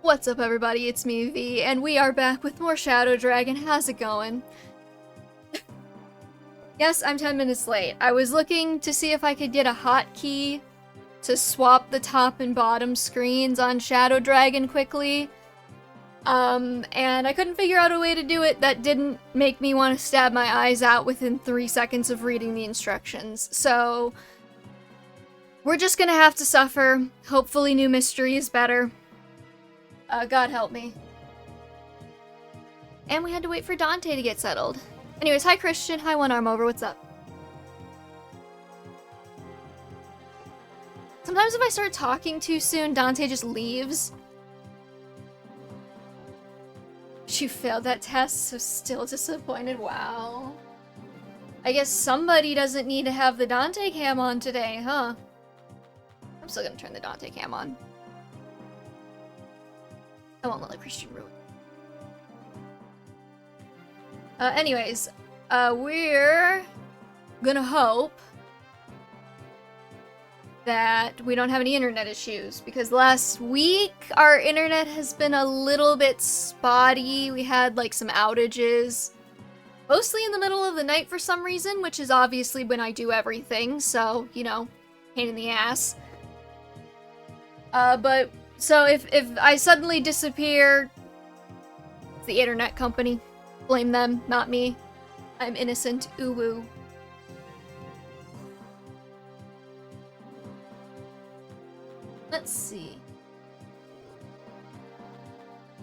What's up, everybody? It's me, V, and we are back with more Shadow Dragon. How's it going? Yes, I'm 10 minutes late. I was looking to see if I could get a hotkey to swap the top and bottom screens on Shadow Dragon quickly. And I couldn't figure out a way to do it that didn't make me want to stab my eyes out within 3 seconds of reading the instructions. So, we're just gonna have to suffer. Hopefully new mystery is better. God help me. And we had to wait for Dante to get settled. Anyways, hi Christian, hi One Arm Over, what's up? Sometimes if I start talking too soon, Dante just leaves. She failed that test, so still disappointed, wow. I guess somebody doesn't need to have the Dante cam on today, huh? I'm still gonna turn the Dante cam on. I won't let the Christian ruin. Anyways, we're gonna hope that we don't have any internet issues, because last week our internet has been a little bit spotty. We had like some outages, mostly in the middle of the night for some reason, which is obviously when I do everything, so, you know, pain in the ass. So if I suddenly disappear, it's the internet company. Blame them, not me. I'm innocent. Ooh woo. Let's see.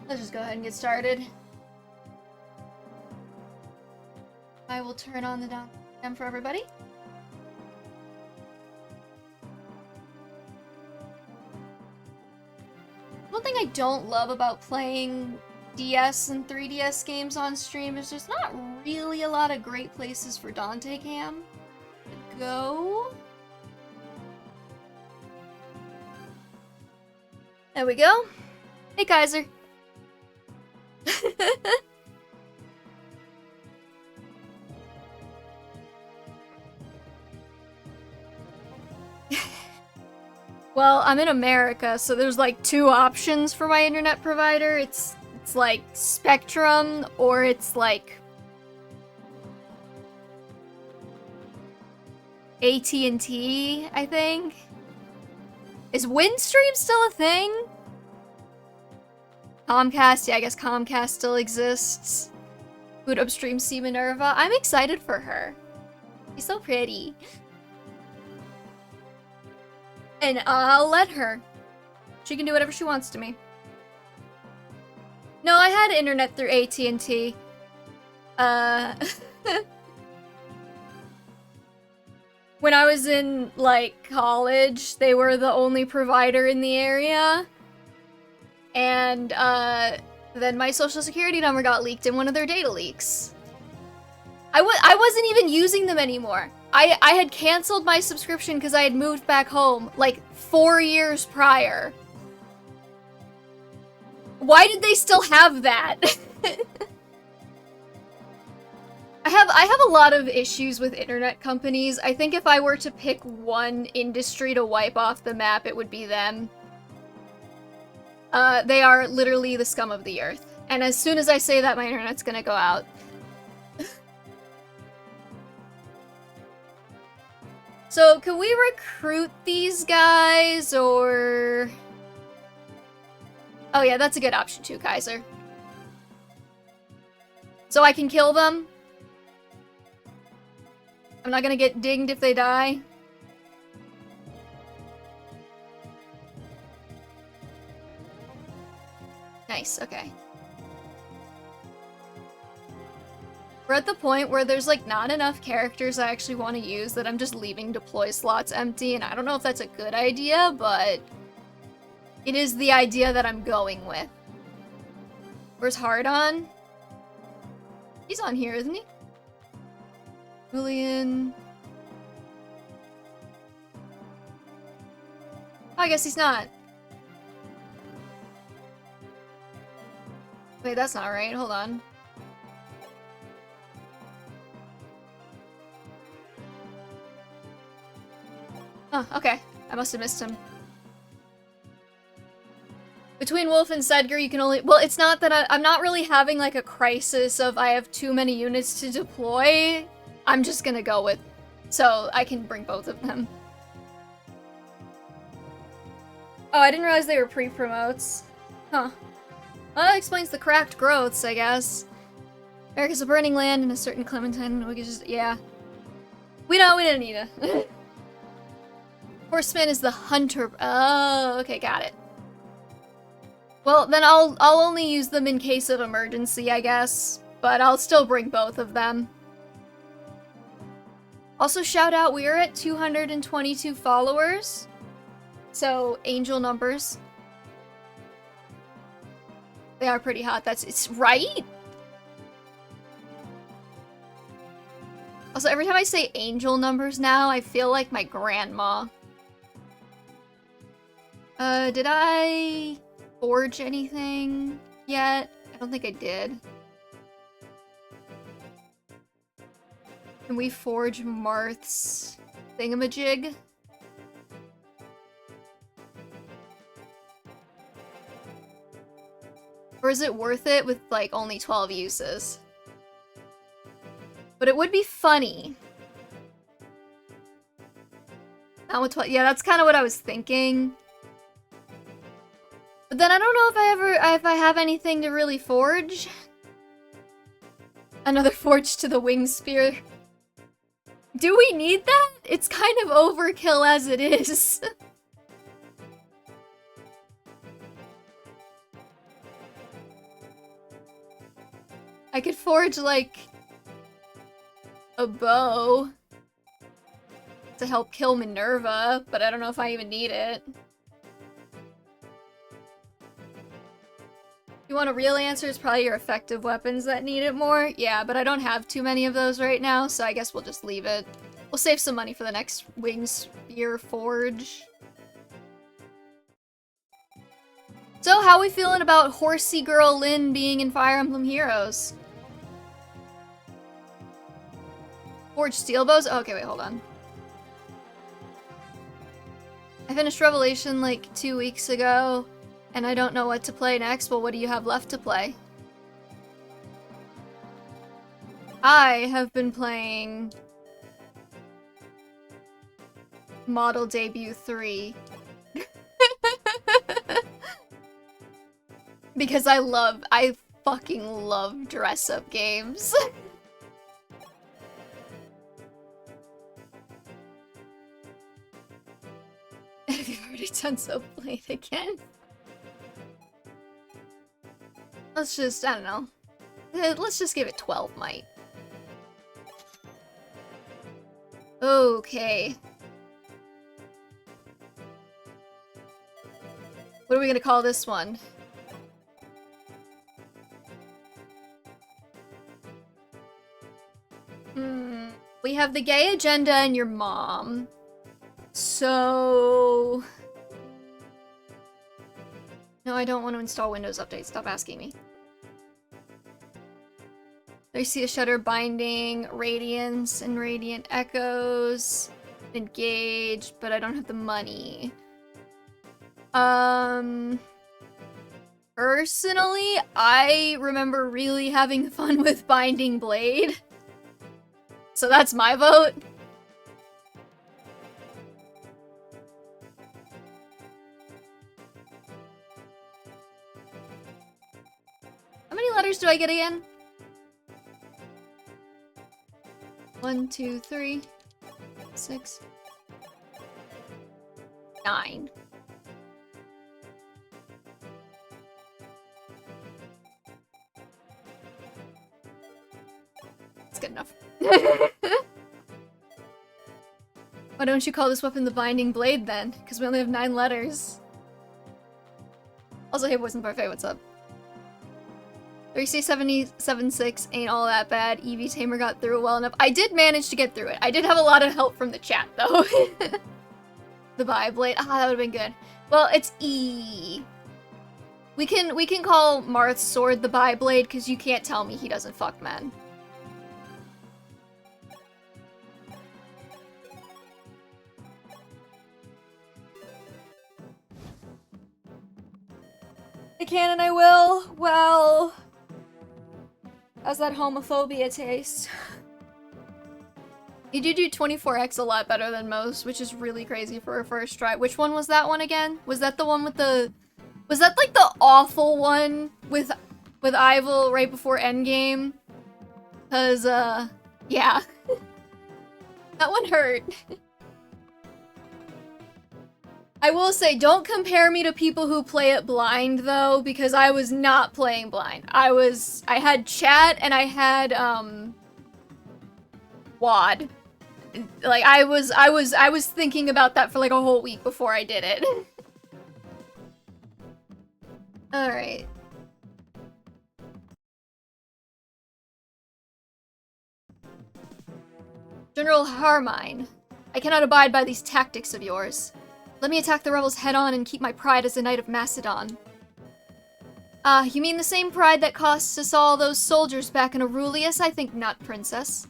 Let's just go ahead and get started. I will turn on the cam for everybody. One thing I don't love about playing DS and 3DS games on stream is there's not really a lot of great places for Dante cam to go. There we go. Hey, Kaiser. Well, I'm in America, so there's like 2 options for my internet provider. It's like Spectrum, or it's like AT&T, I think. Is Windstream still a thing? Comcast, yeah, I guess Comcast still exists. Boot upstream see Minerva. I'm excited for her. She's so pretty. And I'll let her. She can do whatever she wants to me. No, I had internet through AT&T. When I was in, like, college, they were the only provider in the area. And, then my social security number got leaked in one of their data leaks. I wasn't even using them anymore. I had canceled my subscription because I had moved back home, like, 4 years prior. Why did they still have that? I have a lot of issues with internet companies. I think if I were to pick one industry to wipe off the map, it would be them. They are literally the scum of the earth. And as soon as I say that, my internet's gonna go out. So, can we recruit these guys, or... Oh yeah, that's a good option too, Kaiser. So I can kill them? I'm not gonna get dinged if they die? Nice, okay. We're at the point where there's like not enough characters I actually want to use that I'm just leaving deploy slots empty, and I don't know if that's a good idea, but it is the idea that I'm going with. Where's Hardon? He's on here, isn't he? Julian. Oh, I guess he's not. Wait, that's not right. Hold on. Oh, okay. I must have missed him. between Wolf and Sedgar, you can only... Well, it's not that I'm not really having, like, a crisis of I have too many units to deploy. I'm just gonna go with... So, I can bring both of them. Oh, I didn't realize they were pre-promotes. Huh. Well, that explains the cracked growths, I guess. America's a burning land and a certain Clementine. We could just... Yeah. We didn't need it. Horseman is the hunter... Oh, okay, got it. Well, then I'll only use them in case of emergency, I guess. But I'll still bring both of them. Also, shout out, we are at 222 followers. So, angel numbers. They are pretty hot, it's right? Also, every time I say angel numbers now, I feel like my grandma. Did I forge anything yet? I don't think I did. Can we forge Marth's thingamajig? Or is it worth it with, like, only 12 uses? But it would be funny. Not with 12. Yeah, that's kind of what I was thinking. But then I don't know if I have anything to really forge. Another forge to the wing spear. Do we need that? It's kind of overkill as it is. I could forge, like, a bow to help kill Minerva, but I don't know if I even need it. You want a real answer? It's probably your effective weapons that need it more. Yeah, but I don't have too many of those right now, so I guess we'll just leave it. We'll save some money for the next wing spear forge. So, how are we feeling about horsey girl Lynn being in Fire Emblem Heroes? Forge steel bows? Oh, okay, wait, hold on. I finished Revelation like 2 weeks ago, and I don't know what to play next. Well, what do you have left to play? I have been playing Model Debut 3. Because I fucking love dress-up games. Have you already done so? Play it again? Let's just, I don't know. Let's just give it 12 might. Okay. What are we gonna call this one? We have the gay agenda and your mom. So... No, I don't want to install Windows Update. Stop asking me. I see a Shutter Binding, Radiance, and Radiant Echoes. Engaged, but I don't have the money. Personally, I remember really having fun with Binding Blade. So that's my vote. How many letters do I get again? 1, 2, 3, 6, 9. That's good enough. Why don't you call this weapon the Binding Blade then? Because we only have 9 letters. Also, hey boys and parfait, what's up? 3C77.6 ain't all that bad. Eevee Tamer got through it well enough. I did manage to get through it. I did have a lot of help from the chat, though. The Bi-Blade. Ah, that would've been good. Well, it's E. We can call Marth's sword the Bi-Blade, because you can't tell me he doesn't fuck men. I can and I will. Well, how's that homophobia taste? You do 24x a lot better than most, which is really crazy for a first try. Which one was that one again? Was that the one with the... Was that like the awful one with Ivil right before Endgame? Cause, yeah. That one hurt. I will say, don't compare me to people who play it blind, though, because I was not playing blind. I had chat and I had, WAD. Like, I was thinking about that for like a whole week before I did it. Alright. General Harmine, I cannot abide by these tactics of yours. Let me attack the rebels head-on and keep my pride as a knight of Macedon. Ah, you mean the same pride that cost us all those soldiers back in Aurelius? I think not, princess.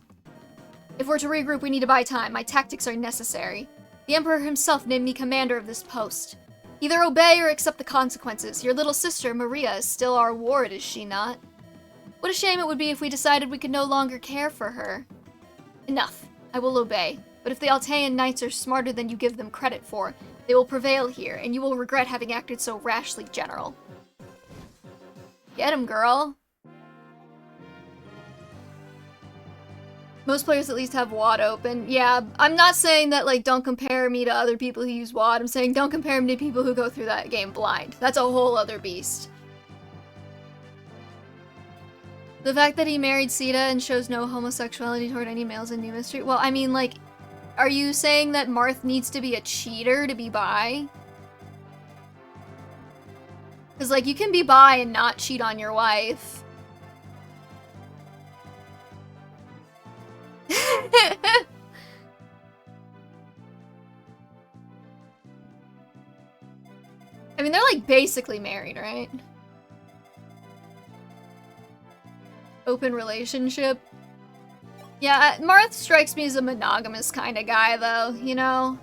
If we're to regroup, we need to buy time. My tactics are necessary. The Emperor himself named me commander of this post. Either obey or accept the consequences. Your little sister, Maria, is still our ward, is she not? What a shame it would be if we decided we could no longer care for her. Enough. I will obey. But if the Altean knights are smarter than you give them credit for, they will prevail here, and you will regret having acted so rashly, General. Get him, girl. Most players at least have WAD open. Yeah, I'm not saying that, like, don't compare me to other people who use WAD. I'm saying don't compare me to people who go through that game blind. That's a whole other beast. The fact that he married Sita and shows no homosexuality toward any males in New Mystery. Well, I mean, like, are you saying that Marth needs to be a cheater to be bi? Because, like, you can be bi and not cheat on your wife. I mean, they're, like, basically married, right? Open relationship. Yeah, Marth strikes me as a monogamous kind of guy, though, you know?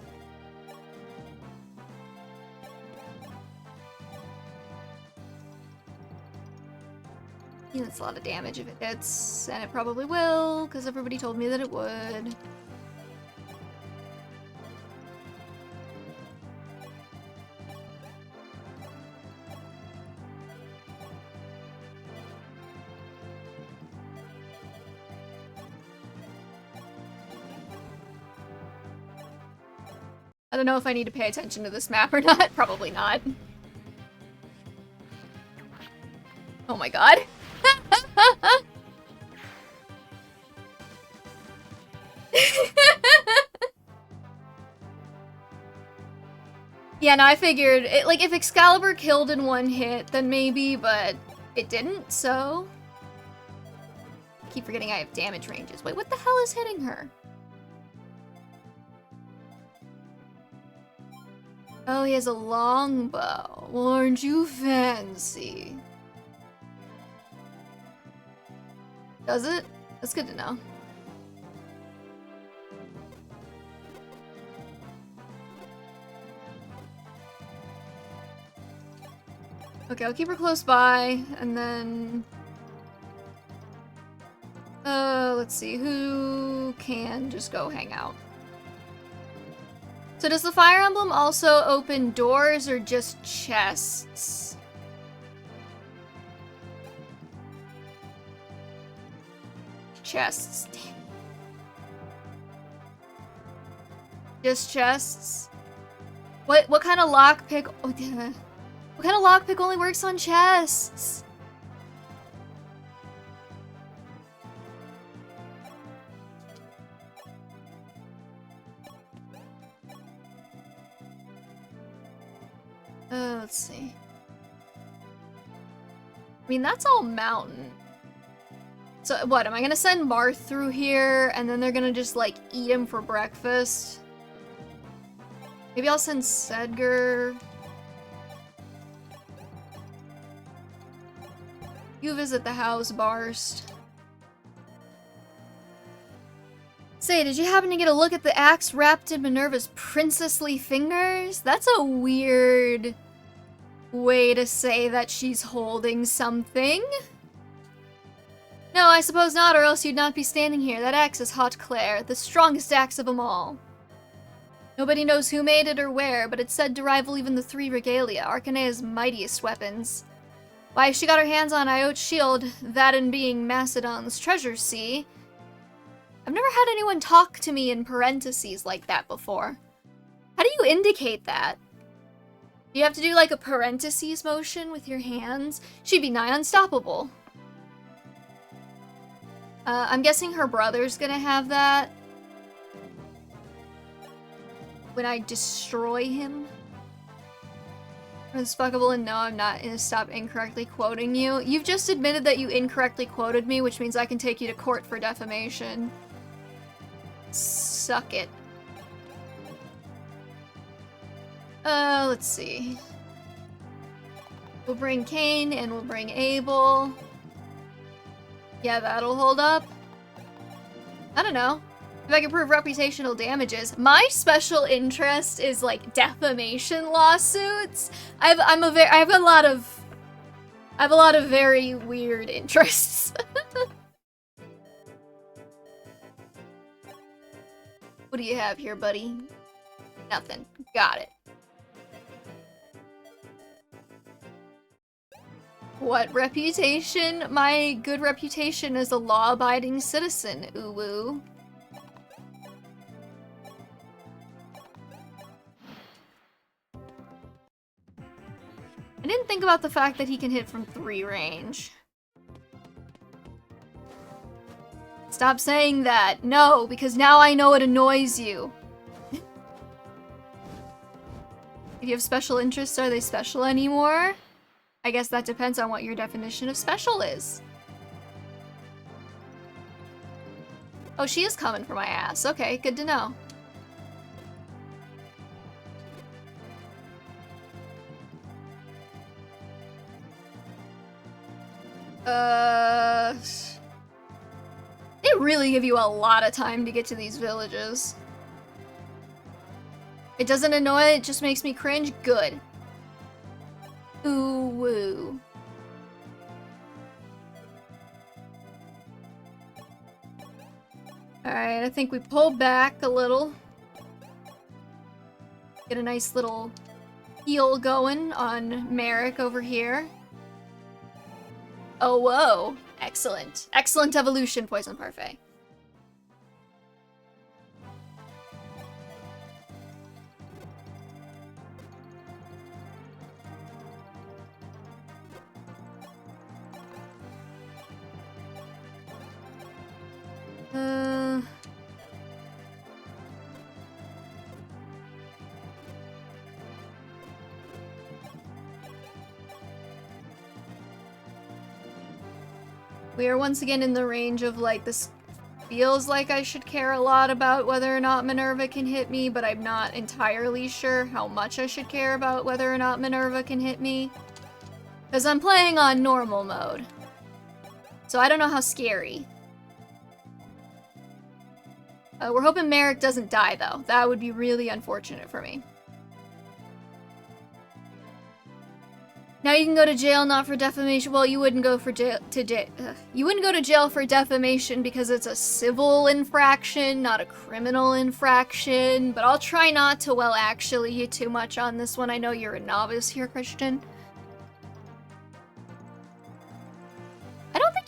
I think that's a lot of damage if it hits, and it probably will, because everybody told me that it would. I don't know if I need to pay attention to this map or not. Probably not. Oh my god. Yeah, no, I figured, like, if Excalibur killed in one hit, then maybe, but it didn't, so... I keep forgetting I have damage ranges. Wait, what the hell is hitting her? Oh, he has a longbow. Well, aren't you fancy? Does it? That's good to know. Okay, I'll keep her close by, and then... let's see, who can just go hang out? So does the Fire Emblem also open doors or just chests? Chests. Damn. Just chests? What kind of lockpick? Oh, damn it. What kind of lockpick only works on chests? Let's see. I mean, that's all mountain. So what, am I gonna send Marth through here and then they're gonna just, like, eat him for breakfast? Maybe I'll send Sedgar. You visit the house, Barst. Say, did you happen to get a look at the axe wrapped in Minerva's princessly fingers? That's a weird way to say that she's holding something. No, I suppose not, or else you'd not be standing here. That axe is Haute Claire, the strongest axe of them all. Nobody knows who made it or where, but it's said to rival even the three regalia, Arcanea's mightiest weapons. Why, if she got her hands on Iote's shield, that and being Macedon's treasure, see? I've never had anyone talk to me in parentheses like that before. How do you indicate that? Do you have to do like a parentheses motion with your hands? She'd be nigh unstoppable. I'm guessing her brother's gonna have that. When I destroy him. Unsfuckable, and no, I'm not gonna stop incorrectly quoting you. You've just admitted that you incorrectly quoted me, which means I can take you to court for defamation. Suck it. Let's see. We'll bring Cain and we'll bring Abel. Yeah, that'll hold up. I don't know. If I can prove reputational damages. My special interest is like defamation lawsuits. I have a lot of very weird interests. What do you have here, buddy? Nothing. Got it. What reputation? My good reputation as a law-abiding citizen, uwu. I didn't think about the fact that he can hit from 3 range. Stop saying that. No, because now I know it annoys you. If you have special interests, are they special anymore? I guess that depends on what your definition of special is. Oh, she is coming for my ass. Okay, good to know. They really give you a lot of time to get to these villages. It doesn't annoy, it just makes me cringe. Good. Ooh woo. Alright, I think we pull back a little. Get a nice little heal going on Merrick over here. Oh, whoa. Excellent. Excellent evolution, Poison Parfait. We are once again in the range of, like, this feels like I should care a lot about whether or not Minerva can hit me, but I'm not entirely sure how much I should care about whether or not Minerva can hit me. Because I'm playing on normal mode. So I don't know how scary. We're hoping Merrick doesn't die, though. That would be really unfortunate for me. Now you can go to jail not for defamation. Well, you wouldn't go for you wouldn't go to jail for defamation because it's a civil infraction, not a criminal infraction. But I'll try not to, well, actually you too much on this one. I know you're a novice here, Christian. I don't think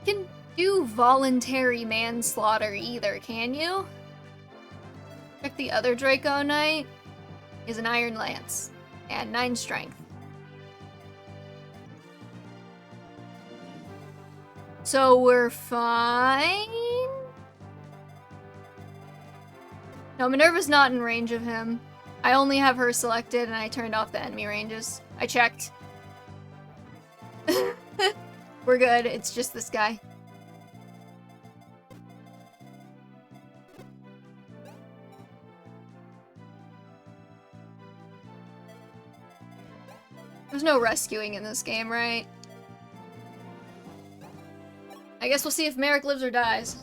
you can do voluntary manslaughter either, can you? Check the other Draco Knight. Is an Iron Lance and 9 strength. So we're fine? No, Minerva's not in range of him. I only have her selected and I turned off the enemy ranges. I checked. We're good, it's just this guy. There's no rescuing in this game, right? I guess we'll see if Merrick lives or dies.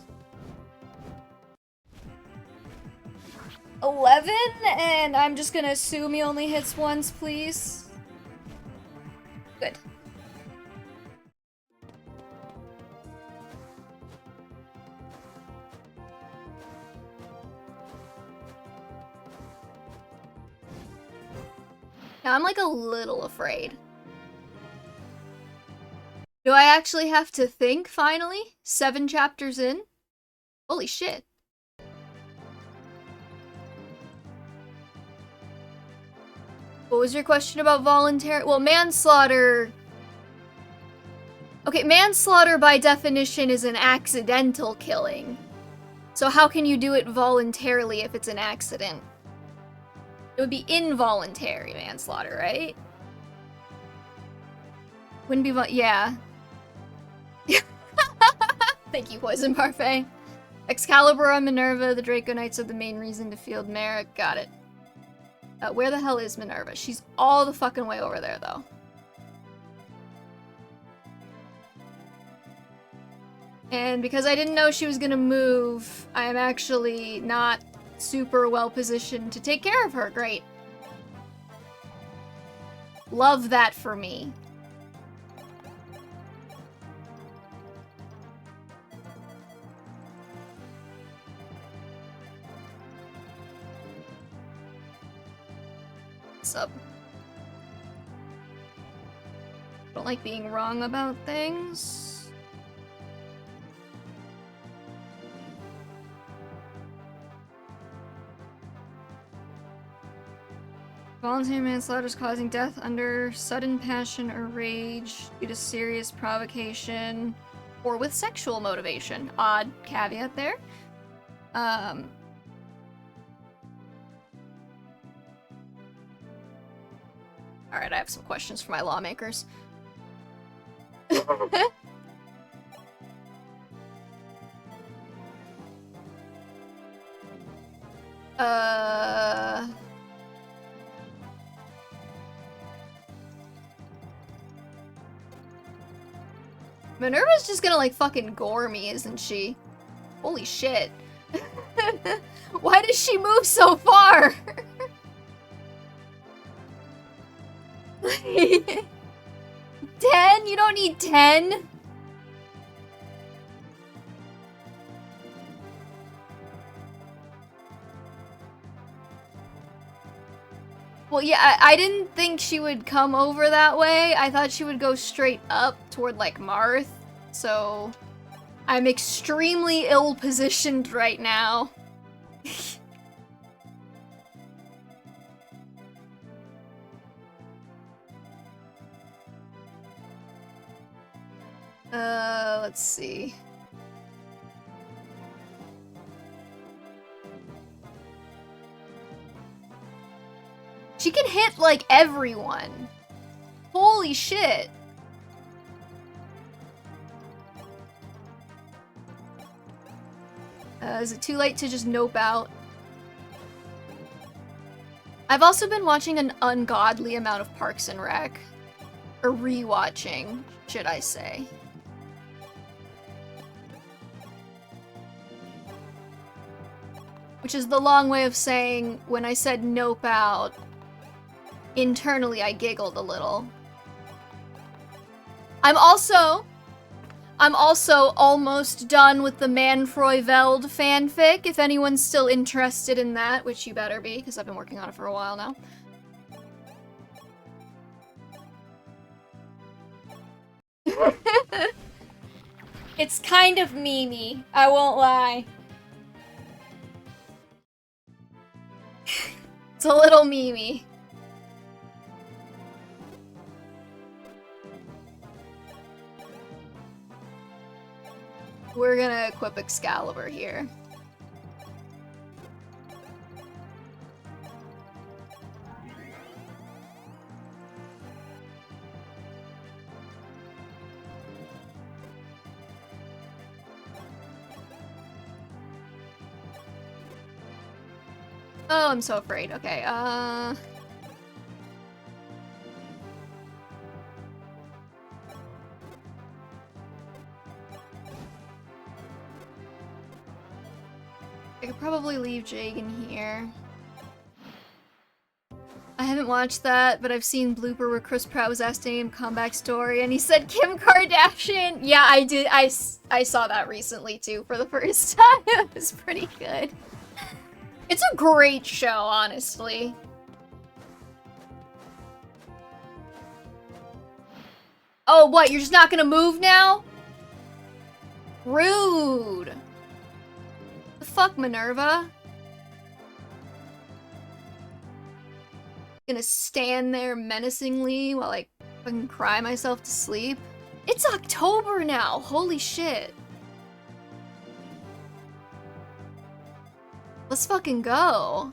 11? And I'm just gonna assume he only hits once, please. Good. Now I'm like a little afraid. Do I actually have to think finally? 7 chapters in? Holy shit. What was your question about voluntary? Well, manslaughter... Okay, manslaughter by definition is an accidental killing. So how can you do it voluntarily if it's an accident? It would be involuntary manslaughter, right? Wouldn't be yeah. Thank you, Poison Parfait. Excalibur on Minerva, the Draco Knights are the main reason to field Merrick. Got it. Where the hell is Minerva? She's all the fucking way over there, though. And because I didn't know she was gonna move, I am actually not super well positioned to take care of her. Great. Love that for me. What's up? Don't like being wrong about things. Voluntary manslaughter is causing death under sudden passion or rage due to serious provocation or with sexual motivation. Odd caveat there. Alright, I have some questions for my lawmakers. Minerva's just gonna, like, fucking gore me, isn't she? Holy shit. Why does she move so far? 10? You don't need 10? Well, yeah, I didn't think she would come over that way. I thought she would go straight up toward, like, Marth. So, I'm extremely ill-positioned right now. Let's see. She can hit, like, everyone. Holy shit. Is it too late to just nope out? I've also been watching an ungodly amount of Parks and Rec. Or rewatching, should I say. Which is the long way of saying, when I said nope out, internally I giggled a little. I'm also almost done with the Manfroy Veld fanfic, if anyone's still interested in that, which you better be, because I've been working on it for a while now. It's kind of memey, I won't lie. It's a little memey. We're gonna equip Excalibur here. Oh, I'm so afraid. Okay, I could probably leave Jagan here. I haven't watched that, but I've seen blooper where Chris Pratt was asking him comeback story, and he said Kim Kardashian. Yeah, I did. I saw that recently too for the first time. It was pretty good. It's a great show, honestly. Oh, what? You're just not gonna move now? Rude. The fuck, Minerva? Gonna stand there menacingly while I fucking cry myself to sleep? It's October now! Holy shit. Let's fucking go.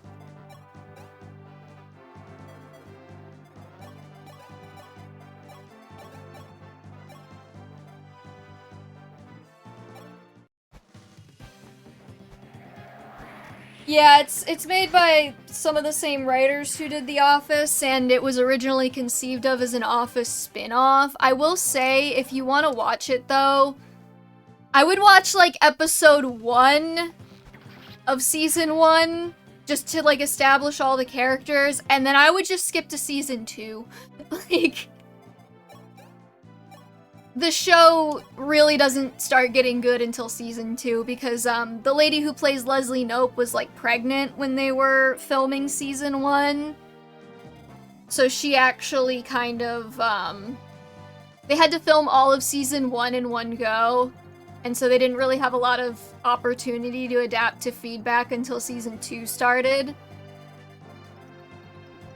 Yeah, it's made by some of the same writers who did The Office, and it was originally conceived of as an Office spin-off. I will say, if you want to watch it though, I would watch like episode 1 of season 1, just to like establish all the characters, and then I would just skip to season 2. Like, the show really doesn't start getting good until season 2 because the lady who plays Leslie Knope was like pregnant when they were filming season 1. So she actually kind of, they had to film all of season 1 in one go. And so they didn't really have a lot of opportunity to adapt to feedback until season 2 started.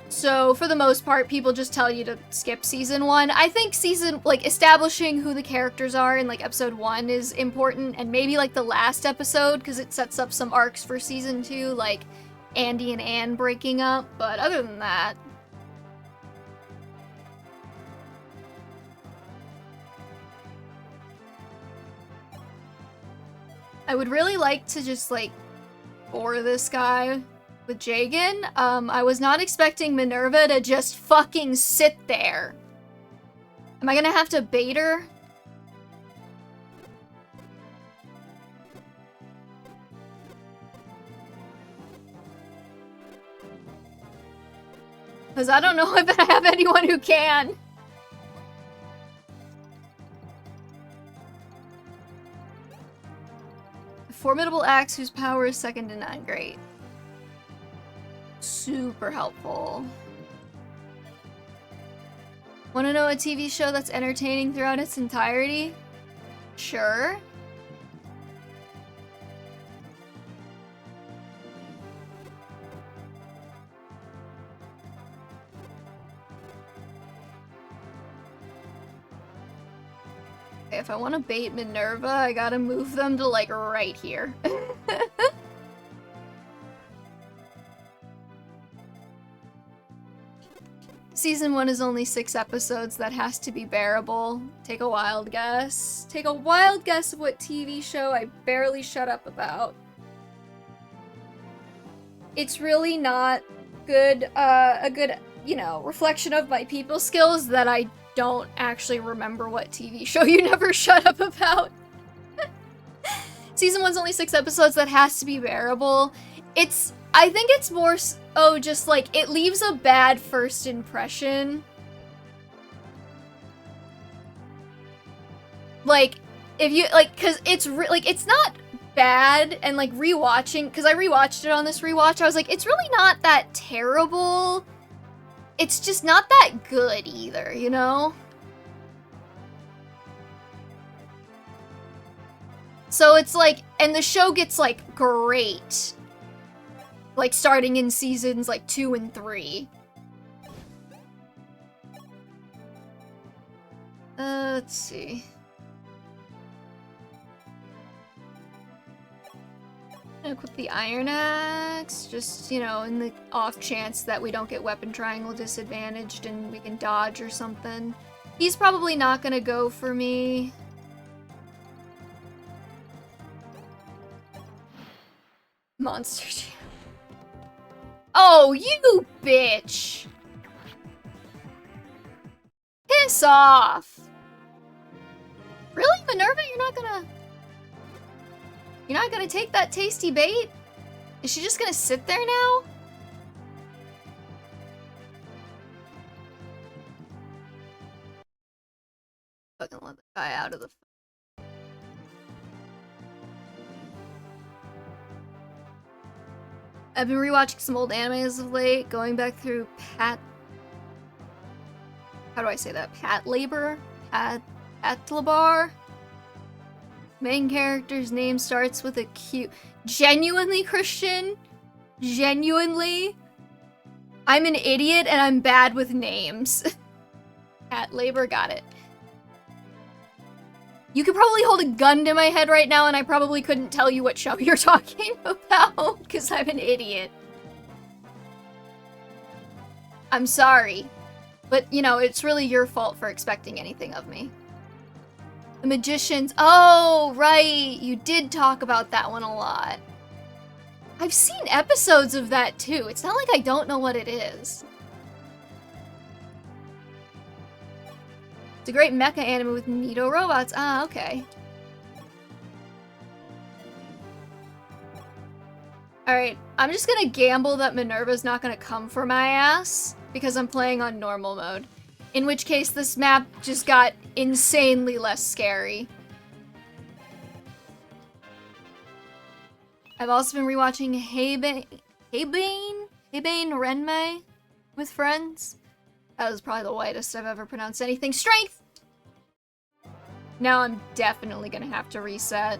So, for the most part, people just tell you to skip season 1. I think establishing who the characters are in, like, episode 1 is important, and maybe, like, the last episode, because it sets up some arcs for season 2, like Andy and Anne breaking up, but other than that... I would really like to just, like, bore this guy with Jagan. I was not expecting Minerva to just fucking sit there. Am I gonna have to bait her? Because I don't know if I have anyone who can. A formidable axe whose power is second to none. Great. Super helpful. Want to know a TV show that's entertaining throughout its entirety? Sure. Okay, if I want to bait Minerva, I gotta move them to, like, right here. Season 1 is only 6 episodes. That has to be bearable. Take a wild guess. Take a wild guess of what TV show I barely shut up about. It's really not good, a good, you know, reflection of my people skills that I don't actually remember what TV show you never shut up about. Season 1's only 6 episodes. That has to be bearable. I think it's more just like it leaves a bad first impression. Like, if you like, cause it's it's not bad, and like rewatching, cause I rewatched it on this rewatch, I was like, it's really not that terrible. It's just not that good either, you know? So it's like, and the show gets like great. Like, starting in seasons, like, 2 and 3. Let's see. I'm gonna equip the Iron Axe, just, you know, in the off chance that we don't get weapon triangle disadvantaged and we can dodge or something. He's probably not gonna go for me. Monster Jam. Oh, you bitch! Piss off! Really, Minerva? You're not gonna take that tasty bait? Is she just gonna sit there now? Fucking let the guy out of the... I've been rewatching some old anime as of late, going back through Pat... How do I say that? Pat Labor? Atlabar? Main character's name starts with a Q. Genuinely, Christian? Genuinely? I'm an idiot and I'm bad with names. Pat Labor, got it. You could probably hold a gun to my head right now and I probably couldn't tell you what show you're talking about, because I'm an idiot. I'm sorry. But, you know, it's really your fault for expecting anything of me. The Magicians. Oh, right. You did talk about that one a lot. I've seen episodes of that too. It's not like I don't know what it is. It's a great mecha anime with neato robots. Ah, okay. Alright, I'm just gonna gamble that Minerva's not gonna come for my ass because I'm playing on normal mode. In which case, this map just got insanely less scary. I've also been rewatching Heibane Renmei with friends. That was probably the whitest I've ever pronounced anything. Strength! Now I'm definitely gonna have to reset.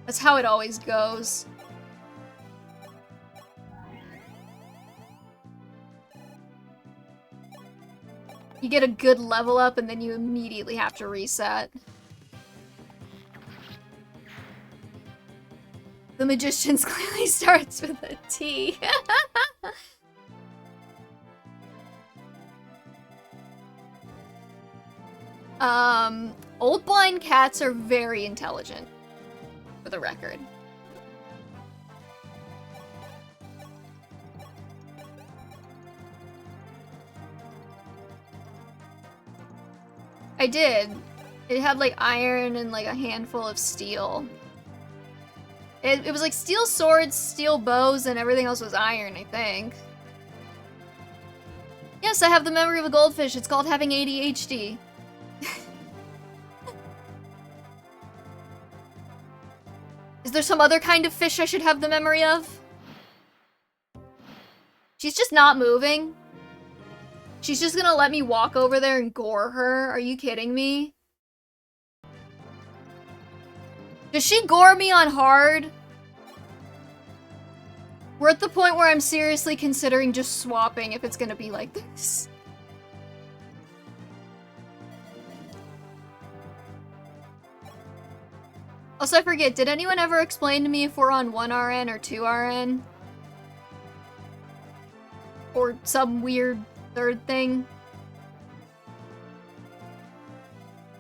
That's how it always goes. You get a good level up and then you immediately have to reset. The Magicians clearly starts with a T. Old blind cats are very intelligent, for the record. I did. It had like iron and like a handful of steel. It was like steel swords, steel bows, and everything else was iron, I think. Yes, I have the memory of a goldfish. It's called having ADHD. Is there some other kind of fish I should have the memory of? She's just not moving. She's just gonna let me walk over there and gore her. Are you kidding me? Does she gore me on hard? We're at the point where I'm seriously considering just swapping if it's gonna be like this. Also, I forget, did anyone ever explain to me if we're on 1RN or 2RN? Or some weird third thing?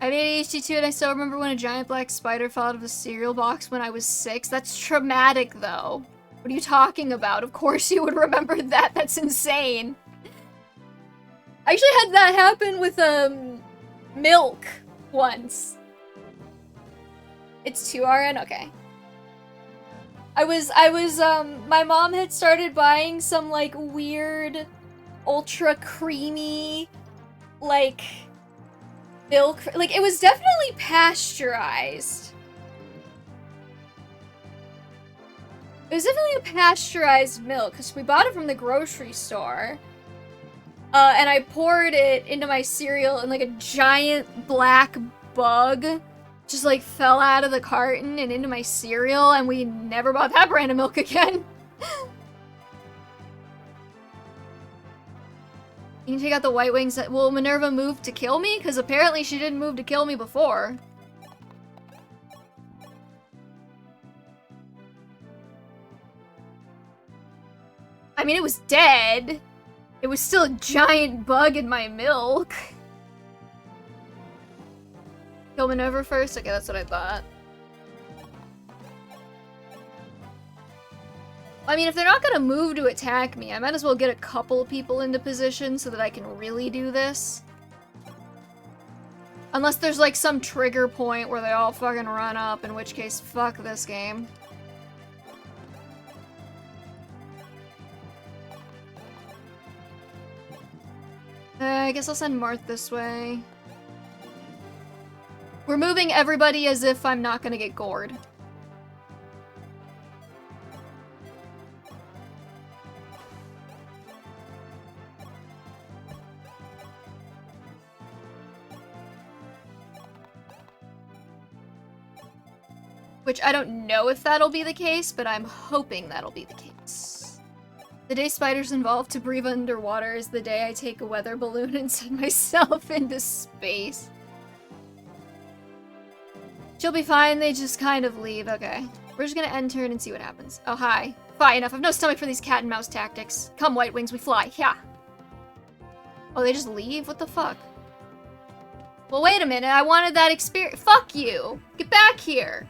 I have ADHD too, and I still remember when a giant black spider fell out of a cereal box when I was 6. That's traumatic, though. What are you talking about? Of course you would remember that. That's insane. I actually had that happen with, milk once. It's 2RN? Okay. My mom had started buying some, like, weird, ultra creamy, like, milk. Like, it was definitely pasteurized. It was definitely a pasteurized milk, because we bought it from the grocery store. And I poured it into my cereal, and, like, a giant black bug just, like, fell out of the carton and into my cereal, and we never bought that brand of milk again. You can take out the white wings. Will Minerva move to kill me? Because apparently she didn't move to kill me before. I mean, it was dead. It was still a giant bug in my milk. Kill Minerva first? Okay, that's what I thought. I mean, if they're not gonna move to attack me, I might as well get a couple people into position so that I can really do this. Unless there's like some trigger point where they all fucking run up, in which case, fuck this game. I guess I'll send Marth this way. We're moving everybody as if I'm not gonna get gored. Which I don't know if that'll be the case, but I'm hoping that'll be the case. The day spiders involved to breathe underwater is the day I take a weather balloon and send myself into space. She'll be fine, they just kind of leave, okay. We're just gonna end turn and see what happens. Oh, hi. Fine enough, I've no stomach for these cat and mouse tactics. Come, White Wings, we fly, yeah. Oh, they just leave? What the fuck? Well, wait a minute, I wanted that experience. Fuck you! Get back here!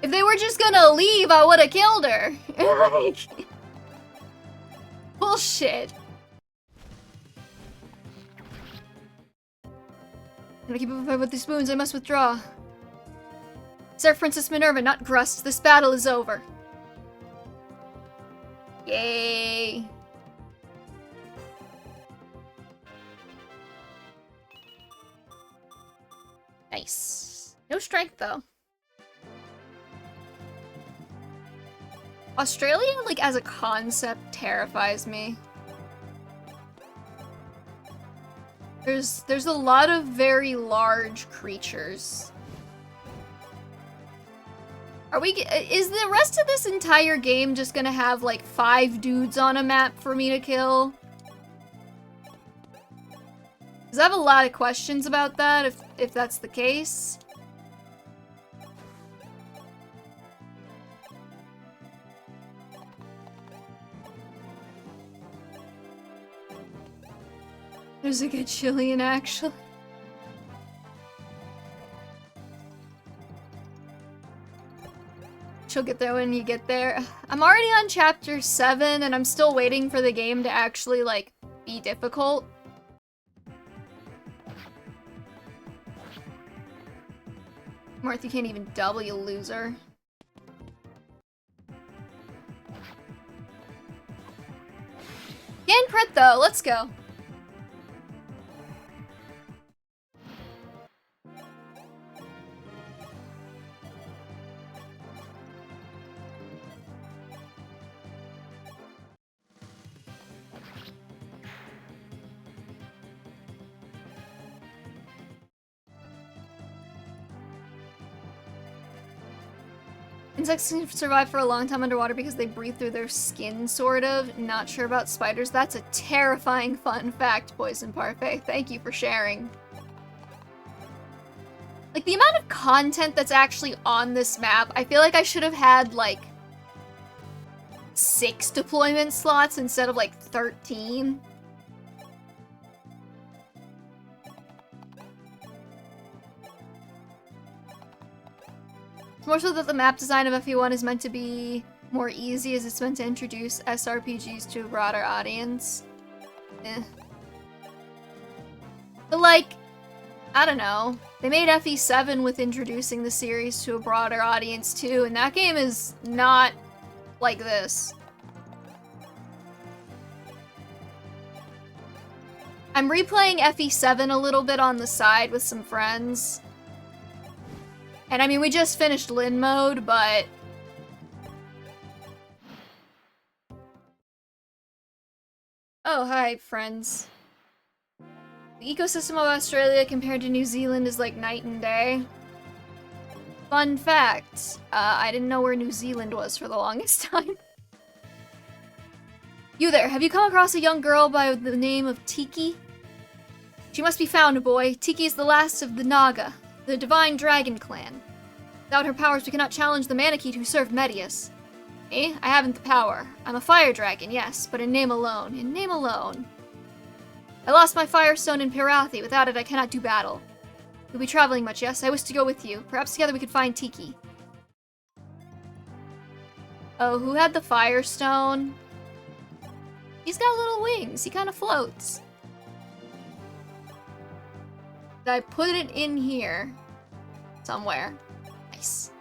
If they were just gonna leave, I would've killed her. Bullshit. I'm gonna keep up a fight with these wounds, I must withdraw. Sir Princess Minerva, not Grust, this battle is over. Yay. Nice. No strength, though. Australia, like, as a concept, terrifies me. There's a lot of very large creatures. Is the rest of this entire game just gonna have, like, 5 dudes on a map for me to kill? Because I have a lot of questions about that, if that's the case. There's a good Chilean, actually. She'll get there when you get there. I'm already on chapter 7, and I'm still waiting for the game to actually, like, be difficult. Marth, you can't even double, you loser. Can crit, though. Let's go. Insects can survive for a long time underwater because they breathe through their skin, sort of. Not sure about spiders. That's a terrifying fun fact, Poison Parfait. Thank you for sharing. Like, the amount of content that's actually on this map, I feel like I should have had, like, 6 deployment slots instead of, like, 13. It's more so that the map design of FE1 is meant to be more easy, as it's meant to introduce SRPGs to a broader audience. But, like, I don't know. They made FE7 with introducing the series to a broader audience, too, and that game is not like this. I'm replaying FE7 a little bit on the side with some friends. And I mean, we just finished Lin mode, but... Oh, hi, friends. The ecosystem of Australia compared to New Zealand is like night and day. Fun fact, I didn't know where New Zealand was for the longest time. You there, have you come across a young girl by the name of Tiki? She must be found, boy. Tiki is the last of the Naga, the divine dragon clan. Without her powers, we cannot challenge the Manakete who served Medius. Me? I haven't the power. I'm a fire dragon, yes, but in name alone. In name alone. I lost my firestone in Pirathi. Without it, I cannot do battle. You'll be traveling much, yes? I wish to go with you. Perhaps together we could find Tiki. Oh, who had the firestone? He's got little wings. He kind of floats. Did I put it in here? Somewhere. Nice.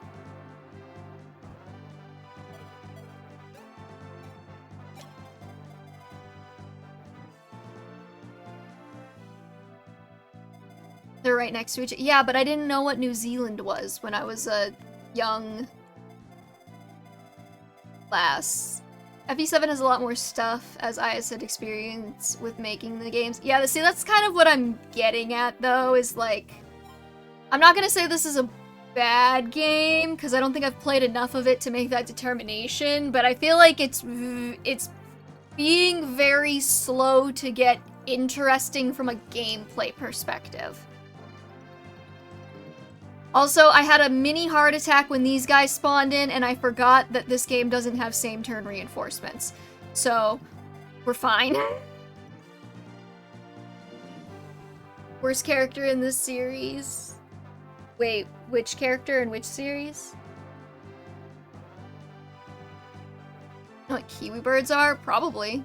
They're right next to each other. Yeah, but I didn't know what New Zealand was when I was a young lass. FE7 has a lot more stuff, as I had experience with making the games. Yeah, see, that's kind of what I'm getting at, though, is like... I'm not gonna say this is a bad game, because I don't think I've played enough of it to make that determination, but I feel like it's being very slow to get interesting from a gameplay perspective. Also, I had a mini heart attack when these guys spawned in, and I forgot that this game doesn't have same turn reinforcements. So, we're fine. Worst character in this series? Wait, which character in which series? You know what kiwi birds are? Probably.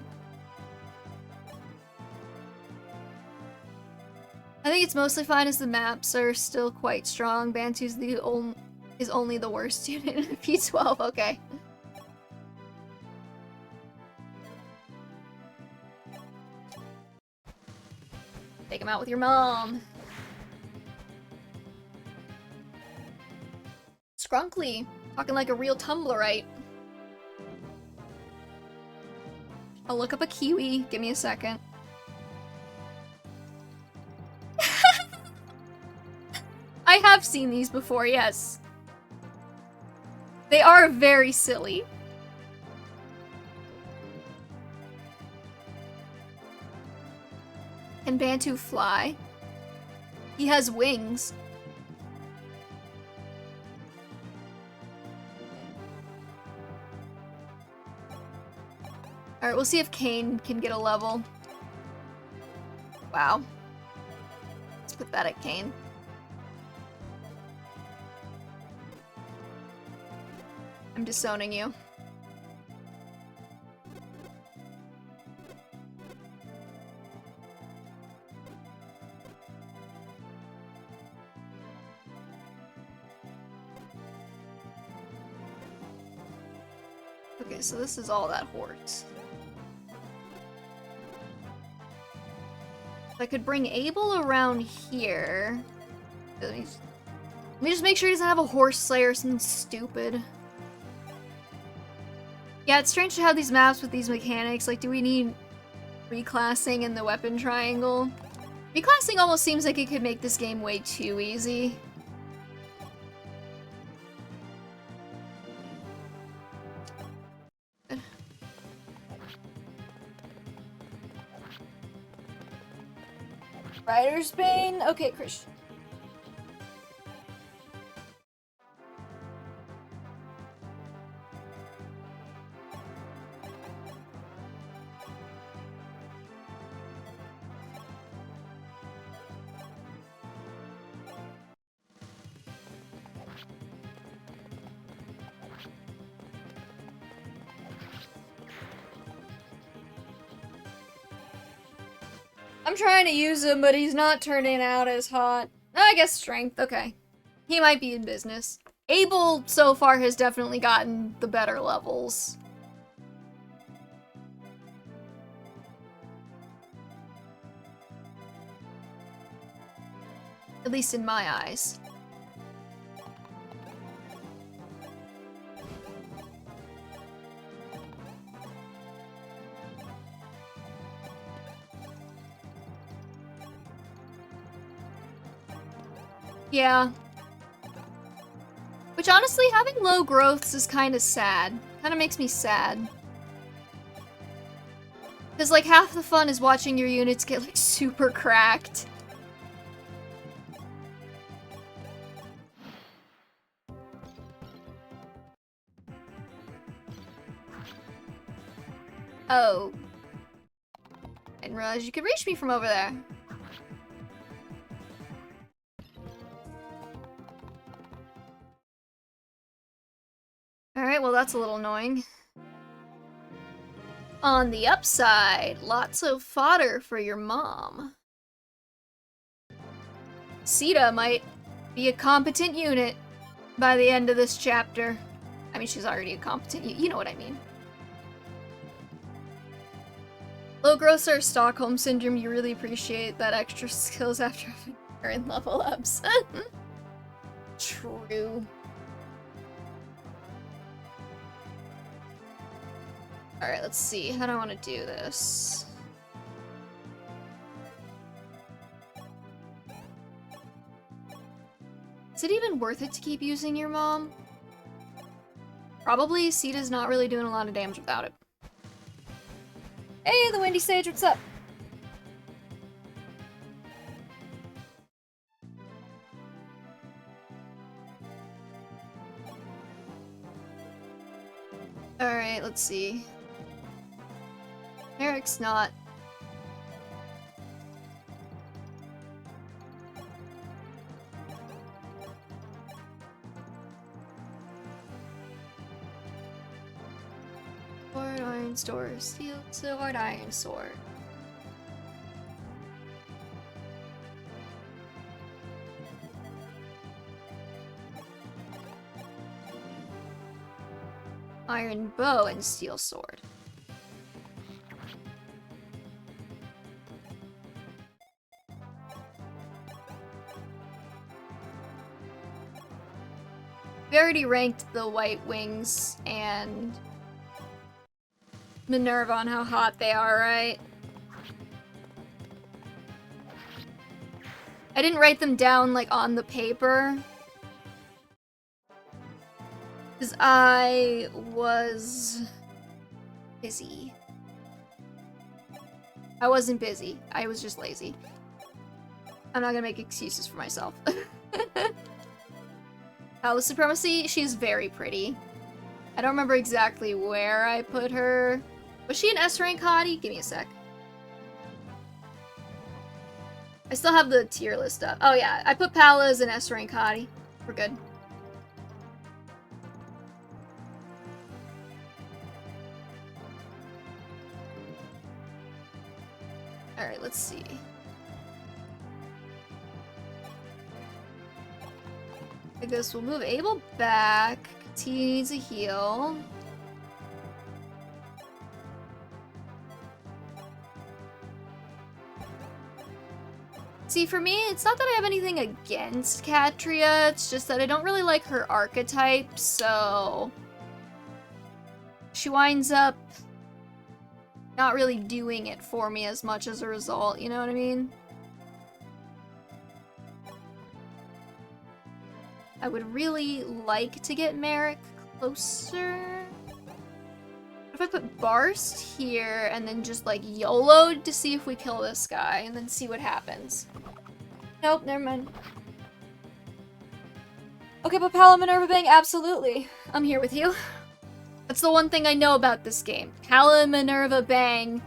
I think it's mostly fine as the maps are still quite strong. Bantu's is only the worst unit in P12, okay. Take him out with your mom. Scrunkly, talking like a real Tumblrite. I'll look up a kiwi, give me a second. I have seen these before, yes. They are very silly. Can Bantu fly? He has wings. Alright, we'll see if Kane can get a level. Wow. It's pathetic, Kane. I'm disowning you. Okay, so this is all that hordes. If I could bring Abel around here. Let me just make sure he doesn't have a horse slayer or something stupid. Yeah, it's strange to have these maps with these mechanics. Like, do we need reclassing in the weapon triangle? Reclassing almost seems like it could make this game way too easy. Rider's Bane? Okay, Christian. I'm trying to use him, but he's not turning out as hot. I guess strength, okay. He might be in business. Abel, so far, has definitely gotten the better levels. At least in my eyes. Yeah. Which honestly, having low growths is kind of sad. Kind of makes me sad. Because like half the fun is watching your units get like super cracked. Oh. I didn't realize you could reach me from over there. Alright, well that's a little annoying. On the upside, lots of fodder for your mom. Sita might be a competent unit by the end of this chapter. I mean, she's already a competent you know what I mean. Low growth or Stockholm Syndrome, you really appreciate that extra skills after in level ups. True. Alright, let's see. How do I want to do this? Is it even worth it to keep using your mom? Probably. Sita's not really doing a lot of damage without it. Hey, the Windy Sage, what's up? Alright, let's see. Eric's not. Sword, iron sword, steel sword, iron sword. Iron bow and steel sword. We already ranked the White Wings and Minerva on how hot they are, right? I didn't write them down, like, on the paper. Because I was busy. I wasn't busy. I was just lazy. I'm not gonna make excuses for myself. Palace Supremacy, she's very pretty. I don't remember exactly where I put her. Was she an S rank hottie? Give me a sec. I still have the tier list up. Oh yeah, I put Pala as an S rank hottie. We're good. Alright, let's see. I guess we'll move Abel back. He needs a heal. See, for me, it's not that I have anything against Katria, it's just that I don't really like her archetype, so she winds up not really doing it for me as much as a result, you know what I mean? I would really like to get Merrick closer. If I put Barst here and then just like YOLO'd to see if we kill this guy and then see what happens. Nope, never mind. Okay, but Pala Minerva Bang, absolutely. I'm here with you. That's the one thing I know about this game. Pala Minerva Bang.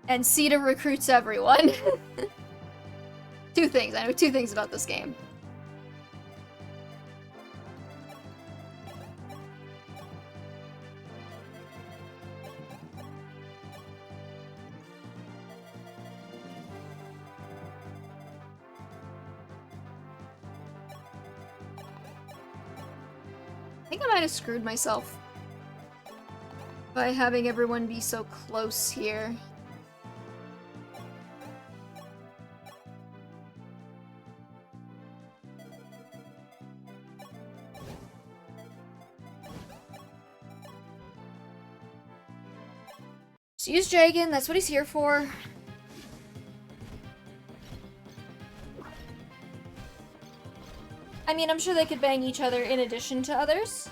And Sita recruits everyone. Two things. I know two things about this game. I think I might have screwed myself by having everyone be so close here. Just use Dragon, that's what he's here for. I mean, I'm sure they could bang each other in addition to others.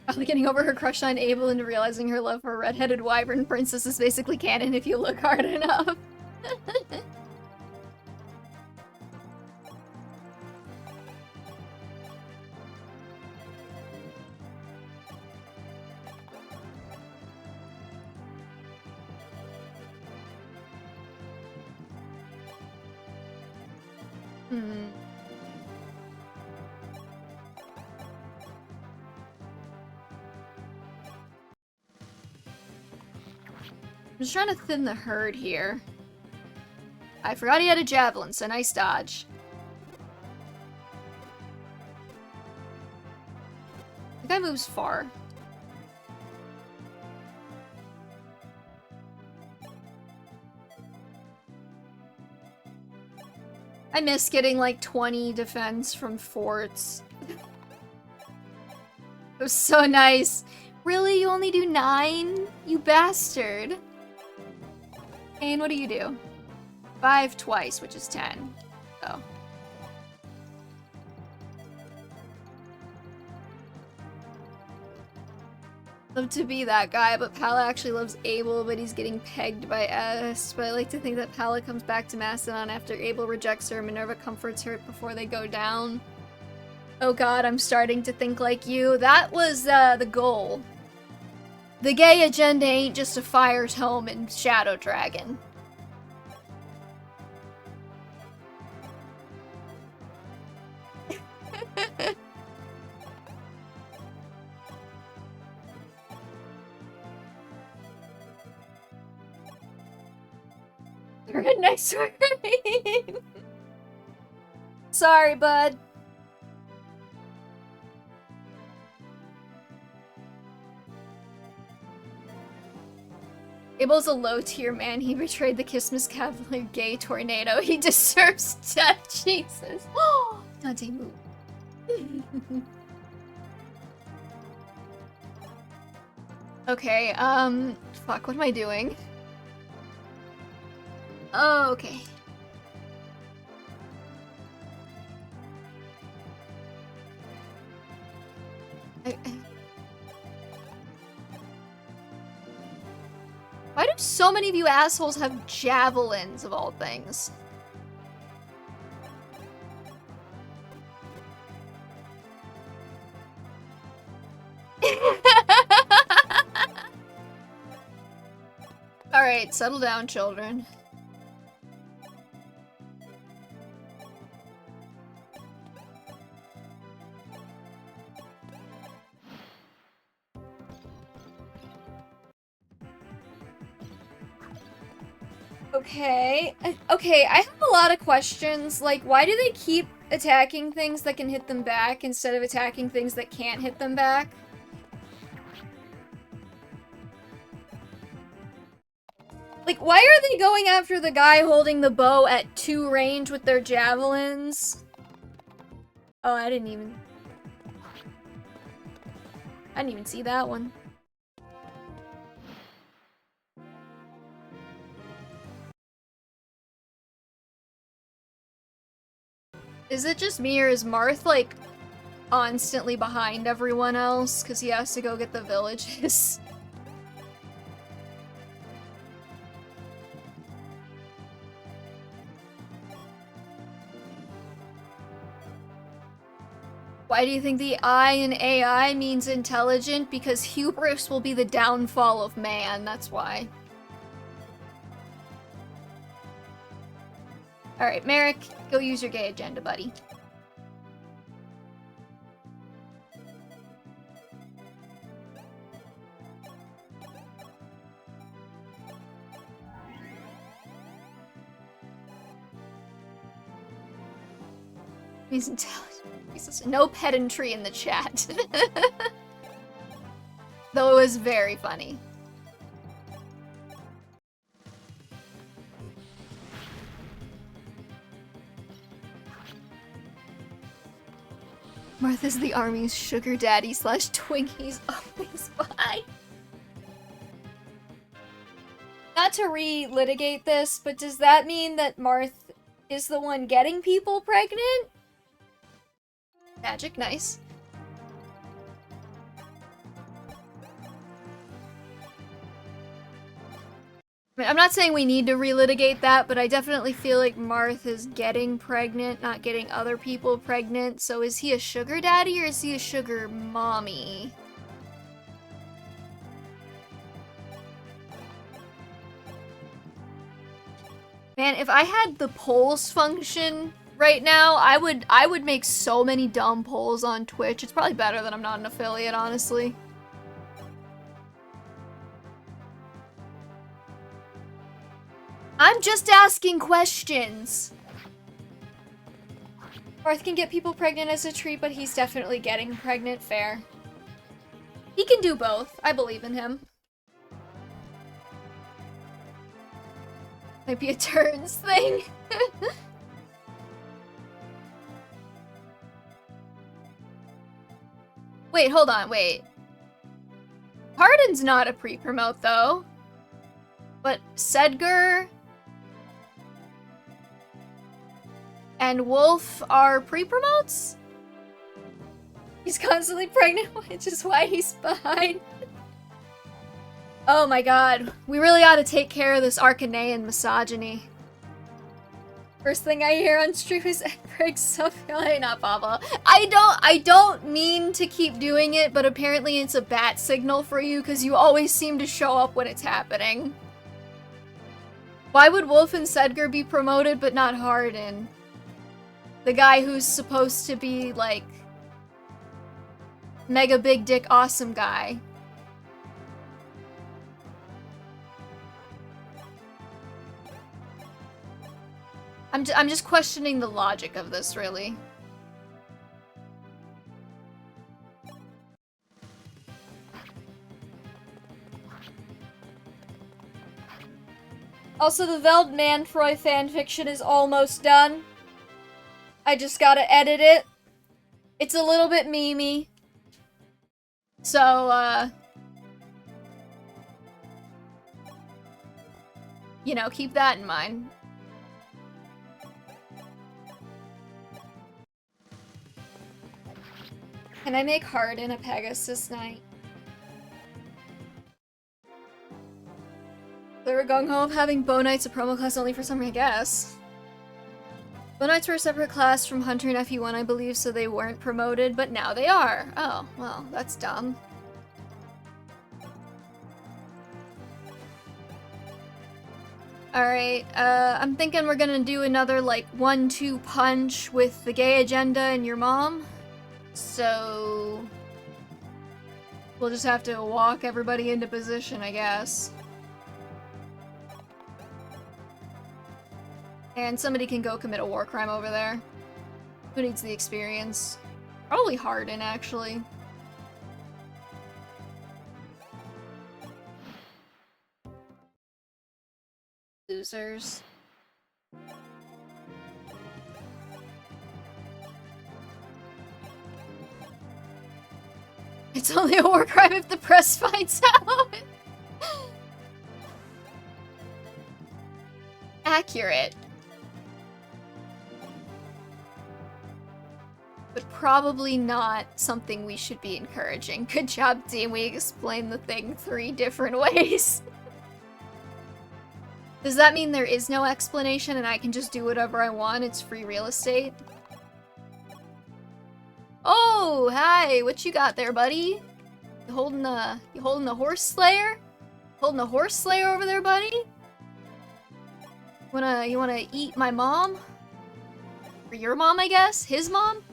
Probably getting over her crush on Abel and realizing her love for a redheaded wyvern princess is basically canon if you look hard enough. I'm just trying to thin the herd here. I forgot he had a javelin, so nice dodge. The guy moves far. I miss getting like 20 defense from forts. It was so nice. Really? You only do 9? You bastard. And what do you do? 5 twice, which is 10. Oh. Love to be that guy, but Pala actually loves Abel, but he's getting pegged by S. But I like to think that Pala comes back to Mastodon after Abel rejects her and Minerva comforts her before they go down. Oh god, I'm starting to think like you. That was the goal. The gay agenda ain't just a fire tome in Shadow Dragon. Nice work. Sorry, bud. Abel's a low-tier man. He betrayed the Christmas Cavalier gay tornado. He deserves death, Jesus. Oh, Dante, move. Okay, fuck, what am I doing? Oh, okay. Why do so many of you assholes have javelins, of all things? Alright, settle down, children. Okay. Okay, I have a lot of questions. Like, why do they keep attacking things that can hit them back instead of attacking things that can't hit them back? Like, why are they going after the guy holding the bow at 2 range with their javelins? Oh, I didn't even see that one. Is it just me, or is Marth, like, constantly behind everyone else because he has to go get the villages? Why do you think the I in AI means intelligent? Because hubris will be the downfall of man, that's why. Alright, Merrick, go use your gay agenda, buddy. He's intelligent. No pedantry in the chat. Though it was very funny. Martha's the army's sugar daddy / Twinkies always buy. Not to re-litigate this, but does that mean that Marth is the one getting people pregnant? Magic, nice. I mean, I'm not saying we need to relitigate that, but I definitely feel like Marth is getting pregnant, not getting other people pregnant. So is he a sugar daddy or is he a sugar mommy? Man, if I had the polls function right now, I would make so many dumb polls on Twitch. It's probably better that I'm not an affiliate, honestly. I'm I'm just asking questions. Barth can get people pregnant as a treat, but he's definitely getting pregnant. Fair. He can do both. I believe in him. Might be a turns thing. Wait, hold on, wait. Pardon's not a pre-promote, though. But Sedgar and Wolf are pre-promotes? He's constantly pregnant, which is why he's behind. Oh my god. We really ought to take care of this Arcanean misogyny. First thing I hear on stream is Craig's stuff. Not Baba. I don't mean to keep doing it, but apparently it's a bat signal for you because you always seem to show up when it's happening. Why would Wolf and Sedgar be promoted but not Hardin? The guy who's supposed to be like mega big dick awesome guy. I'm just questioning the logic of this, really. Also, the Veld Manfroy fanfiction is almost done. I just gotta edit it. It's a little bit memey. So, you know, keep that in mind. Can I make Hardin a Pegasus Knight? They were gung-ho of having Bow Knights a promo class only for summer, I guess. Bow Knights were a separate class from Hunter and FE1, I believe, so they weren't promoted, but now they are. Oh, well, that's dumb. Alright, I'm thinking we're gonna do another, like, 1-2 punch with the gay agenda and your mom. So we'll just have to walk everybody into position, I guess. And somebody can go commit a war crime over there. Who needs the experience? Probably Hardin, actually. Losers. It's only a war crime if the press finds out. Accurate. But probably not something we should be encouraging. Good job, team. We explained the thing 3 different ways. Does that mean there is no explanation and I can just do whatever I want? It's free real estate? Oh, hi! What you got there, buddy? You holding a horse slayer? Holding a horse slayer over there, buddy? You wanna eat my mom? Or your mom, I guess? His mom?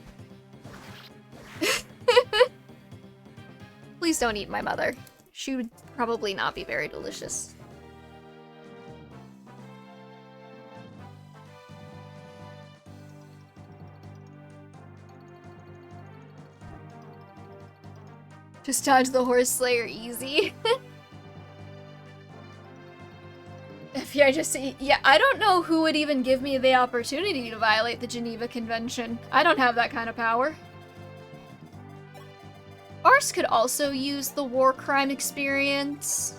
Please don't eat my mother. She would probably not be very delicious. Just dodge the horse slayer easy. Yeah, I don't know who would even give me the opportunity to violate the Geneva Convention. I don't have that kind of power. Ars could also use the war crime experience.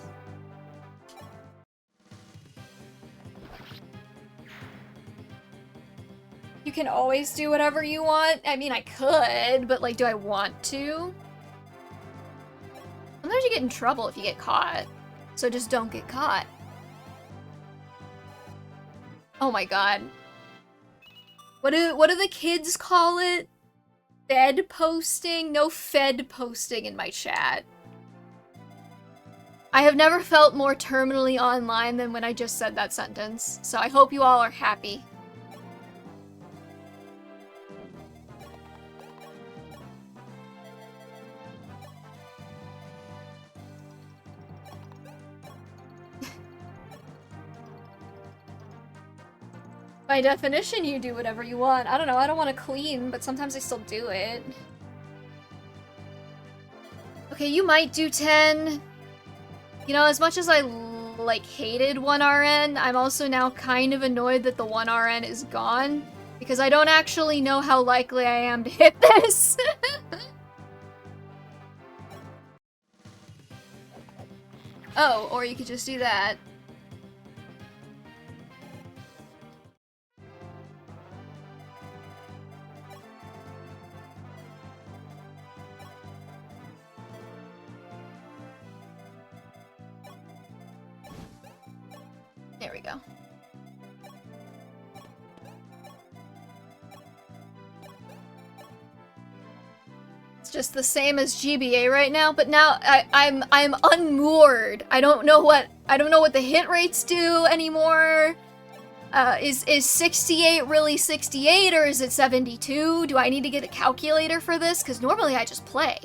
You can always do whatever you want. I mean, I could, but like, do I want to? Sometimes you get in trouble if you get caught. So just don't get caught. Oh my god. What do the kids call it? Fed posting? No fed posting in my chat. I have never felt more terminally online than when I just said that sentence. So I hope you all are happy. By definition, you do whatever you want. I don't know, I don't want to clean, but sometimes I still do it. Okay, you might do 10. You know, as much as I, like, hated 1RN, I'm also now kind of annoyed that the 1RN is gone, because I don't actually know how likely I am to hit this. Oh, or you could just do that. There we go. It's just the same as GBA right now, but now I'm unmoored. I don't know what the hit rates do anymore. Is 68 really 68 or is it 72? Do I need to get a calculator for this? Because normally I just play.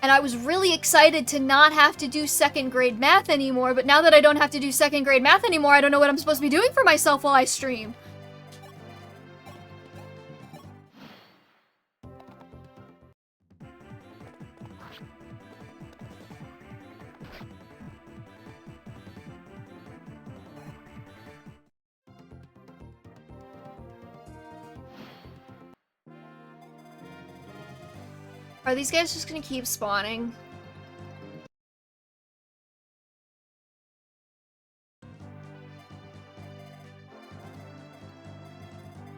And I was really excited to not have to do second grade math anymore, but now that I don't have to do second grade math anymore, I don't know what I'm supposed to be doing for myself while I stream. Are these guys just gonna keep spawning?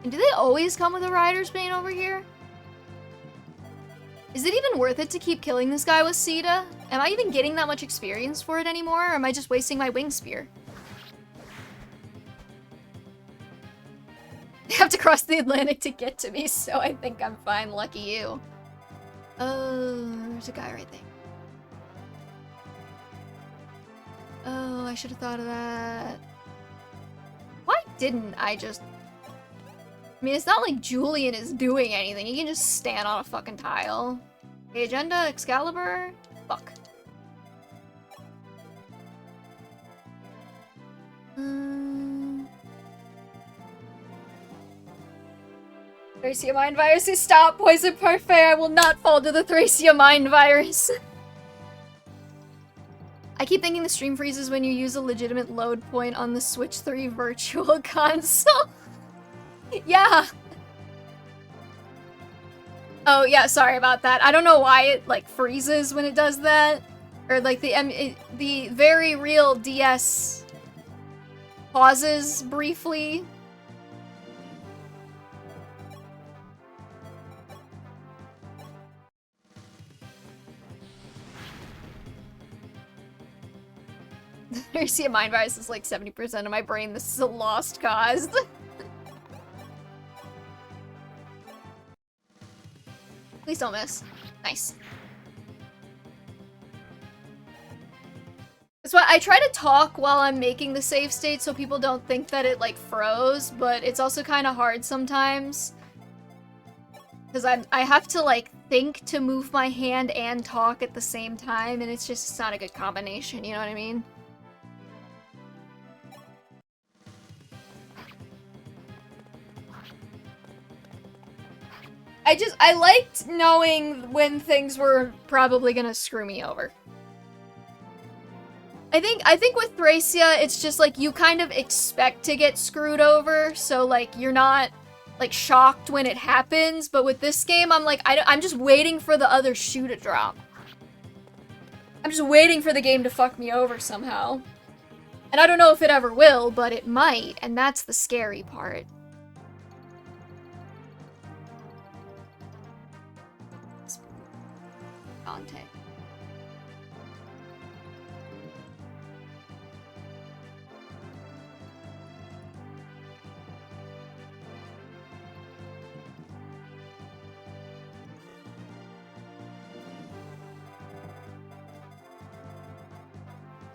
And do they always come with a Rider's Bane over here? Is it even worth it to keep killing this guy with Sita? Am I even getting that much experience for it anymore, or am I just wasting my Wing Spear? You have to cross the Atlantic to get to me, so I think I'm fine, lucky you. Oh, there's a guy right there. Oh, I should have thought of that. Why didn't I just... I mean, it's not like Julian is doing anything. He can just stand on a fucking tile. Okay, agenda, Excalibur. Fuck. Thracia Mind Viruses, stop! Poison Parfait, I will not fall to the Thracia Mind Virus! I keep thinking the stream freezes when you use a legitimate load point on the Switch 3 Virtual Console. Yeah! Oh, yeah, sorry about that. I don't know why it, like, freezes when it does that. Or, like, the very real DS pauses briefly. Thracia Mind Virus is like 70% of my brain. This is a lost cause. Please don't miss. Nice. That's why I try to talk while I'm making the save state so people don't think that it like froze, but it's also kind of hard sometimes. Because I have to like think to move my hand and talk at the same time, and it's not a good combination, you know what I mean? I liked knowing when things were probably gonna screw me over. I think with Thracia, it's just like you kind of expect to get screwed over, so like you're not like shocked when it happens, but with this game, I'm like, I'm just waiting for the other shoe to drop. I'm just waiting for the game to fuck me over somehow. And I don't know if it ever will, but it might, and that's the scary part. Dante.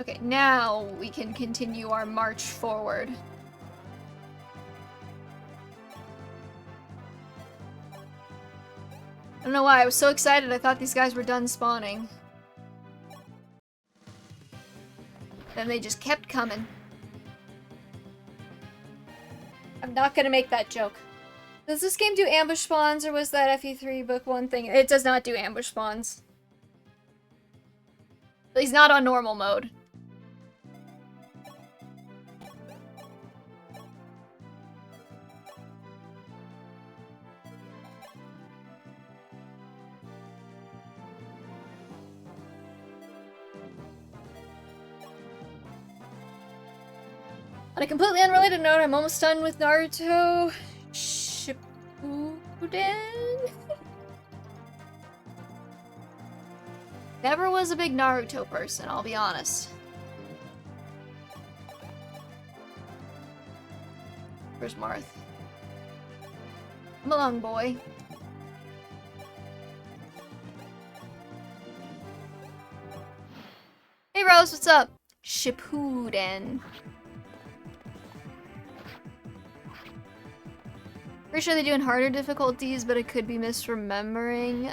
Okay, now we can continue our march forward. I don't know why, I was so excited I thought these guys were done spawning. Then they just kept coming. I'm not gonna make that joke. Does this game do ambush spawns, or was that FE3 book 1 thing? It does not do ambush spawns. At least not on normal mode. On a completely unrelated note, I'm almost done with Naruto Shippuden. Never was a big Naruto person, I'll be honest. Where's Marth? Come along, boy. Hey Rose, what's up? Shippuden. Pretty sure they're doing harder difficulties, but I could be misremembering.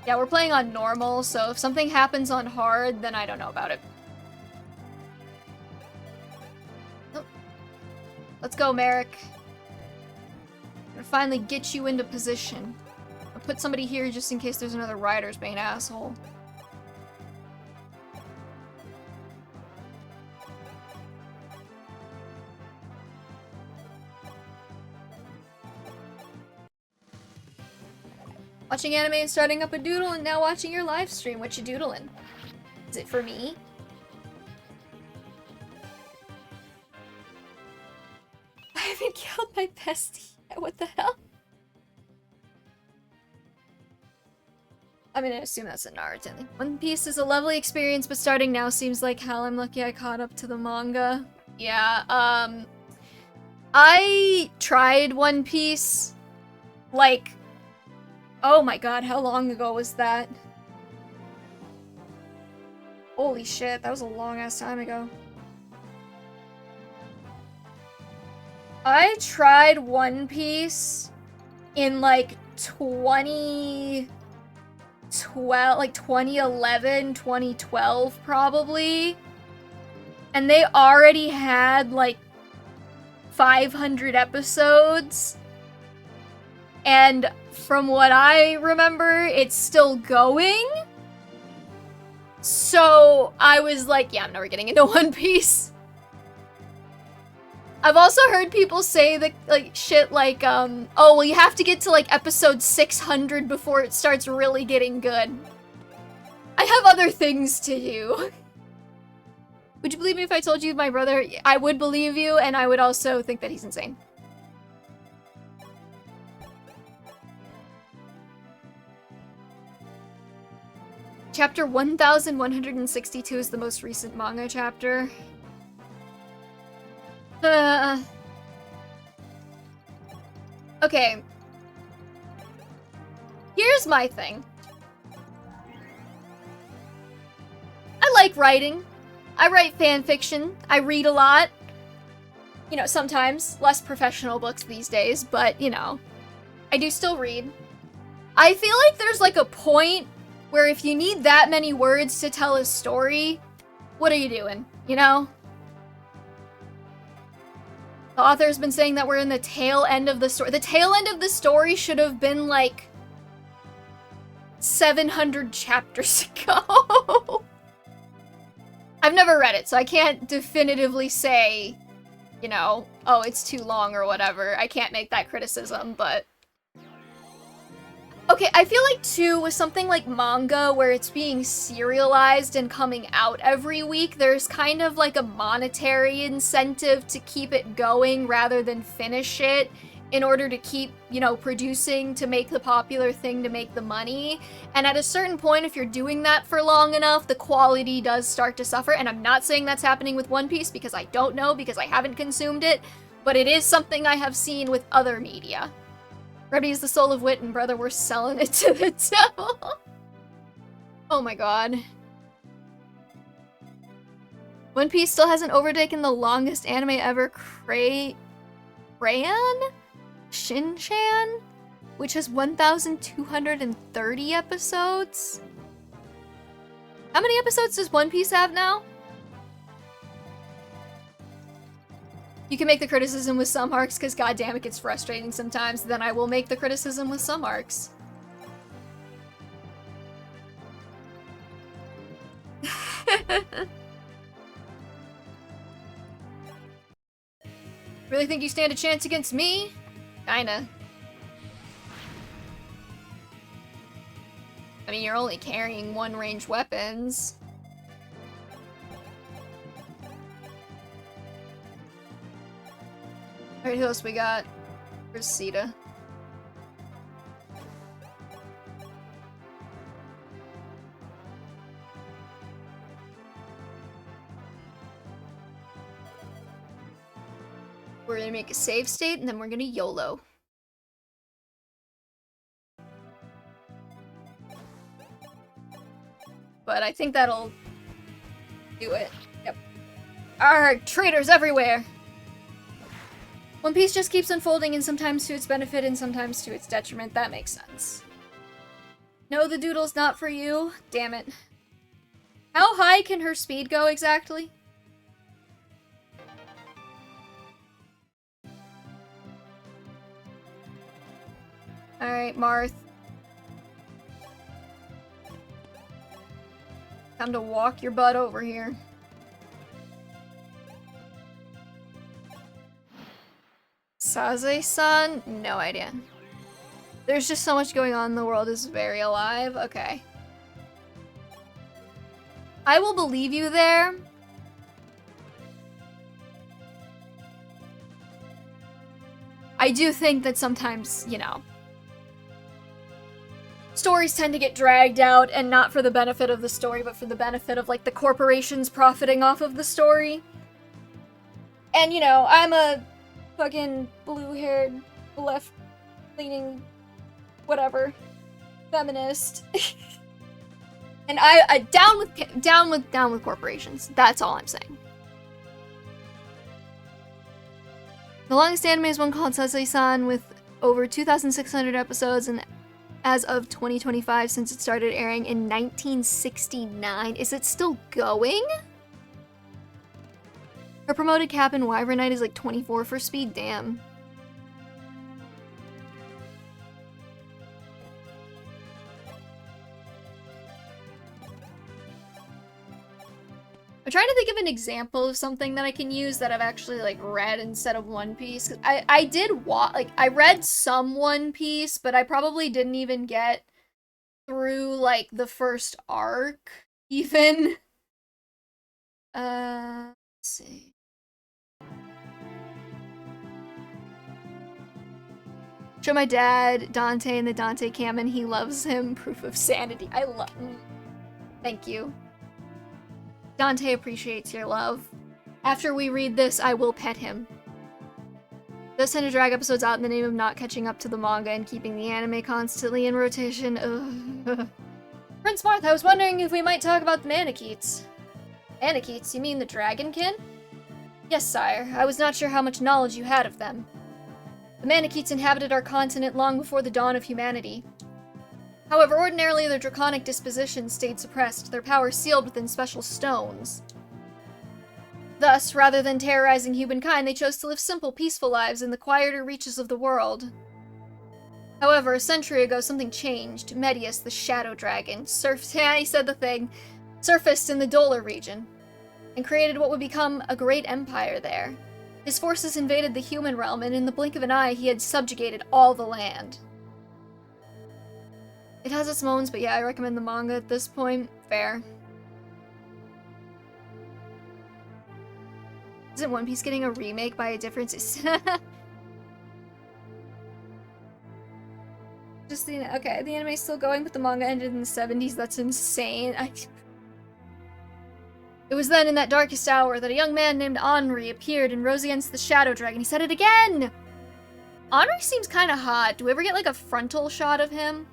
Yeah, we're playing on normal, so if something happens on hard, then I don't know about it. Oh. Let's go, Merrick. I'm gonna finally get you into position. I'll put somebody here just in case there's another rider's being an asshole. Watching anime and starting up a doodle, and now watching your live stream. What you doodling? Is it for me? I haven't killed my bestie yet. What the hell? I'm gonna assume that's a Naruto thing. One Piece is a lovely experience, but starting now seems like hell. I'm lucky I caught up to the manga. Yeah, I tried One Piece, like, oh my god, how long ago was that? Holy shit, that was a long-ass time ago. I tried One Piece in, like, 2011, 2012, probably. And they already had, like, 500 episodes. And from what I remember, it's still going. So I was like, yeah, I'm never getting into One Piece. I've also heard people say that, like, shit like, oh, well, you have to get to, like, episode 600 before it starts really getting good. I have other things to do. Would you believe me if I told you my brother? I would believe you, and I would also think that he's insane. Chapter 1162 is the most recent manga chapter. Okay. Here's my thing. I like writing. I write fan fiction. I read a lot. You know, sometimes. Less professional books these days, but, you know. I do still read. I feel like there's, like, a point where if you need that many words to tell a story, what are you doing, you know? The author's been saying that we're in the tail end of the story. The tail end of the story should have been, like, 700 chapters ago. I've never read it, so I can't definitively say, you know, oh, it's too long or whatever. I can't make that criticism, but... Okay, I feel like, too, with something like manga, where it's being serialized and coming out every week, there's kind of like a monetary incentive to keep it going rather than finish it in order to keep, you know, producing to make the popular thing to make the money. And at a certain point, if you're doing that for long enough, the quality does start to suffer. And I'm not saying that's happening with One Piece because I don't know, because I haven't consumed it, but it is something I have seen with other media. Brevity is the soul of wit, and brother, we're selling it to the devil. Oh my god. One Piece still hasn't overtaken the longest anime ever, Crayon? Shin-chan? Which has 1,230 episodes? How many episodes does One Piece have now? You can make the criticism with some arcs, because goddamn it gets frustrating sometimes. Then I will make the criticism with some arcs. Really think you stand a chance against me? Kinda. I mean, you're only carrying one ranged weapons. Alright, who else we got? Where's Sita? We're gonna make a save state, and then we're gonna YOLO. But I think that'll do it. Yep. Arrgh, traitors everywhere! One Piece just keeps unfolding, and sometimes to its benefit and sometimes to its detriment. That makes sense. No, the doodle's not for you. Damn it. How high can her speed go exactly? Alright, Marth. Time to walk your butt over here. Saze-san? No idea. There's just so much going on. The world is very alive. Okay. I will believe you there. I do think that sometimes, you know, stories tend to get dragged out, and not for the benefit of the story, but for the benefit of, like, the corporations profiting off of the story. And, you know, I'm a fucking blue-haired, left-leaning, whatever, feminist. And I down with corporations. That's all I'm saying. The longest anime is one called Saze-san with over 2,600 episodes, and as of 2025, since it started airing in 1969. Is it still going? Her promoted cap in Wyvern Knight is like 24 for speed, damn. I'm trying to think of an example of something that I can use that I've actually, like, read instead of One Piece. 'Cause I did like, I read some One Piece, but I probably didn't even get through, like, the first arc, even. Let's see. Show my dad Dante and the Dante Canon. He loves him. Proof of sanity. I love him. Thank you. Dante appreciates your love. After we read this, I will pet him. Thus tend to drag episodes out in the name of not catching up to the manga and keeping the anime constantly in rotation. Ugh. Prince Marth, I was wondering if we might talk about the Manicheets. Manicheets? You mean the Dragonkin? Yes, sire. I was not sure how much knowledge you had of them. The Manicheets inhabited our continent long before the dawn of humanity. However, ordinarily their draconic disposition stayed suppressed, their power sealed within special stones. Thus, rather than terrorizing humankind, they chose to live simple, peaceful lives in the quieter reaches of the world. However, a century ago, something changed. Medius, the Shadow Dragon, he said the thing, surfaced in the Dolar region, and created what would become a great empire there. His forces invaded the human realm, and in the blink of an eye, he had subjugated all the land. It has its moments, but yeah, I recommend the manga at this point. Fair. Isn't One Piece getting a remake by a different... Just the... Okay, the anime's still going, but the manga ended in the 70s. That's insane. It was then, in that darkest hour, that a young man named Henri appeared and rose against the Shadow Dragon. He said it again! Henri seems kind of hot. Do we ever get, like, a frontal shot of him?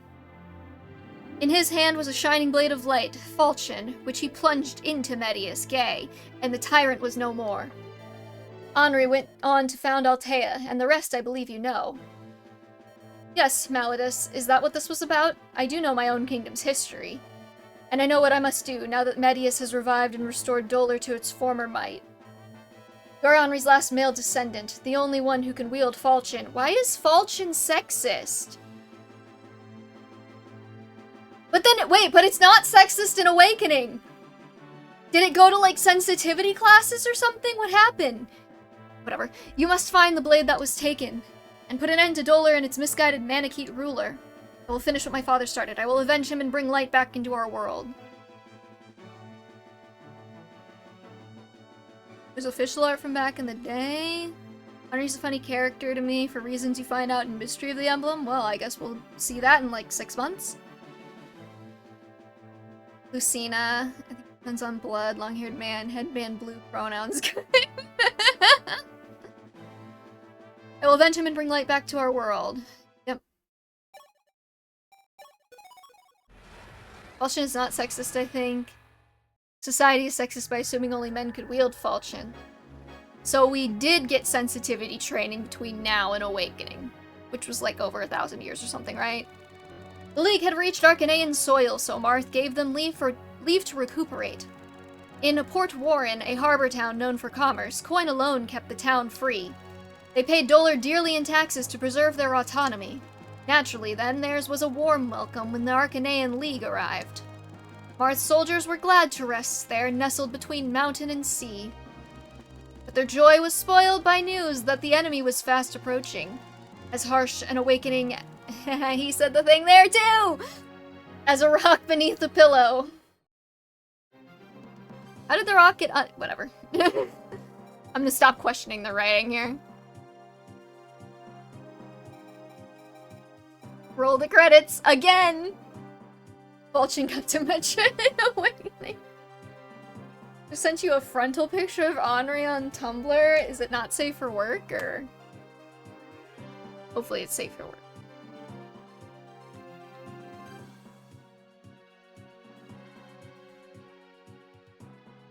In his hand was a shining blade of light, falchion, which he plunged into Medius, gay, and the tyrant was no more. Henri went on to found Altea, and the rest I believe you know. Yes, Malladus, is that what this was about? I do know my own kingdom's history. And I know what I must do, now that Medius has revived and restored Dolar to its former might. You're Henri's last male descendant, the only one who can wield falchion. Why is falchion sexist? But then, wait, but it's not sexist in Awakening! Did it go to, like, sensitivity classes or something? What happened? Whatever. You must find the blade that was taken, and put an end to Dolar and its misguided Manakete ruler. I will finish what my father started. I will avenge him and bring light back into our world. There's official art from back in the day. Henri's a funny character to me for reasons you find out in Mystery of the Emblem. Well, I guess we'll see that in like 6 months. Lucina. I think it depends on blood. Long-haired man. Headband blue. Pronouns. I will avenge him and bring light back to our world. Yep. Falchion is not sexist, I think. Society is sexist by assuming only men could wield falchion. So we did get sensitivity training between now and Awakening, which was like over 1,000 years or something, right? The League had reached Arcanean soil, so Marth gave them leave to recuperate. In Port Warren, a harbor town known for commerce, coin alone kept the town free. They paid Dolar dearly in taxes to preserve their autonomy. Naturally, then, theirs was a warm welcome when the Arcanean League arrived. Marth's soldiers were glad to rest there, nestled between mountain and sea. But their joy was spoiled by news that the enemy was fast approaching. As harsh an awakening, he said the thing there too! As a rock beneath the pillow. How did the rock get whatever. I'm gonna stop questioning the writing here. Roll the credits again! Falchion got to mention in Awakening. I sent you a frontal picture of Henri on Tumblr. Is it not safe for work, or? Hopefully it's safe for work.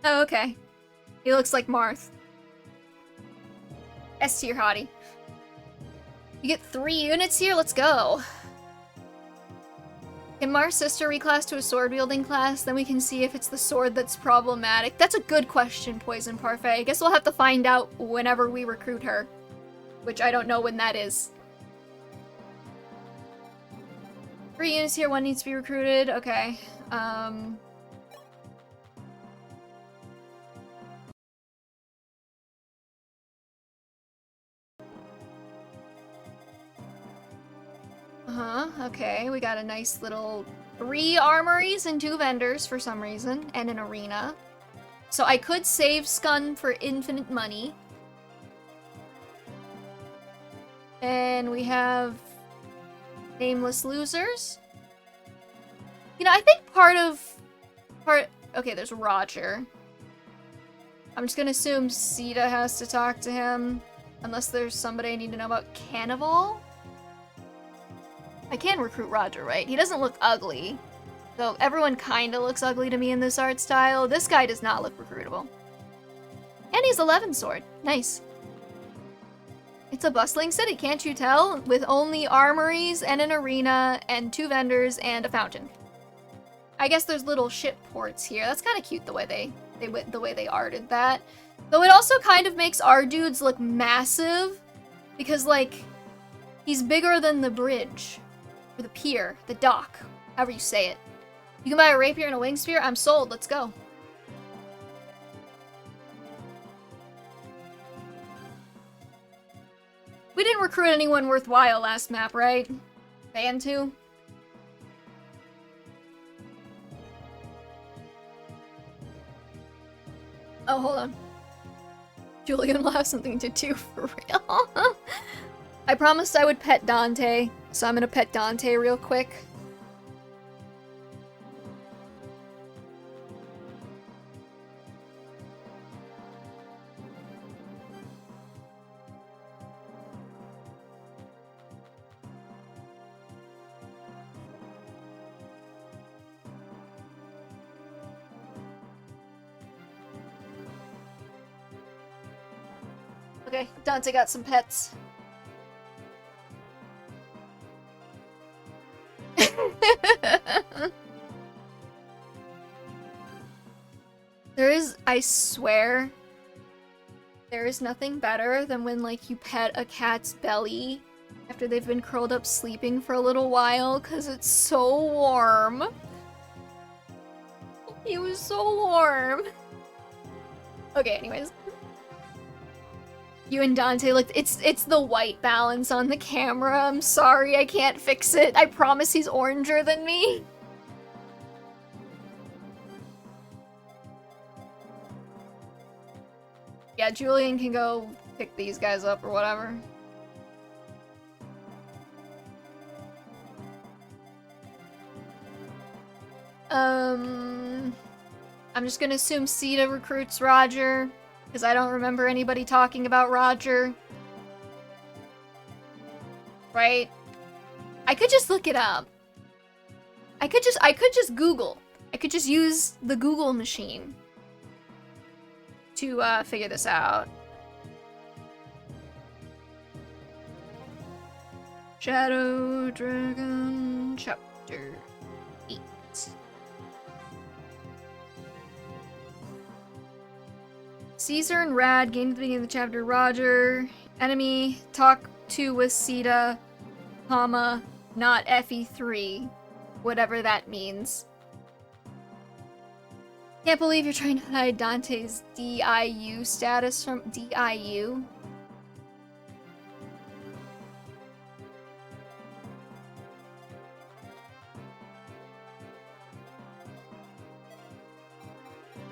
Oh, okay. He looks like Marth. S tier hottie. You get 3 units here? Let's go. Can Marth's sister reclass to a sword-wielding class? Then we can see if it's the sword that's problematic. That's a good question, Poison Parfait. I guess we'll have to find out whenever we recruit her. Which I don't know when that is. 3 units here, 1 needs to be recruited. Okay. Okay, we got a nice little 3 armories and 2 vendors for some reason, and an arena. So I could save Scun for infinite money. And we have nameless losers. You know, I think okay, there's Roger. I'm just gonna assume Sita has to talk to him, unless there's somebody I need to know about. Cannibal? I can recruit Roger, right? He doesn't look ugly. Though everyone kinda looks ugly to me in this art style. This guy does not look recruitable. And he's 11 sword. Nice. It's a bustling city, can't you tell? With only armories and an arena and 2 vendors and a fountain. I guess there's little ship ports here. That's kind of cute the way they arted that. Though it also kind of makes our dudes look massive because like he's bigger than the bridge. Or the pier, the dock, however you say it. You can buy a rapier and a wing spear? I'm sold, let's go. We didn't recruit anyone worthwhile last map, right? Ban 2? Oh, hold on. Julian will have something to do for real. I promised I would pet Dante, so I'm gonna pet Dante real quick. Okay, Dante got some pets. There is, I swear, There is nothing better than when, like, you pet a cat's belly after they've been curled up sleeping for a little while, because it's so warm. He was so warm. Okay, anyways. You and Dante looked- it's the white balance on the camera. I'm sorry, I can't fix it. I promise he's oranger than me. Yeah, Julian can go pick these guys up or whatever. I'm just gonna assume Sita recruits Roger, because I don't remember anybody talking about Roger. Right? I could just look it up. I could just Google. I could just use the Google machine to figure this out. Shadow Dragon Chapter 8. Caesar and Rad gained at the beginning of the chapter. Roger, enemy, talk to with Sita, comma, not FE3. Whatever that means. Can't believe you're trying to hide Dante's DIU status from DIU.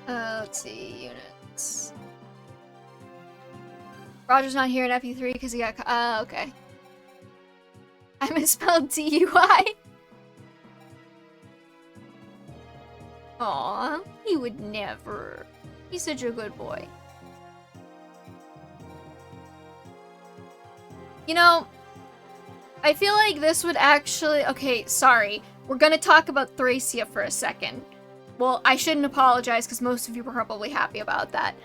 Let's see, units. Roger's not here in FE3 because he got okay. I misspelled DUI. Aw, he would never. He's such a good boy. You know, I feel like this would actually... Okay, sorry. We're gonna talk about Thracia for a second. Well, I shouldn't apologize because most of you were probably happy about that.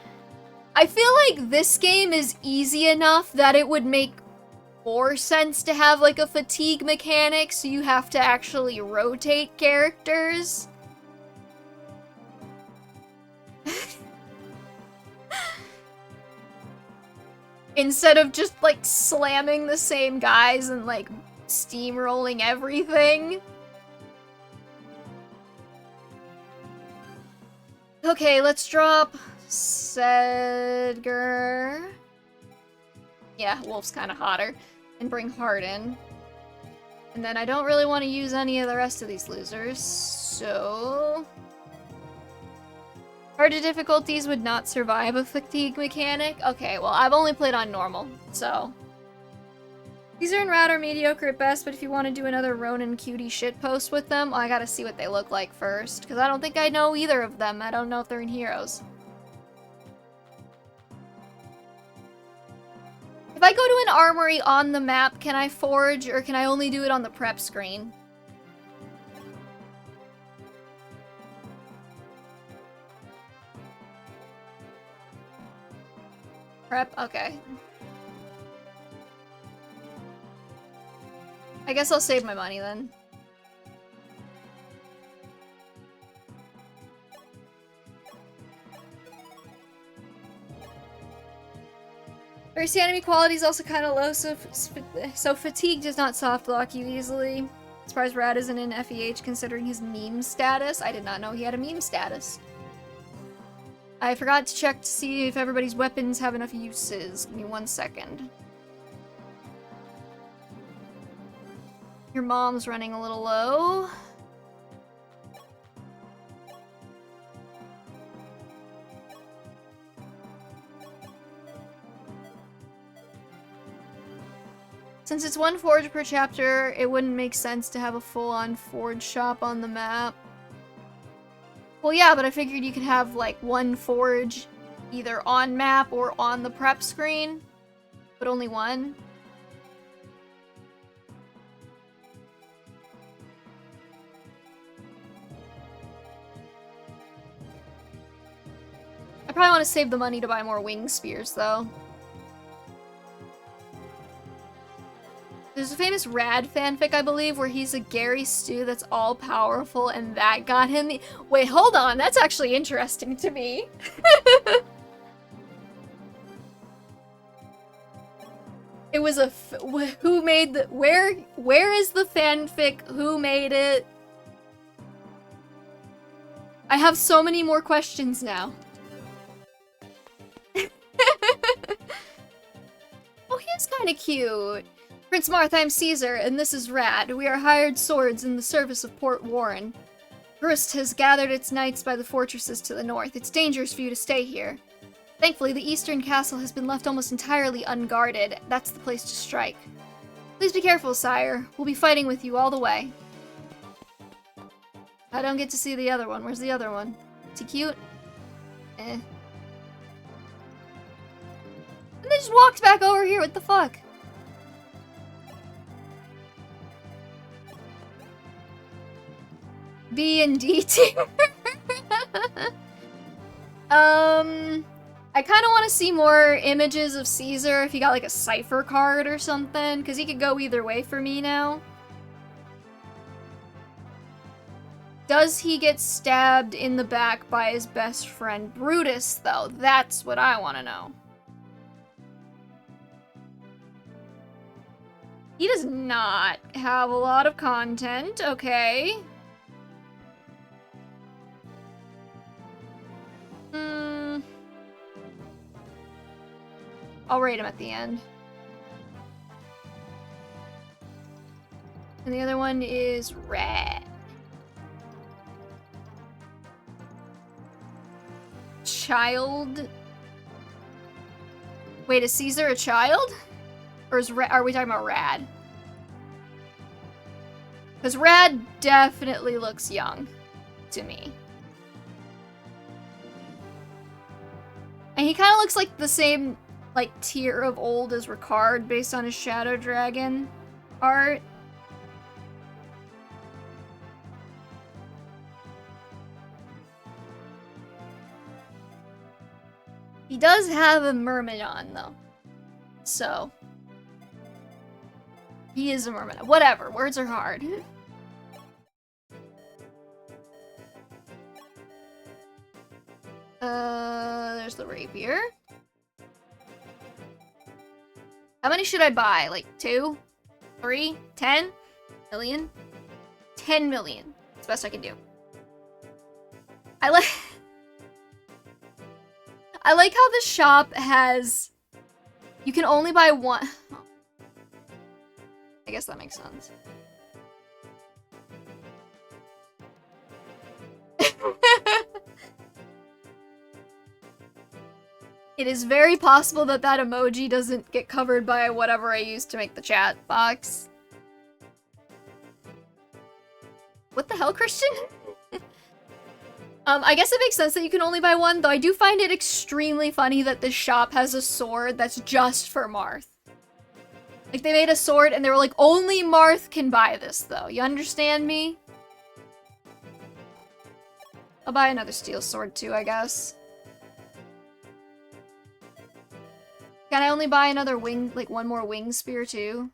I feel like this game is easy enough that it would make more sense to have like a fatigue mechanic so you have to actually rotate characters. Instead of just like slamming the same guys and like steamrolling everything. Okay, let's drop Sedger. Yeah, Wolf's kind of hotter. And bring Hart in. And then I don't really want to use any of the rest of these losers, so... Harder difficulties would not survive a fatigue mechanic? Okay, well, I've only played on normal, so... Caesar and Rad are mediocre at best, but if you want to do another Ronin cutie shitpost with them, well, I gotta see what they look like first, because I don't think I know either of them. I don't know if they're in Heroes. If I go to an armory on the map, can I forge, or can I only do it on the prep screen? Prep? Okay. I guess I'll save my money then. Thirsty enemy quality is also kind of low, so fatigue does not soft lock you easily. Surprised Rad isn't in FEH considering his meme status. I did not know he had a meme status. I forgot to check to see if everybody's weapons have enough uses. Give me 1 second. Your mom's running a little low. Since it's 1 forge per chapter, it wouldn't make sense to have a full-on forge shop on the map. Well, yeah, but I figured you could have, like, 1 forge either on map or on the prep screen, but only 1. I probably want to save the money to buy more wing spears, though. There's a famous Rad fanfic, I believe, where he's a Gary Stu that's all-powerful, and that got him the- Wait, hold on, that's actually interesting to me. It was a who made the where is the fanfic? Who made it? I have so many more questions now. Oh, he's kind of cute. Prince Marth, I'm Caesar, and this is Rad. We are hired swords in the service of Port Warren. Grist has gathered its knights by the fortresses to the north. It's dangerous for you to stay here. Thankfully, the eastern castle has been left almost entirely unguarded. That's the place to strike. Please be careful, sire. We'll be fighting with you all the way. I don't get to see the other one. Where's the other one? Is he cute? Eh. And they just walked back over here. What the fuck? B and D tier. I kind of want to see more images of Caesar if he got like a cipher card or something, because he could go either way for me now. Does he get stabbed in the back by his best friend Brutus, though? That's what I want to know. He does not have a lot of content, okay. I'll rate him at the end. And the other one is Red. Child. Wait, is Caesar a child? Or are we talking about Rad? Because Rad definitely looks young to me. And he kind of looks like the same, like, tier of old as Ricard based on his Shadow Dragon art. He does have a Myrmidon, though. So. He is a Myrmidon. Whatever, words are hard. There's the rapier. How many should I buy? Like 2? 3? 10 million? 10 million. That's the best I can do. I like how the shop has... You can only buy one... I guess that makes sense. It is very possible that that emoji doesn't get covered by whatever I used to make the chat box. What the hell, Christian? I guess it makes sense that you can only buy one, though I do find it extremely funny that this shop has a sword that's just for Marth. Like, they made a sword and they were like, only Marth can buy this, though. You understand me? I'll buy another steel sword, too, I guess. Can I only buy another wing, like one more wing spear too?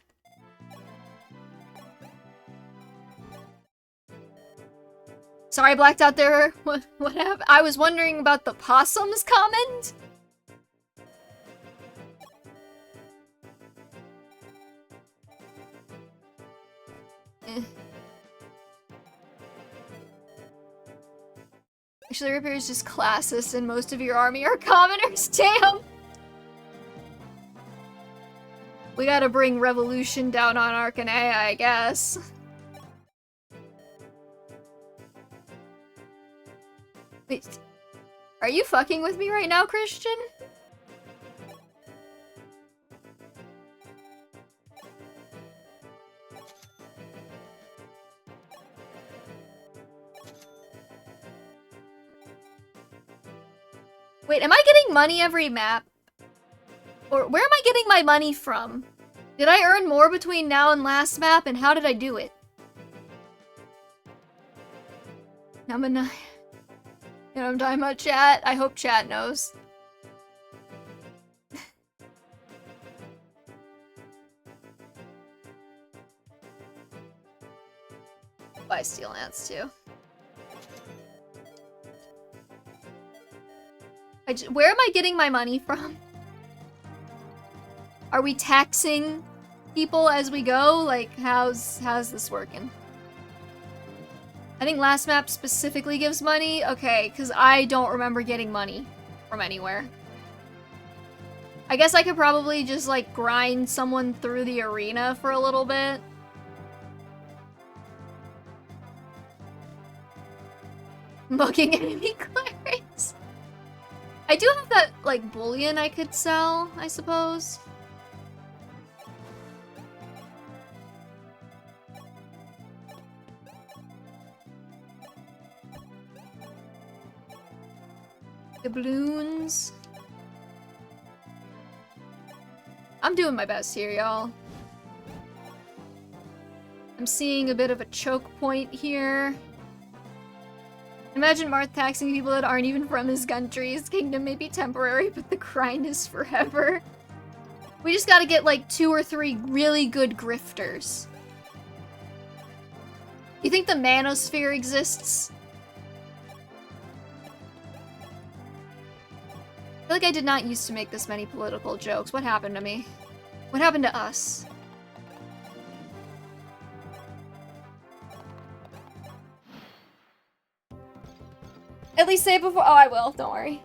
Sorry, I blacked out there. What happened? I was wondering about the possums comment? Actually, Ripper is just classist and most of your army are commoners. Damn! We gotta bring revolution down on Arcanea, I guess. Wait, are you fucking with me right now, Christian? Wait, am I getting money every map? Or where am I getting my money from? Did I earn more between now and last map, and how did I do it? Number 9. You know what I'm talking about, chat? I hope chat knows. Buy steel lance too. Where am I getting my money from? Are we taxing people as we go? Like, how's this working? I think last map specifically gives money. Okay, because I don't remember getting money from anywhere. I guess I could probably just, like, grind someone through the arena for a little bit. Mugging enemy clerics. I do have that, like, bullion I could sell, I suppose. Doubloons. I'm doing my best here, y'all. I'm seeing a bit of a choke point here. Imagine Marth taxing people that aren't even from his country. His kingdom may be temporary, but the grind is forever. We just gotta get like 2 or 3 really good grifters. You think the manosphere exists? I feel like I did not used to make this many political jokes. What happened to me? What happened to us? At least say it before- oh, I will, don't worry.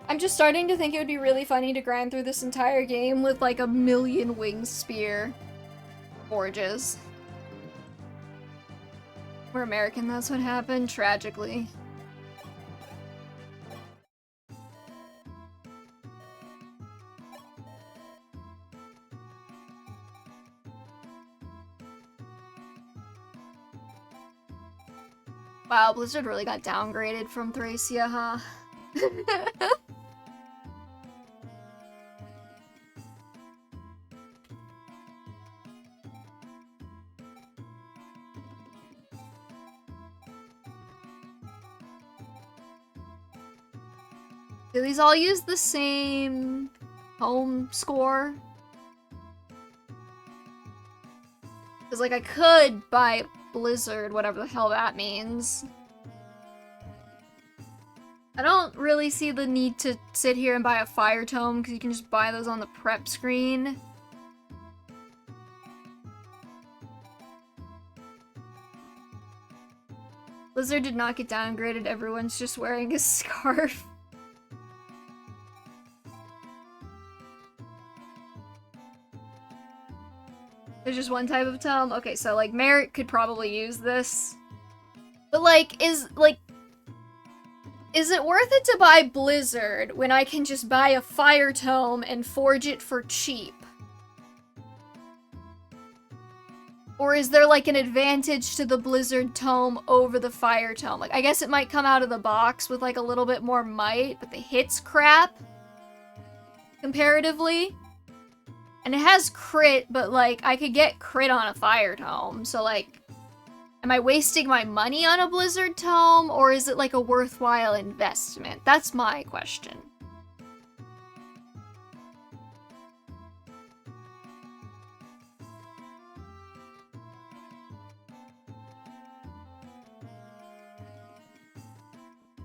I'm just starting to think it would be really funny to grind through this entire game with like a million winged spear forges. We're American, that's what happened, tragically. Wow, Blizzard really got downgraded from Thracia, huh? Do these all use the same home score? Because, like, I could buy Blizzard, whatever the hell that means. I don't really see the need to sit here and buy a fire tome, because you can just buy those on the prep screen. Blizzard did not get downgraded, everyone's just wearing a scarf. There's just one type of tome? Okay, so, like, Merit could probably use this. But, like, is it worth it to buy Blizzard when I can just buy a fire tome and forge it for cheap? Or is there, like, an advantage to the Blizzard tome over the fire tome? Like, I guess it might come out of the box with, like, a little bit more might, but the hit's crap. Comparatively. And it has crit, but, like, I could get crit on a fire tome, so, like, am I wasting my money on a Blizzard tome, or is it, like, a worthwhile investment? That's my question.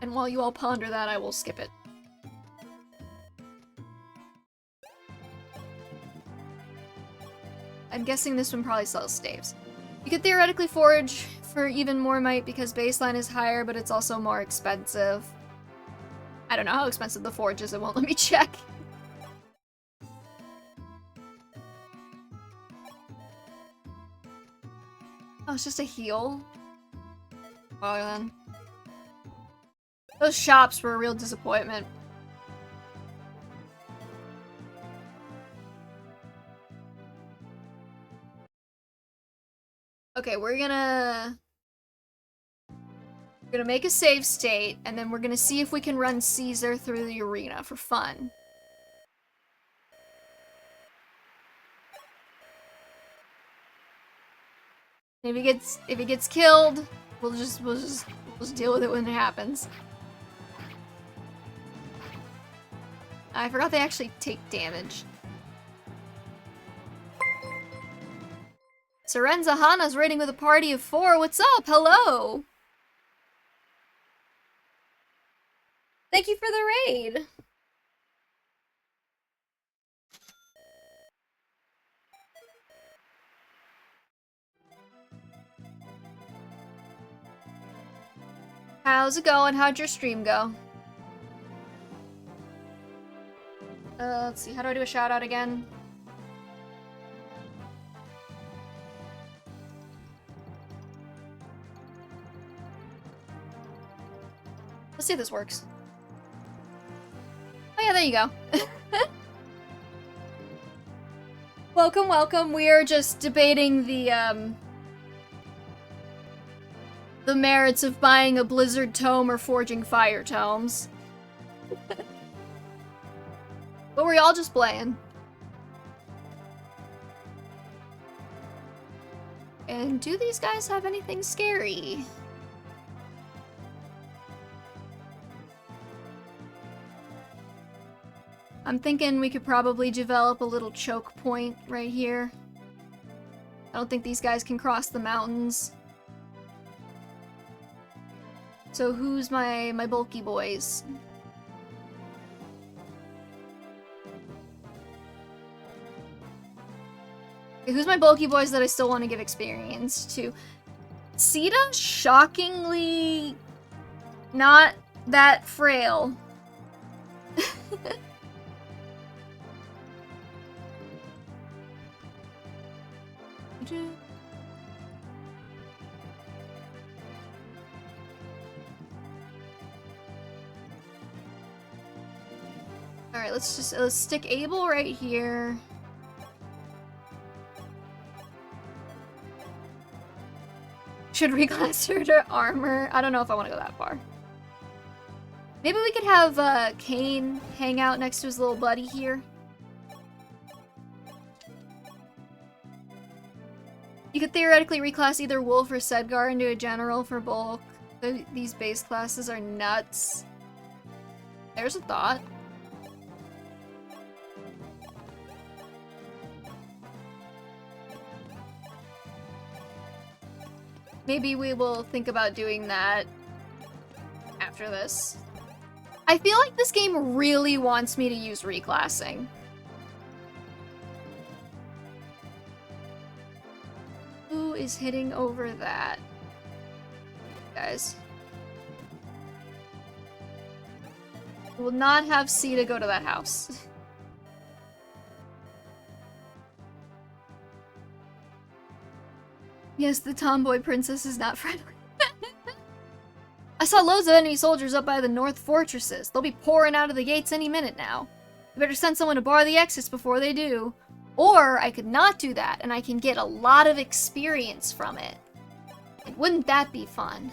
And while you all ponder that, I will skip it. I'm guessing this one probably sells staves. You could theoretically forge for even more might because baseline is higher, but it's also more expensive. I don't know how expensive the forge is, it won't let me check. Oh, it's just a heal? Oh, then. Those shops were a real disappointment. Okay, we're gonna make a save state, and then we're gonna see if we can run Caesar through the arena for fun. If he gets killed, we'll just deal with it when it happens. I forgot they actually take damage. Serenza Hana's raiding with a party of 4. What's up? Hello! Thank you for the raid! How's it going? How'd your stream go? Let's see, how do I do a shout out again? Let's see if this works. Oh yeah, there you go. Welcome, welcome. We are just debating the merits of buying a Blizzard tome or forging fire tomes. But we're all just playing. And do these guys have anything scary? I'm thinking we could probably develop a little choke point right here. I don't think these guys can cross the mountains. So who's my bulky boys? Okay, who's my bulky boys that I still want to give experience to? Sita, shockingly not that frail. Alright, let's stick Abel right here. Should reclass her to armor? I don't know if I want to go that far. Maybe we could have Kane hang out next to his little buddy here. You could theoretically reclass either Wolf or Sedgar into a general for bulk. These base classes are nuts. There's a thought. Maybe we will think about doing that after this. I feel like this game really wants me to use reclassing. Who is hitting over that? Guys. Will not have Sita go to that house. Yes, the tomboy princess is not friendly. I saw loads of enemy soldiers up by the north fortresses. They'll be pouring out of the gates any minute now. You better send someone to bar the exits before they do. Or I could not do that, and I can get a lot of experience from it. Like, wouldn't that be fun?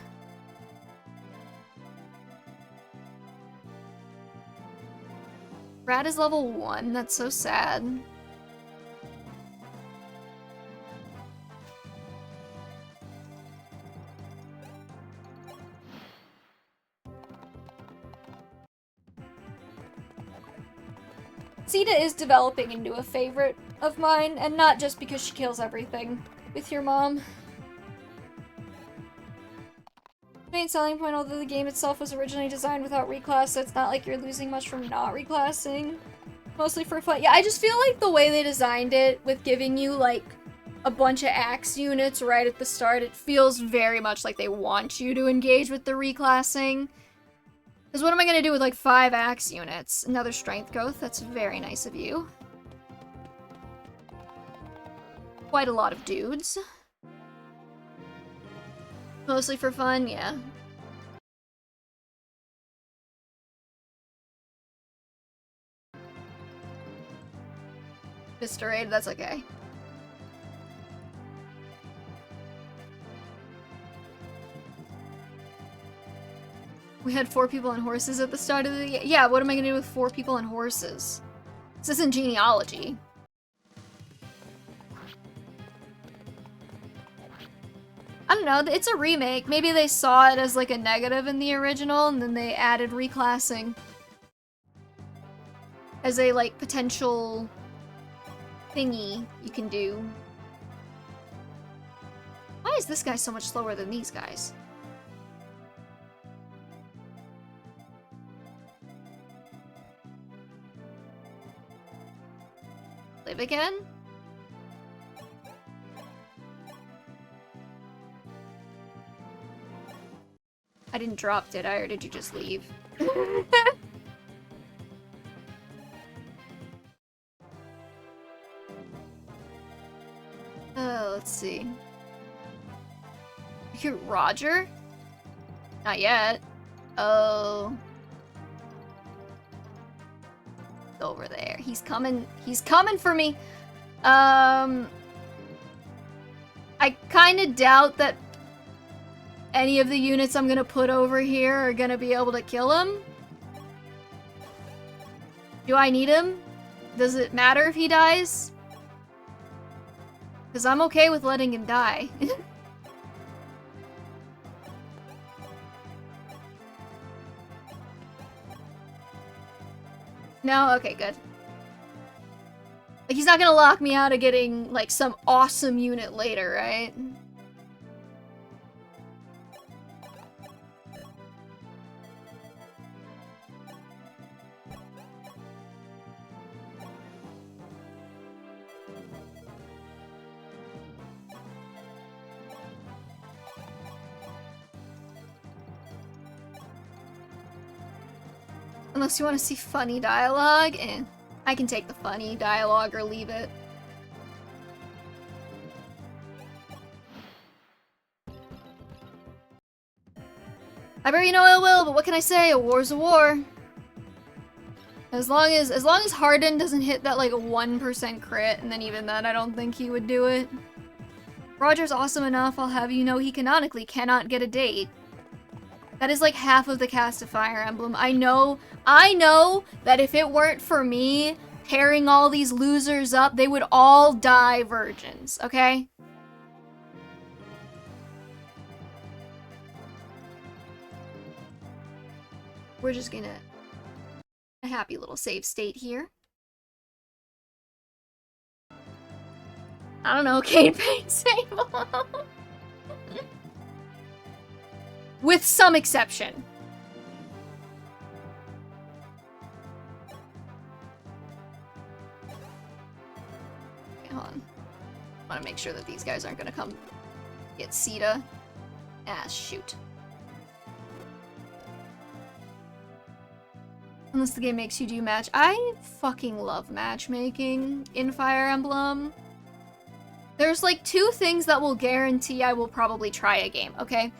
Brad is level 1, that's so sad. Sita is developing into a favorite of mine, and not just because she kills everything with your mom. Main selling point, although the game itself was originally designed without reclass, so it's not like you're losing much from not reclassing. Mostly for fun. Yeah, I just feel like the way they designed it, with giving you, like, a bunch of axe units right at the start, it feels very much like they want you to engage with the reclassing. Because what am I going to do with, like, 5 axe units? Another strength growth? That's very nice of you. Quite a lot of dudes. Mostly for fun, yeah. Mr. Raid, that's okay. We had 4 people on horses at the start of the... Yeah, what am I gonna do with 4 people on horses? This isn't genealogy. I don't know, it's a remake. Maybe they saw it as like a negative in the original, and then they added reclassing as a like potential thingy you can do. Why is this guy so much slower than these guys? Live again? I didn't drop, did I? Or did you just leave? Let's see. You hear Roger? Not yet. Oh. Over there. He's coming. He's coming for me. I kind of doubt that any of the units I'm gonna put over here are gonna be able to kill him. Do I need him? Does it matter if he dies? Because I'm okay with letting him die. No? Okay, good. Like, he's not gonna lock me out of getting, like, some awesome unit later, right? Unless you want to see funny dialogue, I can take the funny dialogue or leave it. I barely know I will, but what can I say? A war's a war. As long as Harden doesn't hit that like a 1% crit, and then even then I don't think he would do it. Roger's awesome enough, I'll have you know he canonically cannot get a date. That is like half of the cast of Fire Emblem. I know that if it weren't for me pairing all these losers up, they would all die virgins, okay? We're just gonna... a happy little save state here. I don't know, Kane Paint Sable. With some exception. Okay, hold on. I want to make sure that these guys aren't going to come get Sita. Ah, shoot. Unless the game makes you do match. I fucking love matchmaking in Fire Emblem. There's like 2 things that will guarantee I will probably try a game, okay?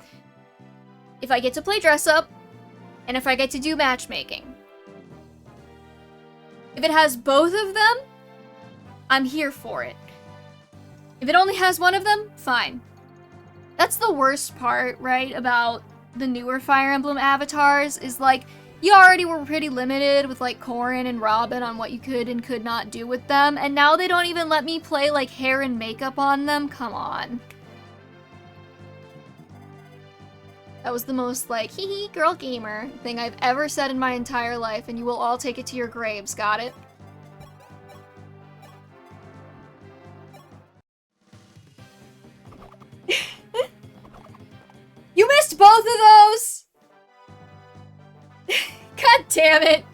If I get to play dress up, and if I get to do matchmaking. If it has both of them, I'm here for it. If it only has one of them, fine. That's the worst part, right, about the newer Fire Emblem avatars, is like, you already were pretty limited with like Corrin and Robin on what you could and could not do with them, and now they don't even let me play like hair and makeup on them? Come on. That was the most, like, hee-hee, girl gamer thing I've ever said in my entire life, and you will all take it to your graves, got it? You missed both of those! God damn it!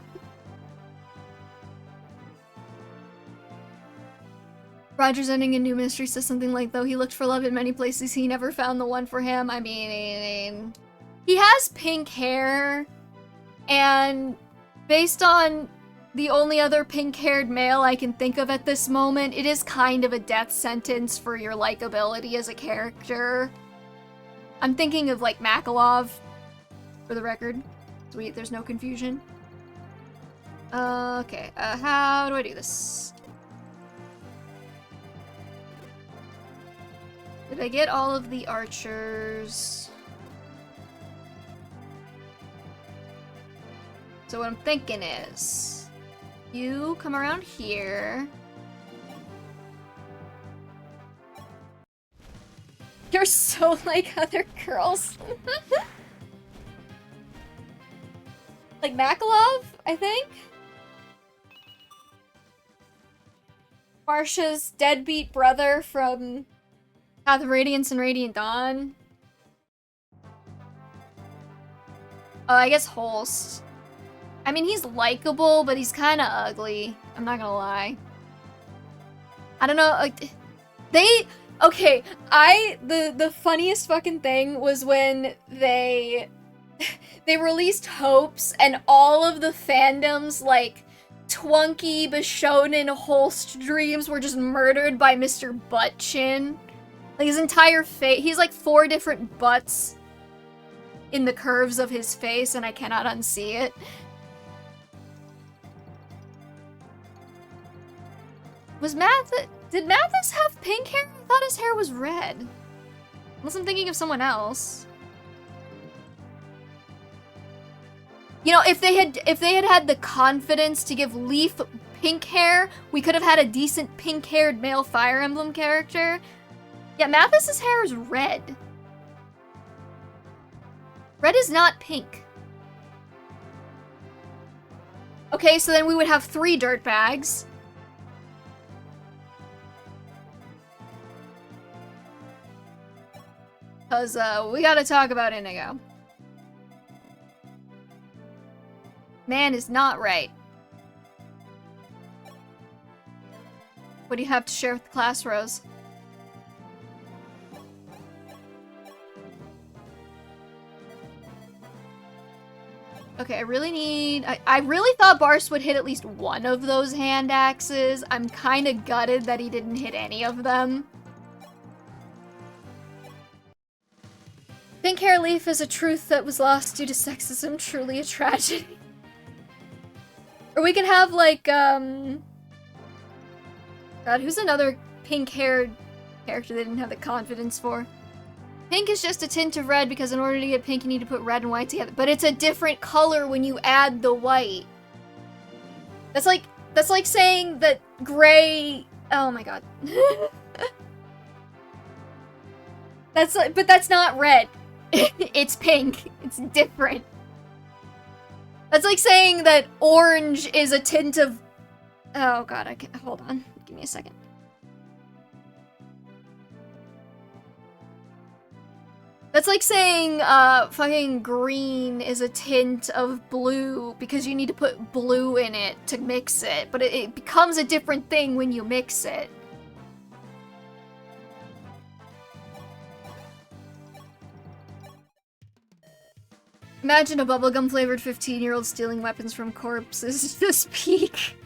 Roger's ending in New Mystery says something like, though he looked for love in many places, he never found the one for him. I mean, he has pink hair, and based on the only other pink-haired male I can think of at this moment, it is kind of a death sentence for your likability as a character. I'm thinking of, like, Makalov, for the record. Sweet, there's no confusion. Okay, how do I do this? Did I get all of the archers? So what I'm thinking is, you come around here. You're so like other girls. Like Makalov, I think? Marcia's deadbeat brother from Path of Radiance and Radiant Dawn. Oh, I guess Holst. I mean, he's likable, but he's kind of ugly. I'm not gonna lie. I don't know, like, okay, the funniest fucking thing was when they released Hopes and all of the fandoms, like, Twunky, Bishonen, Holst dreams were just murdered by Mr. Butt Chin. Like, his entire face, he's like 4 different butts in the curves of his face, and I cannot unsee it. Did Mathis have pink hair? I thought his hair was red. Unless I'm thinking of someone else. You know, if they had the confidence to give Leaf pink hair, we could have had a decent pink-haired male Fire Emblem character. Yeah, Mathis's hair is red. Red is not pink. Okay, so then we would have 3 dirtbags. Because, we gotta talk about Inigo. Man is not right. What do you have to share with the class, Rose? Okay, I really need... I really thought Bars would hit at least one of those hand axes. I'm kinda gutted that he didn't hit any of them. Pink hair Leaf is a truth that was lost due to sexism, truly a tragedy. Or we can have, like, God, who's another pink-haired character they didn't have the confidence for? Pink is just a tint of red because in order to get pink, you need to put red and white together. But it's a different color when you add the white. That's like saying that gray... Oh my god. But that's not red. It's pink. It's different. That's like saying that orange is a tint of... Oh god, I can't... Hold on. Give me a second. That's like saying, fucking green is a tint of blue because you need to put blue in it to mix it, but it becomes a different thing when you mix it. Imagine a bubblegum flavored 15-year-old stealing weapons from corpses to speak.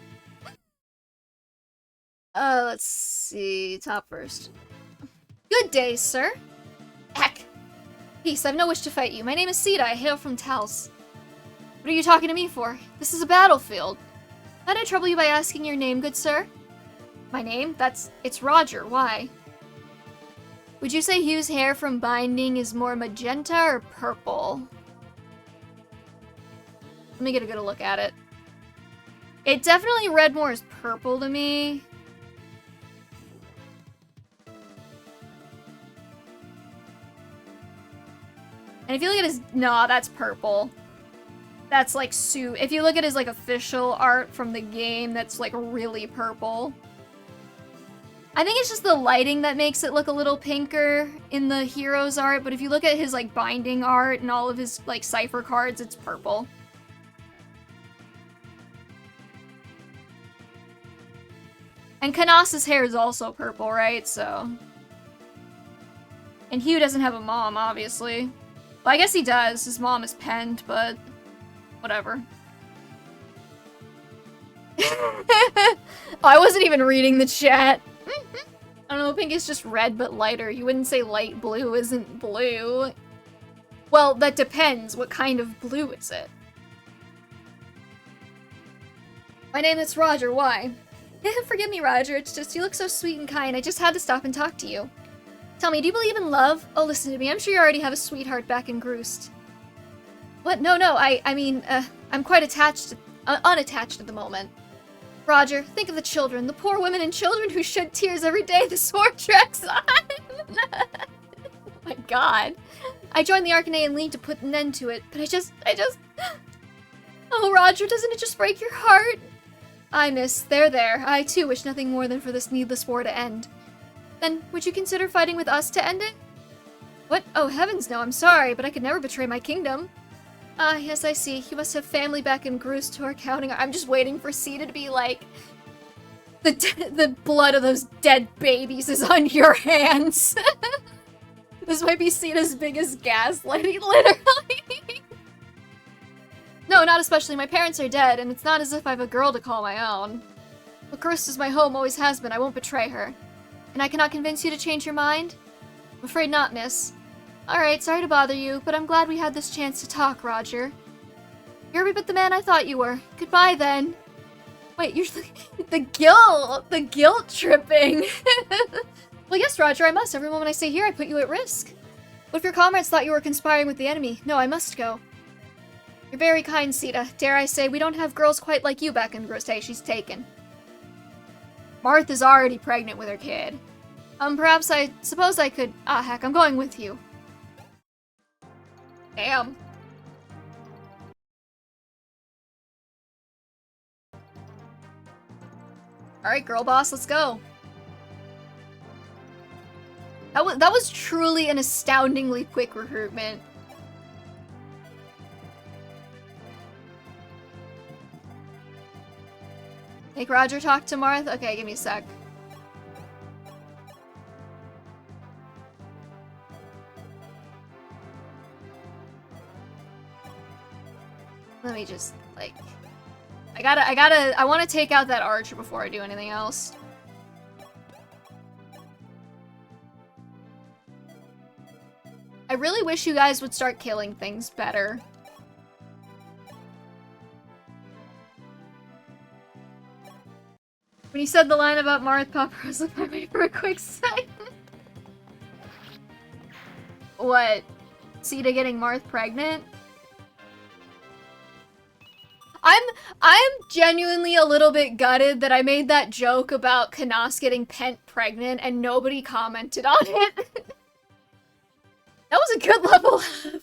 Let's see. Top first. Good day, sir. Heck. Peace, I've no wish to fight you. My name is Sita, I hail from Taos. What are you talking to me for? This is a battlefield. Might I trouble you by asking your name, good sir? My name? It's Roger, why? Would you say Hugh's hair from Binding is more magenta or purple? Let me get a good look at it. It definitely read more as purple to me. And if you look at his... Nah, that's purple. That's like if you look at his like official art from the game, that's like really purple. I think it's just the lighting that makes it look a little pinker in the hero's art, but if you look at his like Binding art and all of his like cipher cards, it's purple. And Kanas's hair is also purple, right? So... And Hugh doesn't have a mom, obviously. Well, I guess he does. His mom is penned, but... Whatever. Oh, I wasn't even reading the chat. I don't know, pink is just red, but lighter. You wouldn't say light blue isn't blue. Well, that depends. What kind of blue is it? My name is Roger, why? Forgive me, Roger, it's just you look so sweet and kind, I just had to stop and talk to you. Tell me, do you believe in love? Oh, listen to me, I'm sure you already have a sweetheart back in Groost. What? No, I mean, I'm quite unattached at the moment. Roger, think of the children, the poor women and children who shed tears every day the sword tracks on. Oh my god. I joined the Arcanean League to put an end to it, but I just... Oh, Roger, doesn't it just break your heart? I miss. There. I too wish nothing more than for this needless war to end. Then, would you consider fighting with us to end it? What? Oh, heavens no, I'm sorry, but I could never betray my kingdom. Ah, yes, I see. You must have family back in Groost who are counting. I'm just waiting for Sita to be like... The blood of those dead babies is on your hands. This might be seen as biggest gaslighting, literally. No, not especially. My parents are dead, and it's not as if I have a girl to call my own. But Grist is my home, always has been. I won't betray her. And I cannot convince you to change your mind? I'm afraid not, miss. Alright, sorry to bother you, but I'm glad we had this chance to talk, Roger. You're every bit the man I thought you were. Goodbye, then. Wait, you're the guilt tripping. Well, yes, Roger, I must. Every moment I stay here, I put you at risk. What if your comrades thought you were conspiring with the enemy? No, I must go. You're very kind, Sita. Dare I say, we don't have girls quite like you back in Grist. Hey, she's taken. Martha's already pregnant with her kid. Perhaps I suppose I could... Ah, heck, I'm going with you. Damn. Alright, girl boss, let's go. That was truly an astoundingly quick recruitment. Make Roger talk to Martha? Okay, give me a sec. Let me just, like... I want to take out that archer before I do anything else. I really wish you guys would start killing things better. When you said the line about Marth Popper, I was looking at me for a quick second. What? Sita getting Marth pregnant? I'm genuinely a little bit gutted that I made that joke about Canas getting Pent pregnant and nobody commented on it. That was a good level up.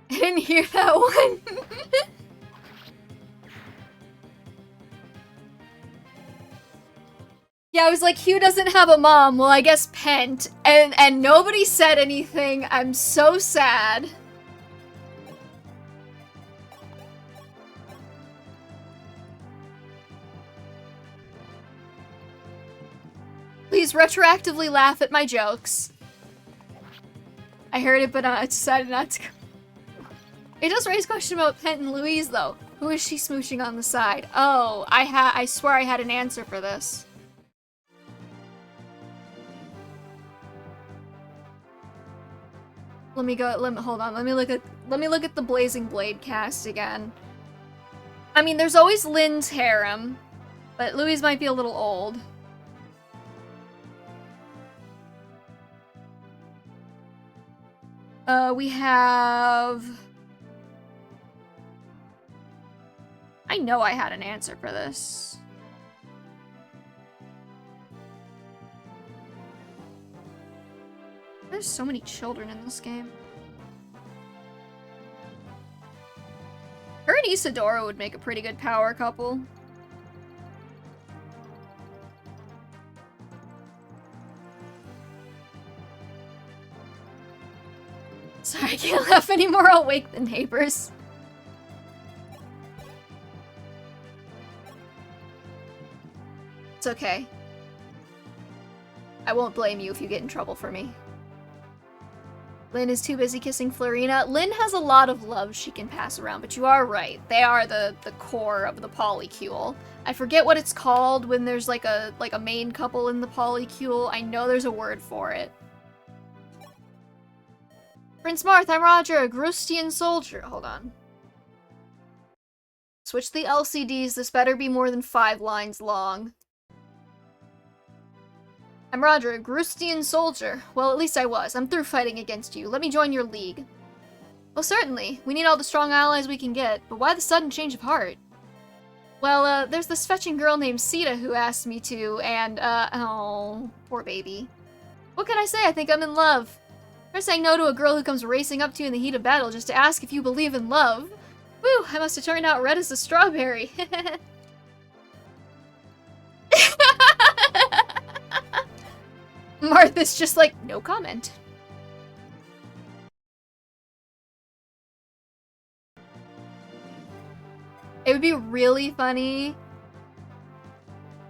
I didn't hear that one. Yeah, I was like, Hugh doesn't have a mom. Well, I guess Pent. And nobody said anything. I'm so sad. Please retroactively laugh at my jokes. I heard it, but I decided not to. It does raise question about Pent and Louise, though. Who is she smooching on the side? Oh, I swear I had an answer for this. Hold on, let me look at the Blazing Blade cast again. I mean, there's always Lynn's harem, but Louise might be a little old. We have... I know I had an answer for this. There's so many children in this game. Her and Isadora would make a pretty good power couple. Sorry, I can't laugh anymore. I'll wake the neighbors. It's okay. I won't blame you if you get in trouble for me. Lynn is too busy kissing Florina. Lynn has a lot of love she can pass around, but you are right. They are the core of the polycule. I forget what it's called when there's like a main couple in the polycule. I know there's a word for it. Prince Marth, I'm Roger, a Grustian soldier. Hold on. Switch the LCDs. This better be more than 5 lines long. I'm Roger, a Grustian soldier. Well, at least I was. I'm through fighting against you. Let me join your league. Well, certainly. We need all the strong allies we can get, but why the sudden change of heart? Well, there's this fetching girl named Sita who asked me to, and, oh, poor baby. What can I say? I think I'm in love. You're saying no to a girl who comes racing up to you in the heat of battle just to ask if you believe in love. Whew, I must have turned out red as a strawberry. Martha's just like, no comment. It would be really funny.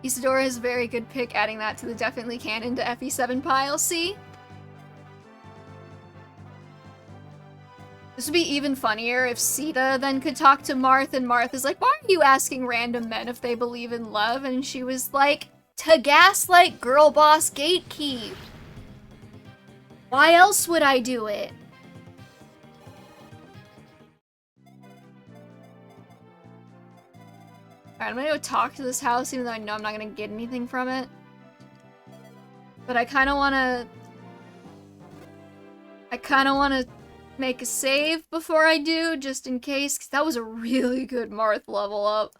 Isadora is a very good pick, adding that to the definitely canon to FE7 pile. See? This would be even funnier if Sita then could talk to Marth, and Marth is like, why are you asking random men if they believe in love? And she was like, to gaslight girl boss gatekeep. Why else would I do it? Alright, I'm gonna go talk to this house, even though I know I'm not gonna get anything from it. But I kinda wanna make a save before I do, just in case, because that was a really good Marth level up.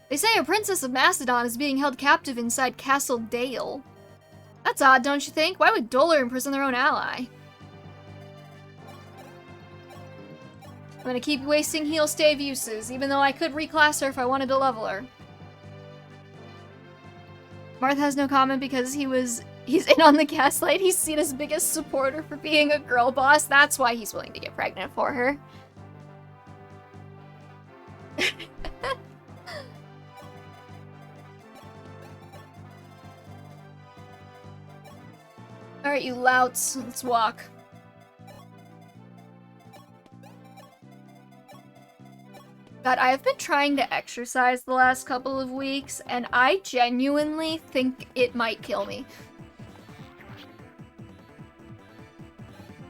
They say a princess of Macedon is being held captive inside Castle Dale. That's odd, don't you think? Why would Dolar imprison their own ally? I'm gonna keep wasting heal stave uses, even though I could reclass her if I wanted to level her. Marth has no comment because he's in on the gaslight. He's Sita's biggest supporter for being a girl boss. That's why he's willing to get pregnant for her. Alright, you louts, let's walk. God, I have been trying to exercise the last couple of weeks, and I genuinely think it might kill me.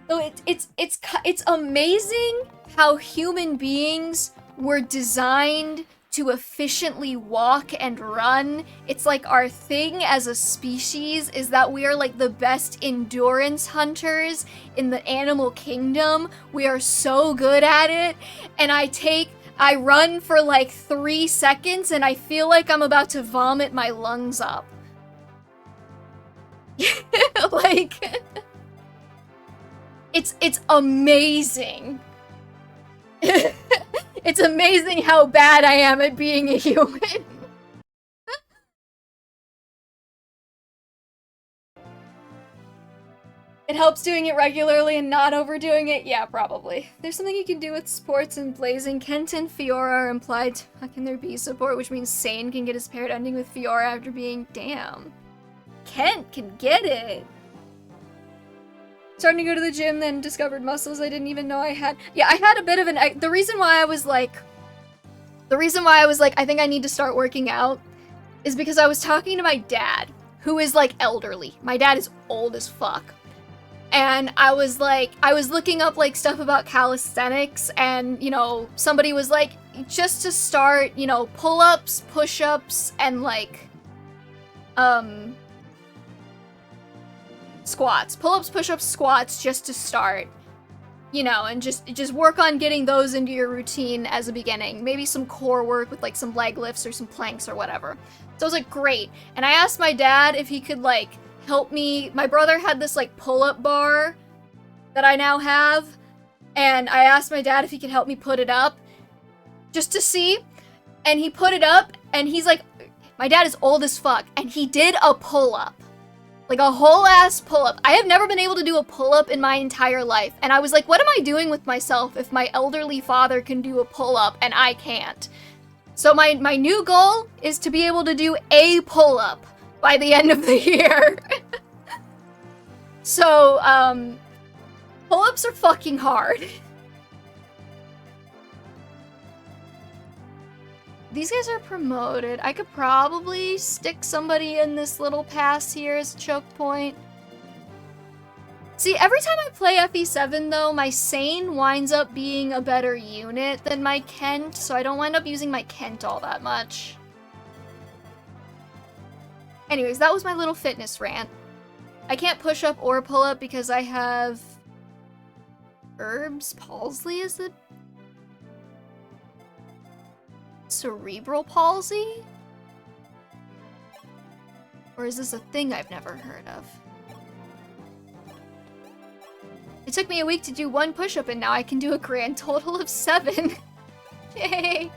So it's amazing how human beings were designed to efficiently walk and run. It's like our thing as a species is that we are like the best endurance hunters in the animal kingdom. We are so good at it, and I run for like 3 seconds and I feel like I'm about to vomit my lungs up. Like, it's amazing. It's amazing how bad I am at being a human. It helps doing it regularly and not overdoing it? Yeah, probably. There's something you can do with sports and blazing. Kent and Fiora are implied to fucking their B support, which means Sane can get his paired ending with Fiora after being... Damn. Kent can get it! Starting to go to the gym, then discovered muscles I didn't even know I had. Yeah, I had a bit of an... The reason why I was like, I think I need to start working out is because I was talking to my dad, who is, like, elderly. My dad is old as fuck. And I was looking up, like, stuff about calisthenics, and, you know, somebody was like, just to start, you know, pull-ups, push-ups, and, like, squats. Pull-ups, push-ups, squats, just to start. You know, and just work on getting those into your routine as a beginning. Maybe some core work with, like, some leg lifts or some planks or whatever. So I was like, great. And I asked my dad if he could, like, help me. My brother had this, like, pull-up bar that I now have, and I asked my dad if he could help me put it up, just to see, and he put it up, and he's like, my dad is old as fuck, and he did a pull-up. Like, a whole-ass pull-up. I have never been able to do a pull-up in my entire life, and I was like, what am I doing with myself if my elderly father can do a pull-up and I can't? So my new goal is to be able to do a pull-up by the end of the year. So, pull-ups are fucking hard. These guys are promoted. I could probably stick somebody in this little pass here as a choke point. See, every time I play FE7, though, my Sane winds up being a better unit than my Kent, so I don't wind up using my Kent all that much. Anyways, that was my little fitness rant. I can't push up or pull up because I have... Herbs palsy, is it? Cerebral palsy? Or is this a thing I've never heard of? It took me a week to do 1 push-up and now I can do a grand total of 7. Yay!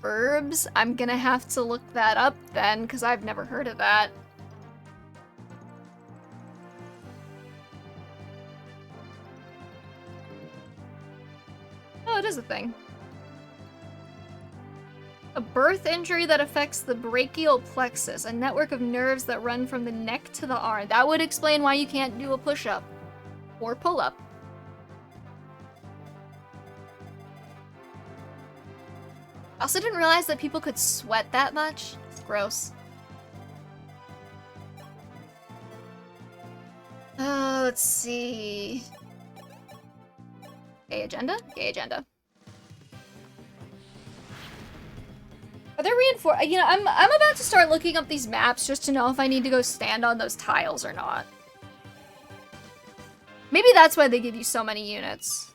verbs. I'm gonna have to look that up then, because I've never heard of that. Oh, it is a thing. A birth injury that affects the brachial plexus, a network of nerves that run from the neck to the arm. That would explain why you can't do a push-up or pull-up. I also didn't realize that people could sweat that much. It's gross. Let's see. Gay agenda? Gay agenda. Are there You know, I'm about to start looking up these maps just to know if I need to go stand on those tiles or not. Maybe that's why they give you so many units.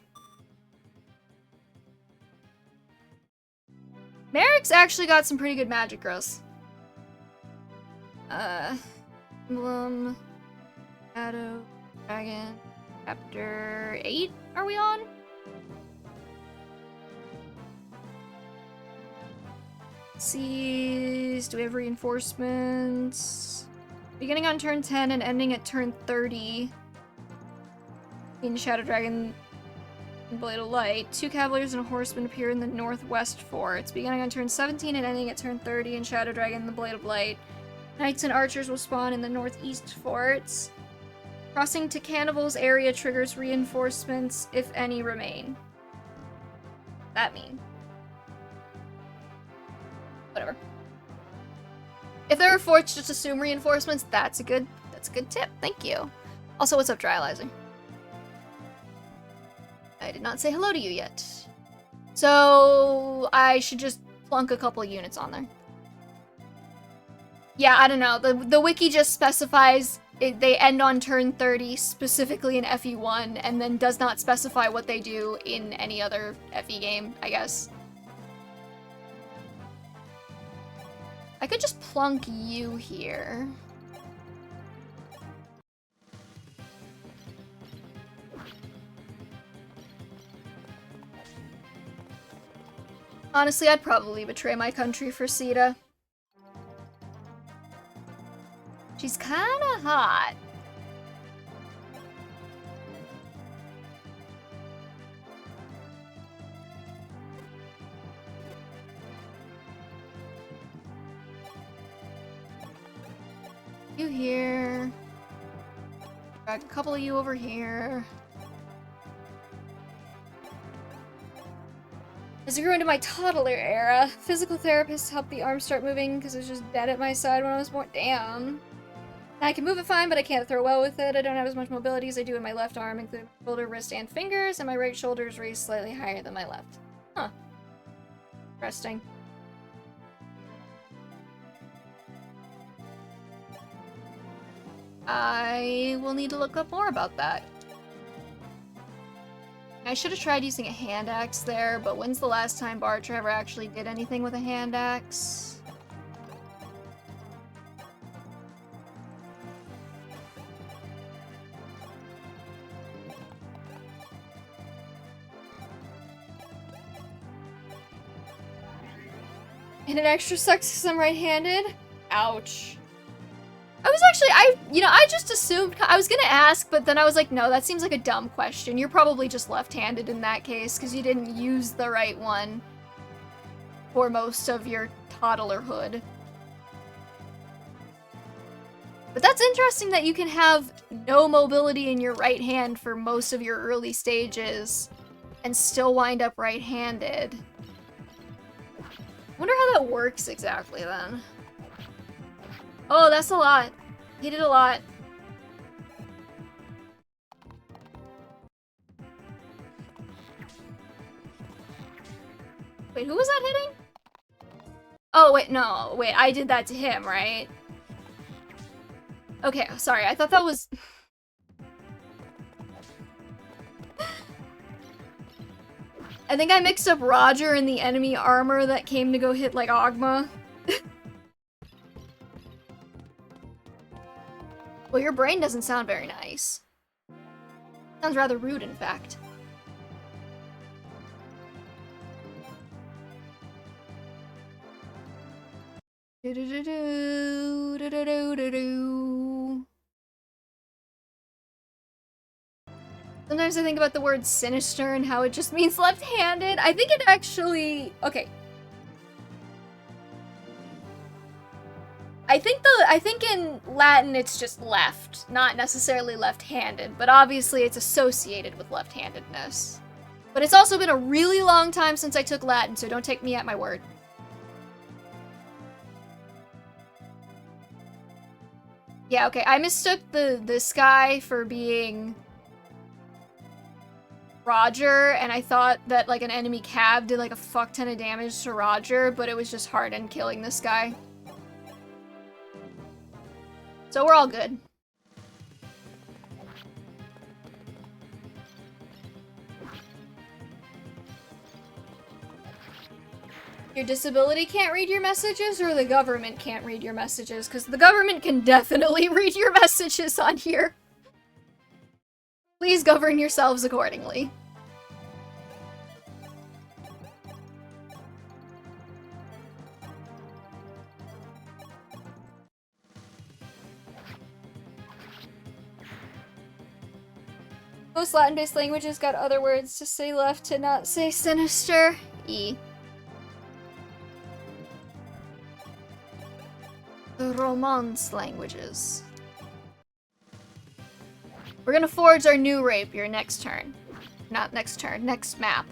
Merrick's actually got some pretty good magic growth. Emblem Shadow Dragon Chapter 8 are we on? Seas, do we have reinforcements? Beginning on turn 10 and ending at turn 30. In Shadow Dragon and Blade of Light, 2 cavaliers and a horseman appear in the northwest forts. Beginning on turn 17 and ending at turn 30 in Shadow Dragon and the Blade of Light. Knights and archers will spawn in the northeast forts. Crossing to Cannibal's area triggers reinforcements, if any remain. That mean? Whatever. If there are forts, just assume reinforcements. That's a good tip. Thank you. Also, what's up, Dryalizer? I did not say hello to you yet. So I should just plunk a couple of units on there. Yeah, I don't know. The wiki just specifies they end on turn 30, specifically in FE1, and then does not specify what they do in any other FE game, I guess. I could just plunk you here. Honestly, I'd probably betray my country for Sita. She's kinda hot. You here. Drag a couple of you over here. As I grew into my toddler era, physical therapists helped the arm start moving because it was just dead at my side when I was born. Damn. Now I can move it fine, but I can't throw well with it. I don't have as much mobility as I do in my left arm, including my shoulder, wrist, and fingers, and my right shoulder is raised slightly higher than my left. Huh. Interesting. I will need to look up more about that. I should have tried using a hand axe there, but when's the last time Bartra ever actually did anything with a hand axe? And it extra sucks because I'm right-handed? Ouch. I was actually, I just assumed, I was gonna ask, but then I was like, no, that seems like a dumb question. You're probably just left-handed in that case, because you didn't use the right one for most of your toddlerhood. But that's interesting that you can have no mobility in your right hand for most of your early stages and still wind up right-handed. I wonder how that works exactly then. Oh, that's a lot. He did a lot. Wait, who was that hitting? Oh, wait, no. Wait, I did that to him, right? Okay, sorry. I thought that was... I think I mixed up Roger and the enemy armor that came to go hit, like, Ogma. Well, your brain doesn't sound very nice. Sounds rather rude, in fact. Do-do-do-do, do-do-do-do-do. Sometimes I think about the word sinister and how it just means left-handed. I think it actually... Okay. I think in Latin it's just left, not necessarily left-handed, but obviously it's associated with left-handedness. But it's also been a really long time since I took Latin, so don't take me at my word. Yeah, okay, I mistook the sky for being Roger, and I thought that, like, an enemy cab did, like, a fuck ton of damage to Roger, but it was just Harden killing this guy. So we're all good. Your disability can't read your messages, or the government can't read your messages? Because the government can definitely read your messages on here. Please govern yourselves accordingly. Most Latin-based languages got other words to say left to not say sinister. E. The Romance languages. We're gonna forge our new rapier next turn. Not next turn, next map.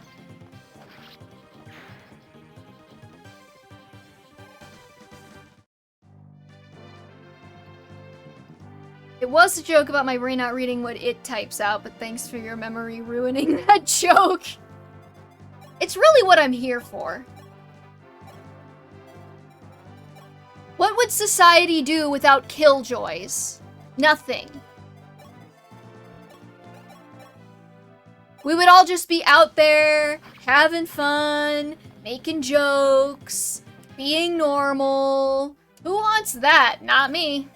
It was a joke about my brain not reading what it types out, but thanks for your memory ruining that joke. It's really what I'm here for. What would society do without killjoys? Nothing. We would all just be out there, having fun, making jokes, being normal. Who wants that? Not me.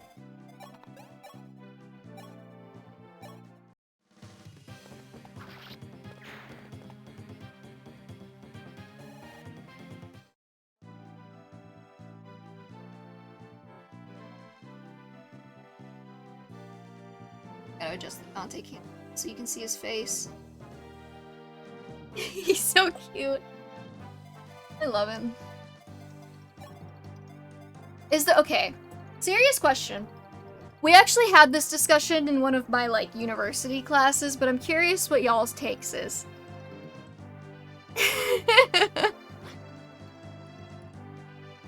Gotta adjust the Dante cam so you can see his face. He's so cute. I love him. Okay, serious question. We actually had this discussion in one of my, like, university classes, but I'm curious what y'all's takes is.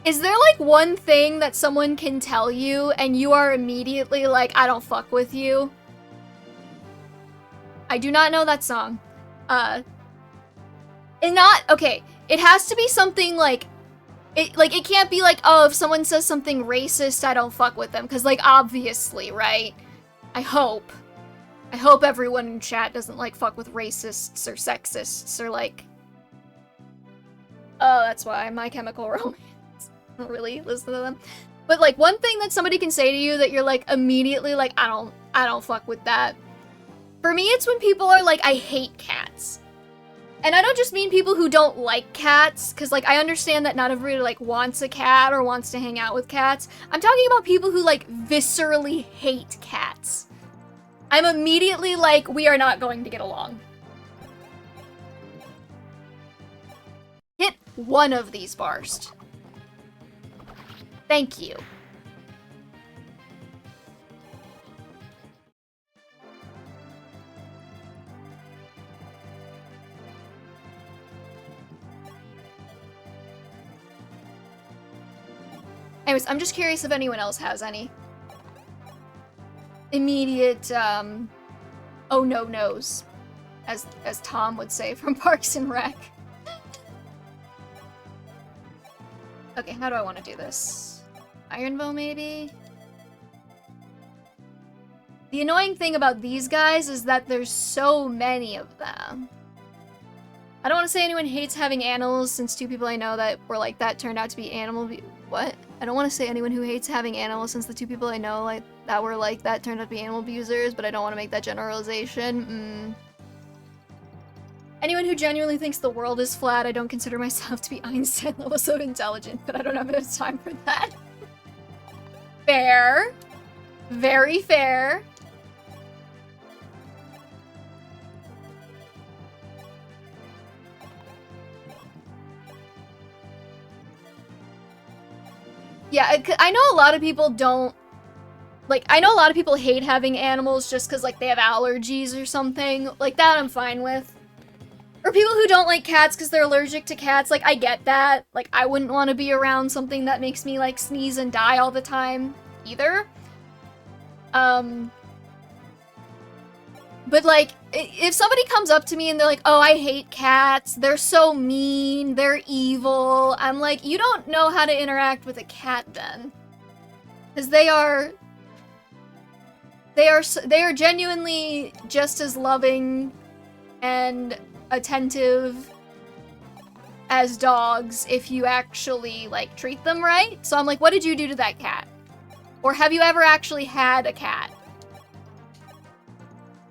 Is there, like, one thing that someone can tell you and you are immediately like, I don't fuck with you? I do not know that song. Okay, it has to be something like, it can't be like, oh, if someone says something racist, I don't fuck with them, because, like, obviously, right? I hope everyone in chat doesn't, like, fuck with racists or sexists or, like... Oh, that's why My Chemical Romance. I don't really listen to them. But, like, one thing that somebody can say to you that you're, like, immediately, like, I don't fuck with that. For me, it's when people are like, I hate cats. And I don't just mean people who don't like cats, because, like, I understand that not everybody, like, wants a cat or wants to hang out with cats. I'm talking about people who, like, viscerally hate cats. I'm immediately like, we are not going to get along. Hit one of these bars. Thank you. Anyways, I'm just curious if anyone else has any immediate, oh no knows, as Tom would say from Parks and Rec. Okay, how do I want to do this? Ironbow, maybe? The annoying thing about these guys is that there's so many of them. I don't want to say anyone hates having animals, since two people I know that were like that turned out to be what? I don't want to say anyone who hates having animals, since the two people I know like that were like that turned out to be animal abusers, but I don't want to make that generalization. Anyone who genuinely thinks the world is flat, I don't consider myself to be Einstein levels of intelligent, but I don't have enough time for that. Fair. Very fair. Yeah, I know a lot of people don't... Like, I know a lot of people hate having animals just because, like, they have allergies or something. Like, that I'm fine with. Or people who don't like cats because they're allergic to cats. Like, I get that. Like, I wouldn't want to be around something that makes me, like, sneeze and die all the time, either. But, like, if somebody comes up to me and they're like, oh, I hate cats, they're so mean, they're evil, I'm like, you don't know how to interact with a cat then. Because they are genuinely just as loving and attentive as dogs if you actually, like, treat them right. So I'm like, what did you do to that cat? Or have you ever actually had a cat?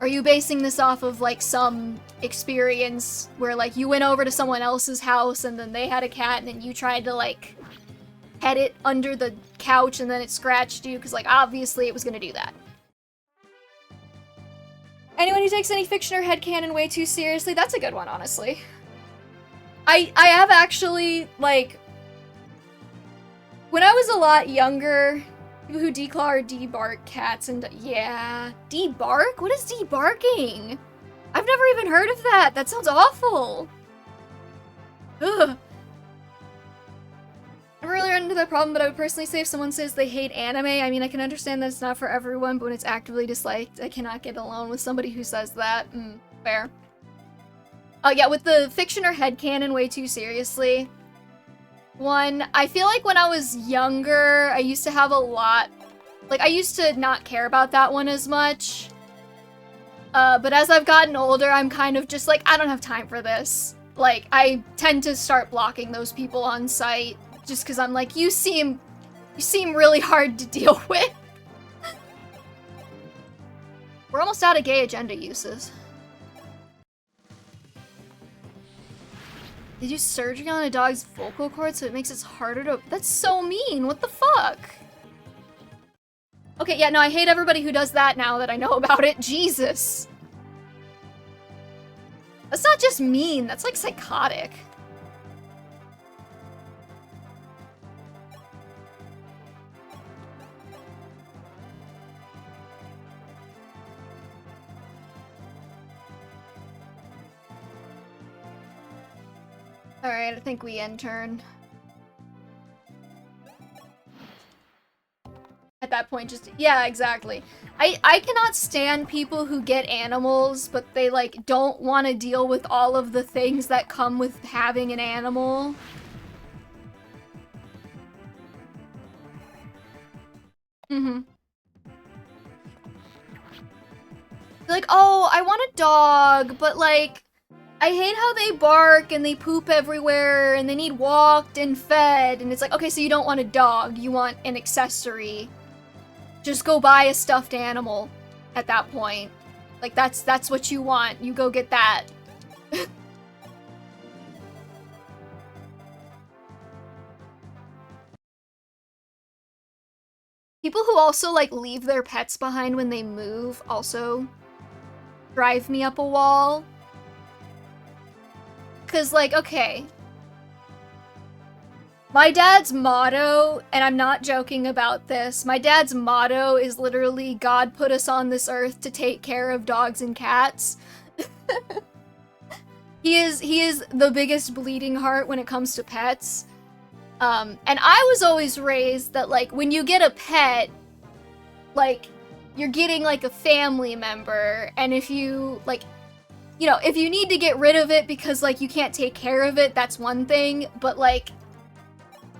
Are you basing this off of, like, some experience where, like, you went over to someone else's house and then they had a cat and then you tried to, like, pet it under the couch and then it scratched you? Because, like, obviously it was gonna do that. Anyone who takes any fiction or headcanon way too seriously, that's a good one, honestly. I have actually, like... When I was a lot younger... People who declaw or debark cats and... Yeah. Debark? What is debarking? I've never even heard of that. That sounds awful. Ugh. I've really run into that problem, but I would personally say if someone says they hate anime, I mean, I can understand that it's not for everyone, but when it's actively disliked, I cannot get along with somebody who says that. Fair. Oh yeah, with the fiction or headcanon way too seriously. One, I feel like when I was younger, I used to have a lot... Like, I used to not care about that one as much. But as I've gotten older, I'm kind of just like, I don't have time for this. Like, I tend to start blocking those people on sight, just because I'm like, you seem really hard to deal with. We're almost out of gay agenda uses. They do surgery on a dog's vocal cord so it makes it harder to- That's so mean, what the fuck? Okay, yeah, no, I hate everybody who does that now that I know about it. Jesus. That's not just mean, that's like psychotic. Alright, I think we end turn. At that point, just- yeah, exactly. I cannot stand people who get animals, but they, like, don't want to deal with all of the things that come with having an animal. Mm-hmm. Like, oh, I want a dog, but, like, I hate how they bark and they poop everywhere and they need walked and fed, and it's like, okay, so you don't want a dog, you want an accessory. Just go buy a stuffed animal at that point. Like, that's what you want. You go get that. People who also, like, leave their pets behind when they move also drive me up a wall. 'Cause, like, okay. My dad's motto, and I'm not joking about this, my dad's motto is literally, God put us on this earth to take care of dogs and cats. He is the biggest bleeding heart when it comes to pets. And I was always raised that, like, when you get a pet, like, you're getting, like, a family member, and if you, like, you know, if you need to get rid of it because, like, you can't take care of it, that's one thing, but, like,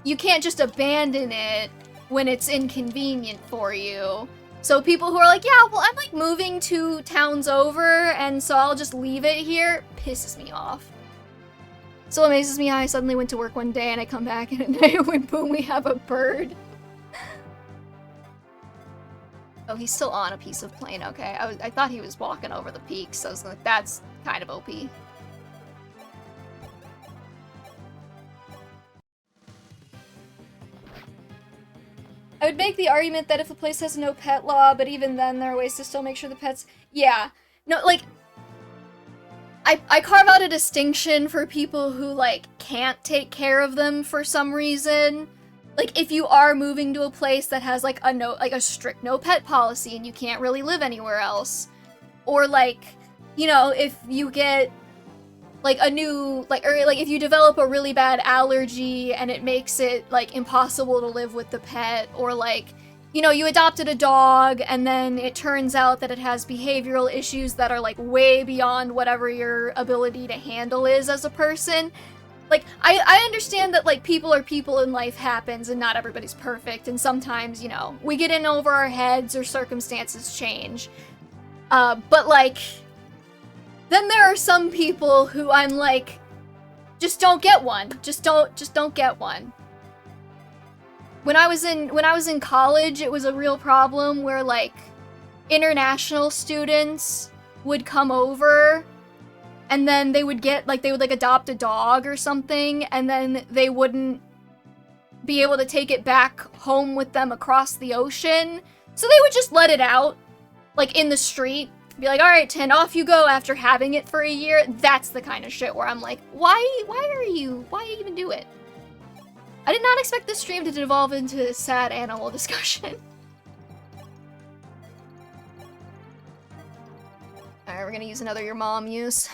you can't just abandon it when it's inconvenient for you. So people who are like, yeah, well, I'm, like, moving 2 towns over, and so I'll just leave it here, pisses me off. Still amazes me how I suddenly went to work one day and I come back and at night, boom, we have a bird. Oh, he's still on a piece of plane, okay. I thought he was walking over the peak, so I was like, that's kind of OP. I would make the argument that if a place has no pet law, but even then there are ways to still make sure the pets... Yeah. No, like... I carve out a distinction for people who, like, can't take care of them for some reason. Like, if you are moving to a place that has, like, a strict no pet policy and you can't really live anywhere else. Or, like, you know, if you get, like, a new... or, like, if you develop a really bad allergy and it makes it, like, impossible to live with the pet. Or, like... You know, you adopted a dog, and then it turns out that it has behavioral issues that are, like, way beyond whatever your ability to handle is as a person. Like, I understand that, like, people are people and life happens, and not everybody's perfect, and sometimes, you know, we get in over our heads or circumstances change. But, like, then there are some people who I'm like, just don't get one. Just don't get one. When I was in college, it was a real problem where, like, international students would come over and then they would adopt a dog or something, and then they wouldn't be able to take it back home with them across the ocean. So they would just let it out, like, in the street. Be like, alright, 10, off you go after having it for a year. That's the kind of shit where I'm like, why even do it? I did not expect this stream to devolve into a sad animal discussion. Alright, we're gonna use another your mom use.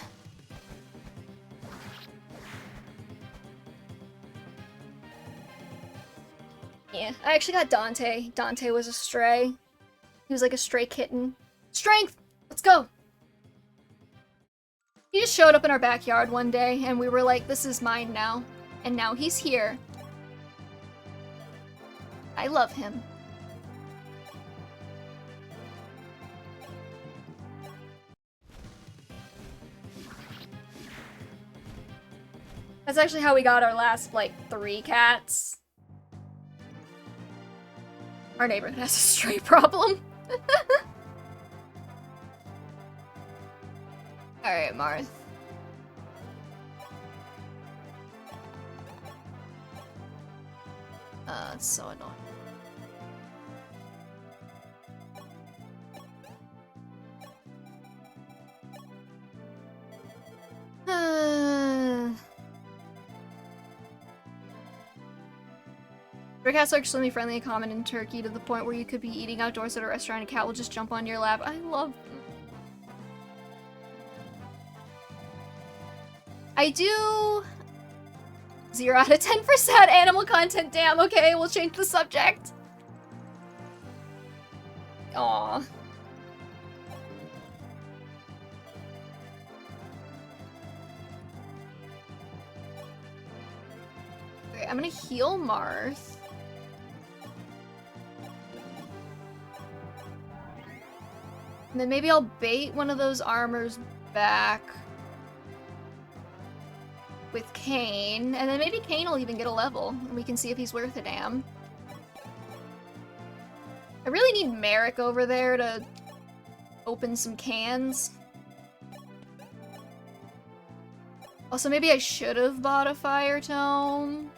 Yeah, I actually got Dante. Dante was a stray. He was like a stray kitten. Strength! Let's go! He just showed up in our backyard one day, and we were like, this is mine now. And now he's here. I love him. That's actually how we got our last, like, 3 cats. Our neighborhood has a stray problem. Alright, Marth. It's so annoying. Stray cats are extremely friendly and common in Turkey to the point where you could be eating outdoors at a restaurant and a cat will just jump on your lap. I love them. I do 0 out of 10 for sad animal content. Damn, okay, we'll change the subject. Aww. Okay, I'm gonna heal Marth. And then maybe I'll bait one of those armors back with Kane, and then maybe Kane will even get a level, and we can see if he's worth a damn. I really need Merrick over there to open some cans. Also, maybe I should have bought a fire tome.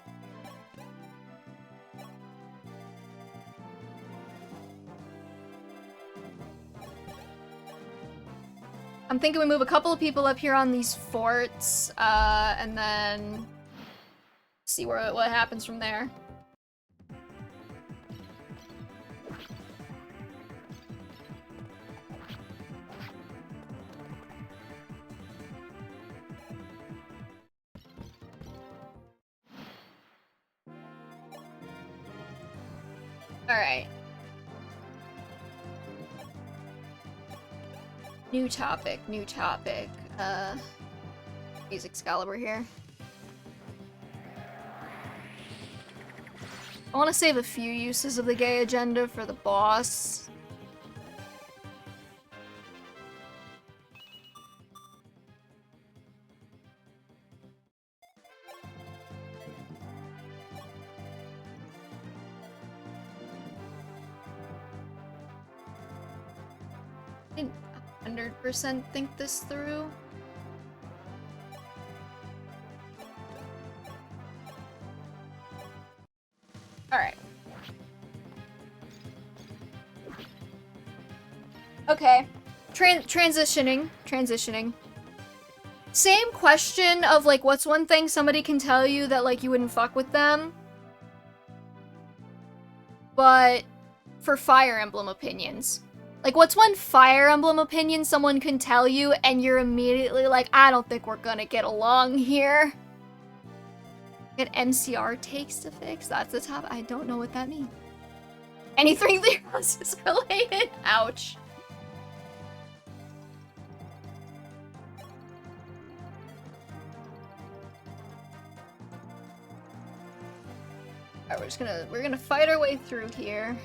I'm thinking we move a couple of people up here on these forts, and then see what happens from there. Alright. New topic, new topic. Use Excalibur here. I want to save a few uses of the gay agenda for the boss. I didn't 100% think this through. Alright. Okay. Transitioning. Same question of, like, what's one thing somebody can tell you that, like, you wouldn't fuck with them? But for Fire Emblem opinions. Like, what's one Fire Emblem opinion someone can tell you and you're immediately like, I don't think we're gonna get along here? Get MCR takes to fix? That's the top. I don't know what that means. Anything else is related? Ouch. Alright, we're gonna fight our way through here.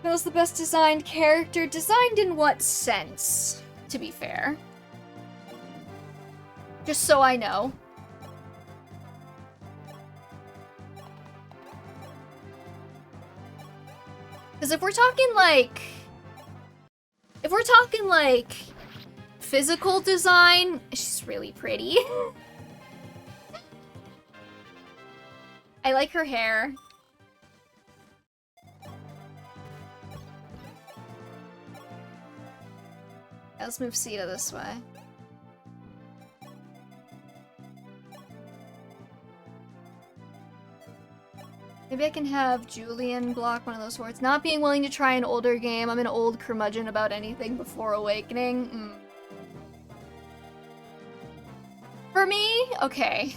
Who's the best designed character? Designed in what sense, to be fair? Just so I know. Because if we're talking like physical design, she's really pretty. I like her hair. Let's move Sita this way. Maybe I can have Julian block one of those swords. Not being willing to try an older game. I'm an old curmudgeon about anything before Awakening. For me? Okay.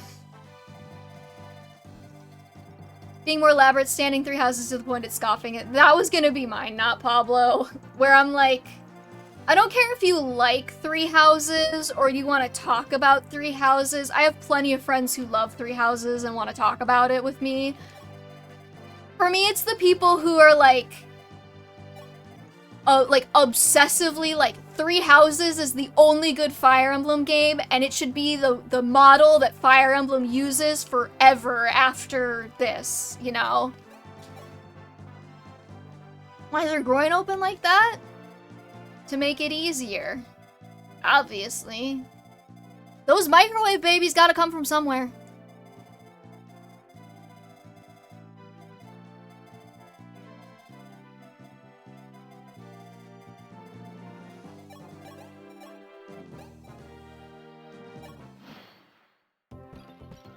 Being more elaborate, standing 3 houses to the point at scoffing it. That was gonna be mine, not Pablo. Where I'm like, I don't care if you like 3 houses or you want to talk about 3 houses. I have plenty of friends who love 3 houses and want to talk about it with me. For me, it's the people who are like obsessively like 3 houses is the only good Fire Emblem game, and it should be the model that Fire Emblem uses forever after this, you know? Why is her groin open like that? To make it easier. Obviously. Those microwave babies gotta come from somewhere.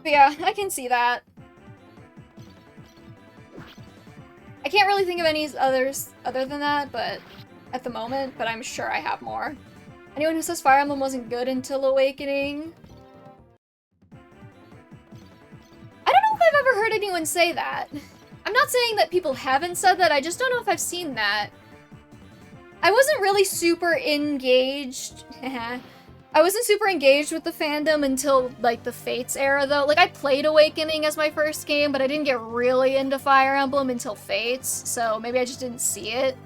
But yeah, I can see that. I can't really think of any others other than that, but at the moment, but I'm sure I have more. Anyone who says Fire Emblem wasn't good until Awakening? I don't know if I've ever heard anyone say that. I'm not saying that people haven't said that, I just don't know if I've seen that. I wasn't really super engaged. I wasn't super engaged with the fandom until, like, the Fates era, though. Like, I played Awakening as my first game, but I didn't get really into Fire Emblem until Fates, so maybe I just didn't see it.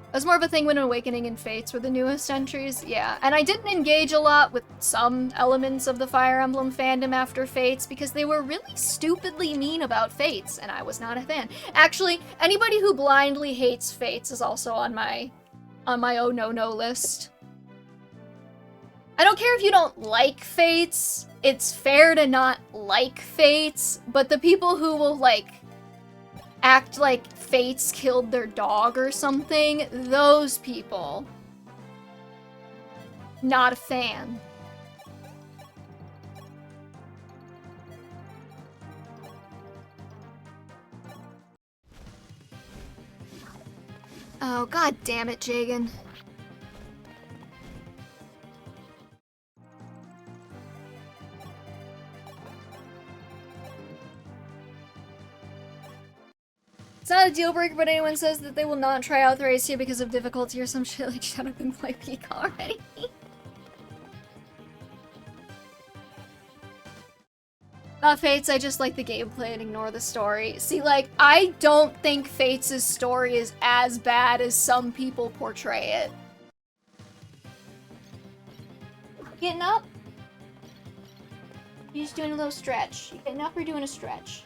It was more of a thing when Awakening and Fates were the newest entries, yeah. And I didn't engage a lot with some elements of the Fire Emblem fandom after Fates because they were really stupidly mean about Fates, and I was not a fan. Actually, anybody who blindly hates Fates is also on my oh no list. I don't care if you don't like Fates, it's fair to not like Fates, but the people who will, like, act like Fates killed their dog or something, those people. Not a fan. Oh, god damn it, Jagan. It's not a deal breaker, but anyone says that they will not try out Thracia because of difficulty or some shit, like, shut up and play Peak already. Not Fates, I just like the gameplay and ignore the story. See, like, I don't think Fates' story is as bad as some people portray it. Getting up? You're just doing a little stretch. You getting up or doing a stretch?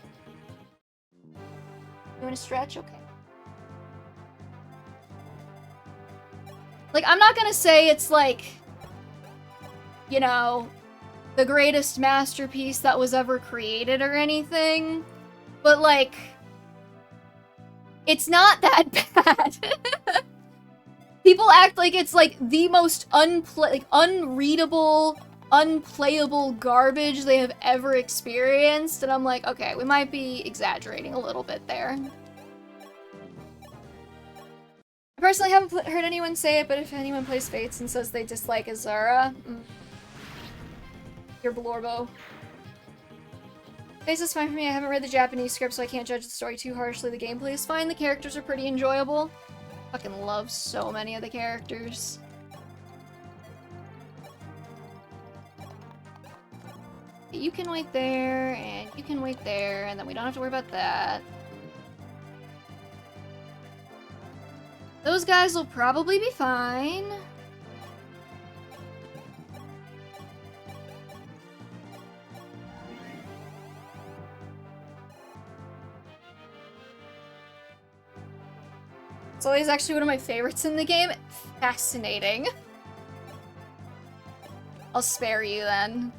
Doing a stretch? Okay. Like, I'm not gonna say it's like, you know, the greatest masterpiece that was ever created or anything, but like, it's not that bad. People act like it's like the most unreadable, unplayable garbage they have ever experienced, and I'm like, okay, we might be exaggerating a little bit there. I personally haven't heard anyone say it, but if anyone plays Fates and says they dislike Azura, you're Blorbo. Fates is fine for me. I haven't read the Japanese script, so I can't judge the story too harshly. The gameplay is fine. The characters are pretty enjoyable. Fucking love so many of the characters. You can wait there, and you can wait there, and then we don't have to worry about that. Those guys will probably be fine. Sully is actually one of my favorites in the game. Fascinating. I'll spare you then.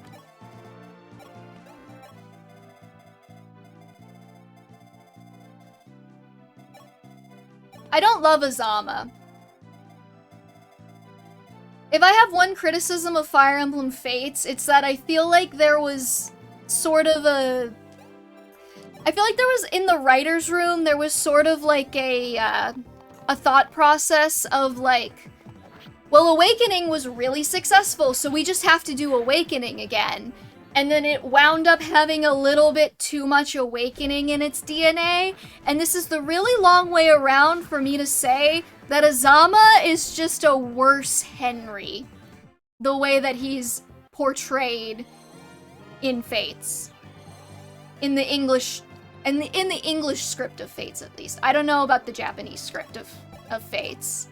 I don't love Azama. If I have one criticism of Fire Emblem Fates, it's that I feel like there was sort of a... I feel like there was, in the writer's room, there was sort of like a thought process of like, well, Awakening was really successful, so we just have to do Awakening again. And then it wound up having a little bit too much Awakening in its DNA, and this is the really long way around for me to say that Azama is just a worse Henry, the way that he's portrayed in Fates. In the English script of Fates, at least. I don't know about the Japanese script of Fates.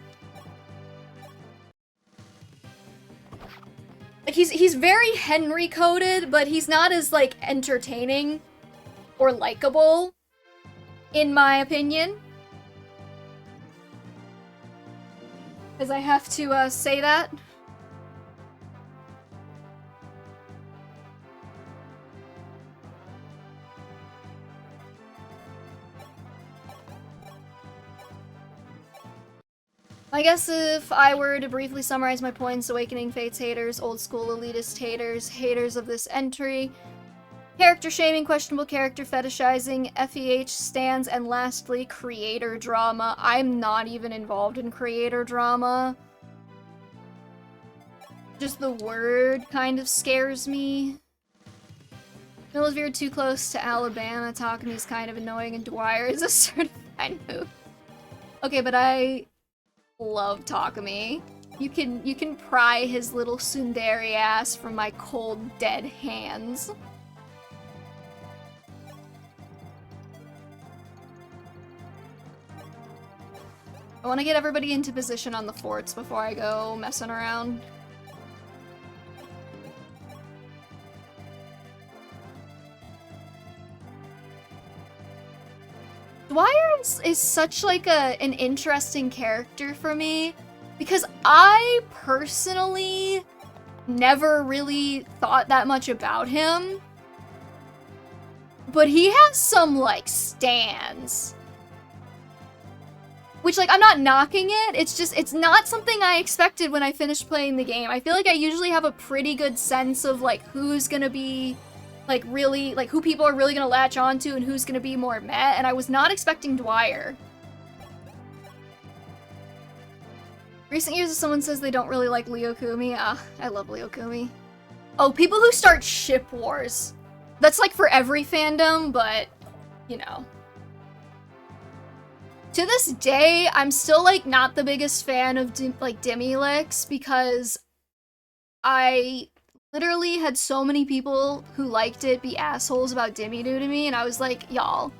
Like, he's very Henry-coded, but he's not as, like, entertaining or likable, in my opinion. Because I have to, say that. I guess if I were to briefly summarize my points, Awakening Fates haters, old school elitist haters, haters of this entry, character shaming, questionable character fetishizing, FEH stands, and lastly, creator drama. I'm not even involved in creator drama. Just the word kind of scares me. Mill is veered too close to Alabama, Takami's kind of annoying, and Dwyer is a certified move. Okay, but I love Takami. You can pry his little tsundere ass from my cold, dead hands. I want to get everybody into position on the forts before I go messing around. Dwyer is such like an interesting character for me because I personally never really thought that much about him, but he has some like stands, which like I'm not knocking it, it's just it's not something I expected when I finished playing the game. I feel like I usually have a pretty good sense of like who's gonna be like really, like who people are really gonna latch onto and who's gonna be more meh, and I was not expecting Dwyer. Recent years, if someone says they don't really like Ryokumi, I love Ryokumi. Oh, people who start ship wars. That's like for every fandom, but, you know. To this day, I'm still like not the biggest fan of Demilix because I literally had so many people who liked it be assholes about Dimmy-Doo to me, and I was like, y'all,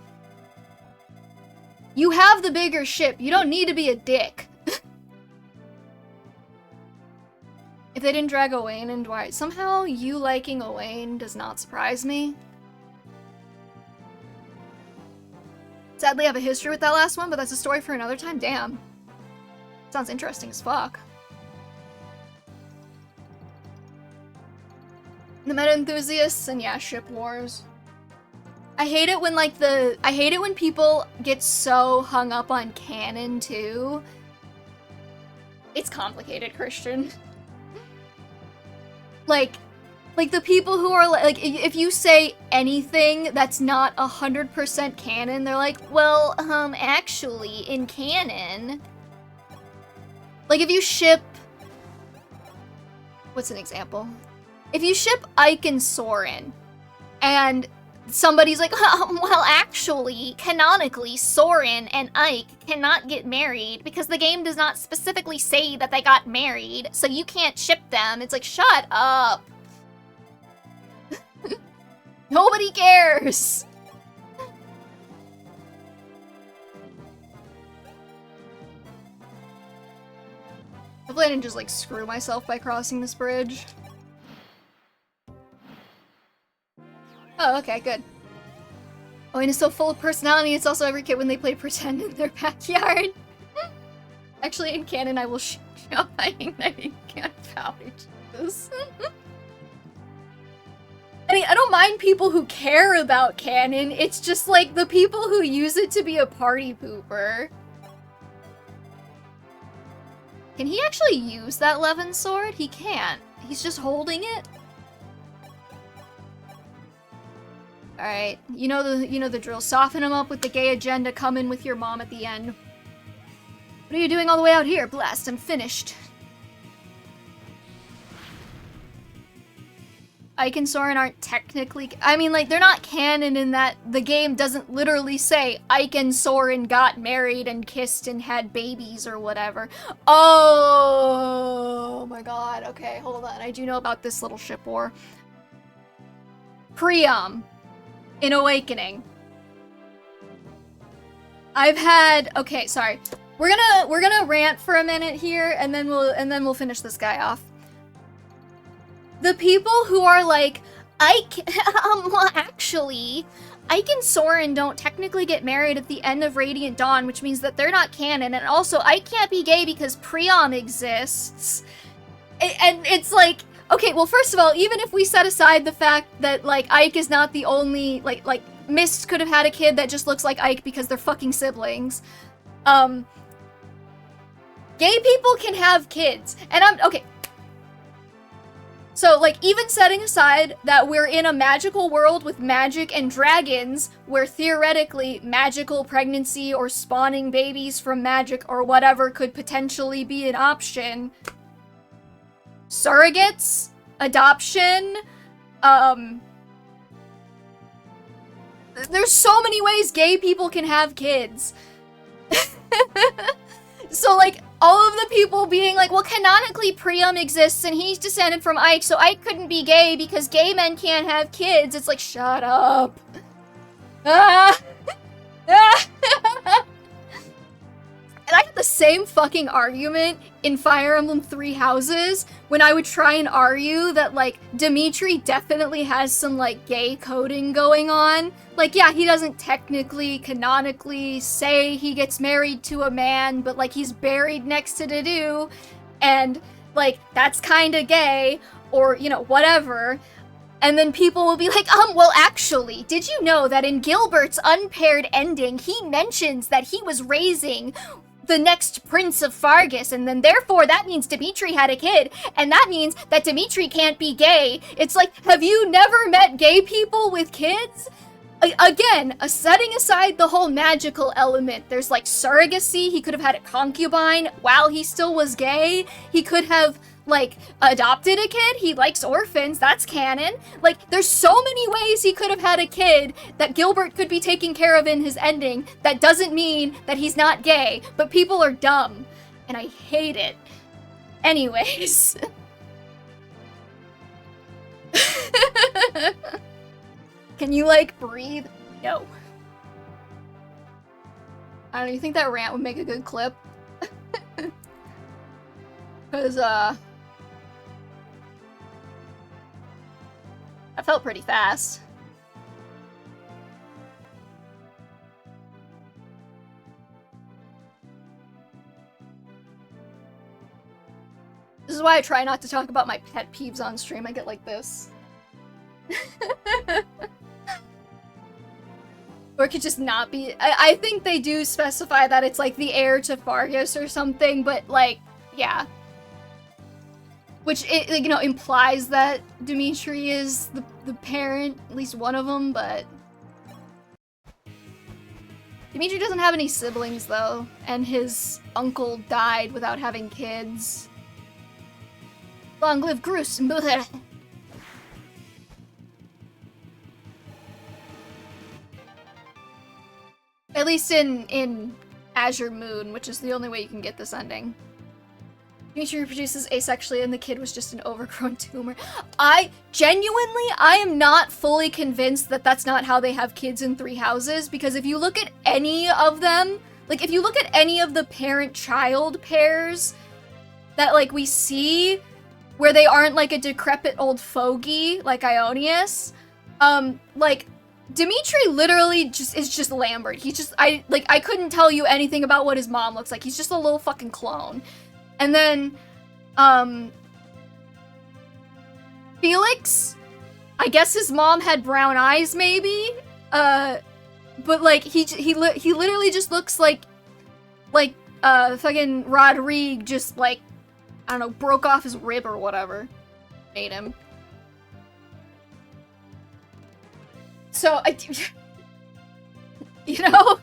you have the bigger ship, you don't need to be a dick. If they didn't drag Owain and Dwight, somehow you liking Owain does not surprise me. Sadly, I have a history with that last one, but that's a story for another time. Damn. Sounds interesting as fuck. The meta enthusiasts, and yeah, ship wars. I hate it when I hate it when people get so hung up on canon too. It's complicated, Christian. Like the people who are like, if you say anything that's not 100% canon, they're like, well, actually, in canon, like if you ship, what's an example? If you ship Ike and Soren, and somebody's like, well, actually, canonically, Soren and Ike cannot get married because the game does not specifically say that they got married, so you can't ship them. It's like, shut up. Nobody cares. Hopefully I didn't just like screw myself by crossing this bridge. Oh, okay, good. Oh, and it's so full of personality, it's also every kid when they play pretend in their backyard. Actually, in canon, I will show I can't pouch. I mean, I don't mind people who care about canon, it's just like the people who use it to be a party pooper. Can he actually use that Levin sword? He can't. He's just holding it? Alright, you know the drill. Soften him up with the gay agenda, come in with your mom at the end. What are you doing all the way out here? Blast, I'm finished. Ike and Soren aren't technically... I mean, like, they're not canon in that the game doesn't literally say Ike and Soren got married and kissed and had babies or whatever. Oh my god, okay, hold on. I do know about this little ship war. Priam in Awakening. I've had... Okay, sorry. We're gonna rant for a minute here, and then we'll finish this guy off. The people who are like, well, actually, Ike and Soren don't technically get married at the end of Radiant Dawn, which means that they're not canon, and also Ike can't be gay because Priam exists. And it's like, okay, well, first of all, even if we set aside the fact that, like, Ike is not the only, like, Mist could have had a kid that just looks like Ike because they're fucking siblings. Gay people can have kids, and okay. So, like, even setting aside that we're in a magical world with magic and dragons, where theoretically magical pregnancy or spawning babies from magic or whatever could potentially be an option, surrogates, adoption, there's so many ways gay people can have kids. So, like, all of the people being like, well, canonically Priam exists and he's descended from Ike, so Ike couldn't be gay because gay men can't have kids. It's like, shut up. Ah. And I had the same fucking argument in Fire Emblem Three Houses when I would try and argue that, like, Dimitri definitely has some, like, gay coding going on. Like, yeah, he doesn't technically, canonically say he gets married to a man, but, like, he's buried next to Dedue, and, like, that's kinda gay, or, you know, whatever. And then people will be like, well, actually, did you know that in Gilbert's unpaired ending, he mentions that he was raising the next Prince of Fargus, and then therefore that means Dimitri had a kid, and that means that Dimitri can't be gay. It's like, have you never met gay people with kids? Again, setting aside the whole magical element, there's like surrogacy, he could have had a concubine while he still was gay, he could have, like, adopted a kid, he likes orphans, that's canon. Like, there's so many ways he could have had a kid that Gilbert could be taking care of in his ending. That doesn't mean that he's not gay, but people are dumb, and I hate it. Anyways. Can you, like, breathe? No. I don't know, you think that rant would make a good clip? Because, I felt pretty fast. This is why I try not to talk about my pet peeves on stream. I get like this. Or it could just not be. I think they do specify that it's like the heir to Fargus or something, but like, yeah. Which, you know, implies that Dimitri is the parent, at least one of them, but... Dimitri doesn't have any siblings, though, and his uncle died without having kids. Long live Grus! At least in Azure Moon, which is the only way you can get this ending. Dimitri reproduces asexually and the kid was just an overgrown tumor. I am not fully convinced that that's not how they have kids in Three Houses, because if you look at any of them, like if you look at any of the parent-child pairs that like we see where they aren't like a decrepit old fogey like Ionius, like Dimitri literally is just Lambert. He's just, I couldn't tell you anything about what his mom looks like. He's just a little fucking clone. And then, Felix, I guess his mom had brown eyes, maybe? But, like, he literally just looks like, fucking Rodrigue just, like, I don't know, broke off his rib or whatever. Made him. So, you know,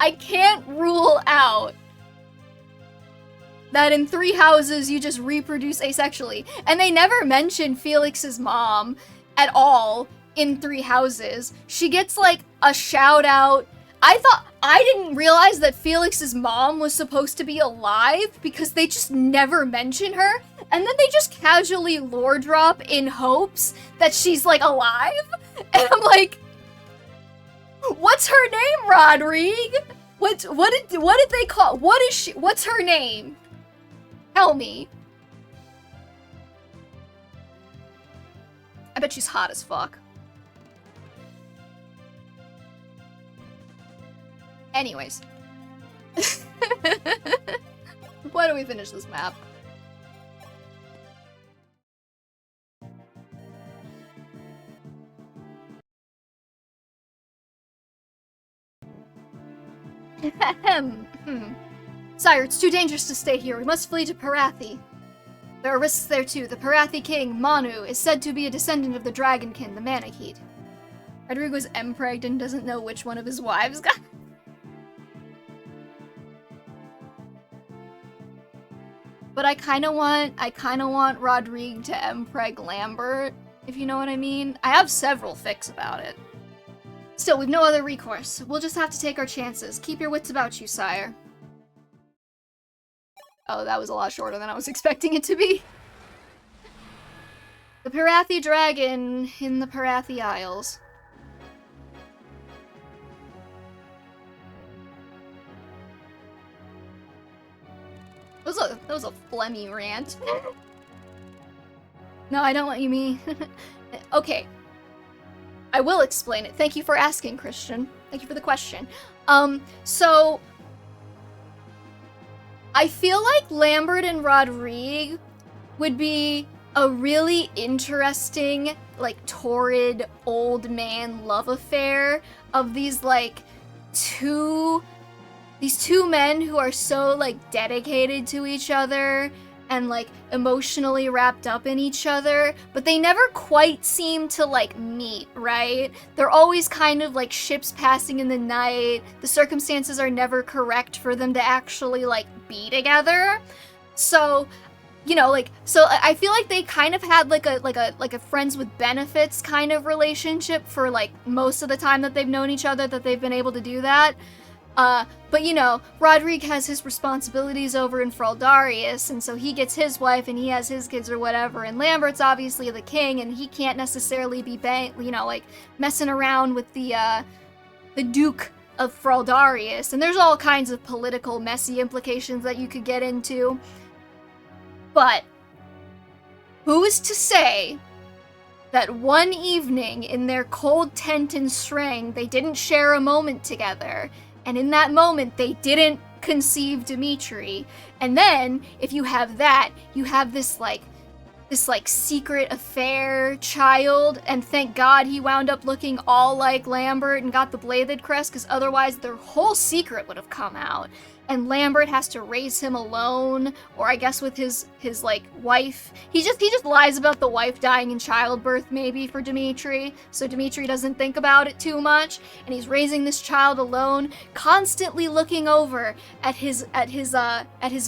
I can't rule out that in Three Houses you just reproduce asexually. And they never mention Felix's mom at all in Three Houses. She gets like a shout out. I didn't realize that Felix's mom was supposed to be alive because they just never mention her. And then they just casually lore drop in hopes that she's like alive. And I'm like, what's her name, Rodrigue? What did they call? What is she? What's her name? Tell me. I bet she's hot as fuck. Anyways. Why don't we finish this map? Sire, it's too dangerous to stay here. We must flee to Parathi. There are risks there too. The Parathi king, Manu, is said to be a descendant of the Dragonkin, the Manakete. Rodrigue was empregged and doesn't know which one of his wives got... But I kinda want Rodrigue to empreg Lambert, if you know what I mean. I have several fics about it. Still, we've no other recourse. We'll just have to take our chances. Keep your wits about you, sire. Oh, that was a lot shorter than I was expecting it to be. The Parathi Dragon in the Parathi Isles. That was a phlegmy rant. No, I don't want you mean. Okay. I will explain it. Thank you for asking, Christian. Thank you for the question. So... I feel like Lambert and Rodrigue would be a really interesting, like, torrid old man love affair of these, like, these two men who are so, like, dedicated to each other and, like, emotionally wrapped up in each other, but they never quite seem to, like, meet, right? They're always kind of, like, ships passing in the night. The circumstances are never correct for them to actually, like, be together. So, you know, like, so I feel like they kind of had, like a friends with benefits kind of relationship for, like, most of the time that they've known each other, that they've been able to do that. But you know, Rodrigue has his responsibilities over in Fraldarius, and so he gets his wife and he has his kids or whatever, and Lambert's obviously the king, and he can't necessarily be like, messing around with the Duke of Fraldarius, and there's all kinds of political messy implications that you could get into. But who is to say that one evening in their cold tent in Strang, they didn't share a moment together, and in that moment, they didn't conceive Dimitri. And then, if you have that, you have this this like secret affair child, and thank God he wound up looking all like Lambert and got the bladed crest, because otherwise their whole secret would have come out. And Lambert has to raise him alone, or I guess with his like wife. He just lies about the wife dying in childbirth maybe for Dimitri, so Dimitri doesn't think about it too much, and he's raising this child alone, constantly looking over at his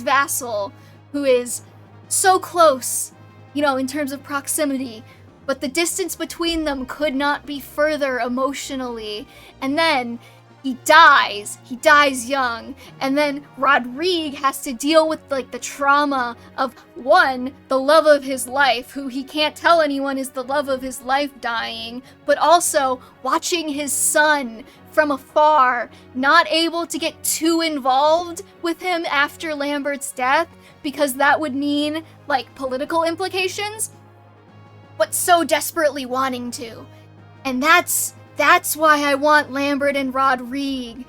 vassal, who is so close, you know, in terms of proximity, but the distance between them could not be further emotionally. And then he dies young, and then Rodrigue has to deal with like the trauma of, one, the love of his life, who he can't tell anyone is the love of his life, dying, but also watching his son from afar, not able to get too involved with him after Lambert's death, because that would mean, like, political implications, but so desperately wanting to. And that's why I want Lambert and Rodrigue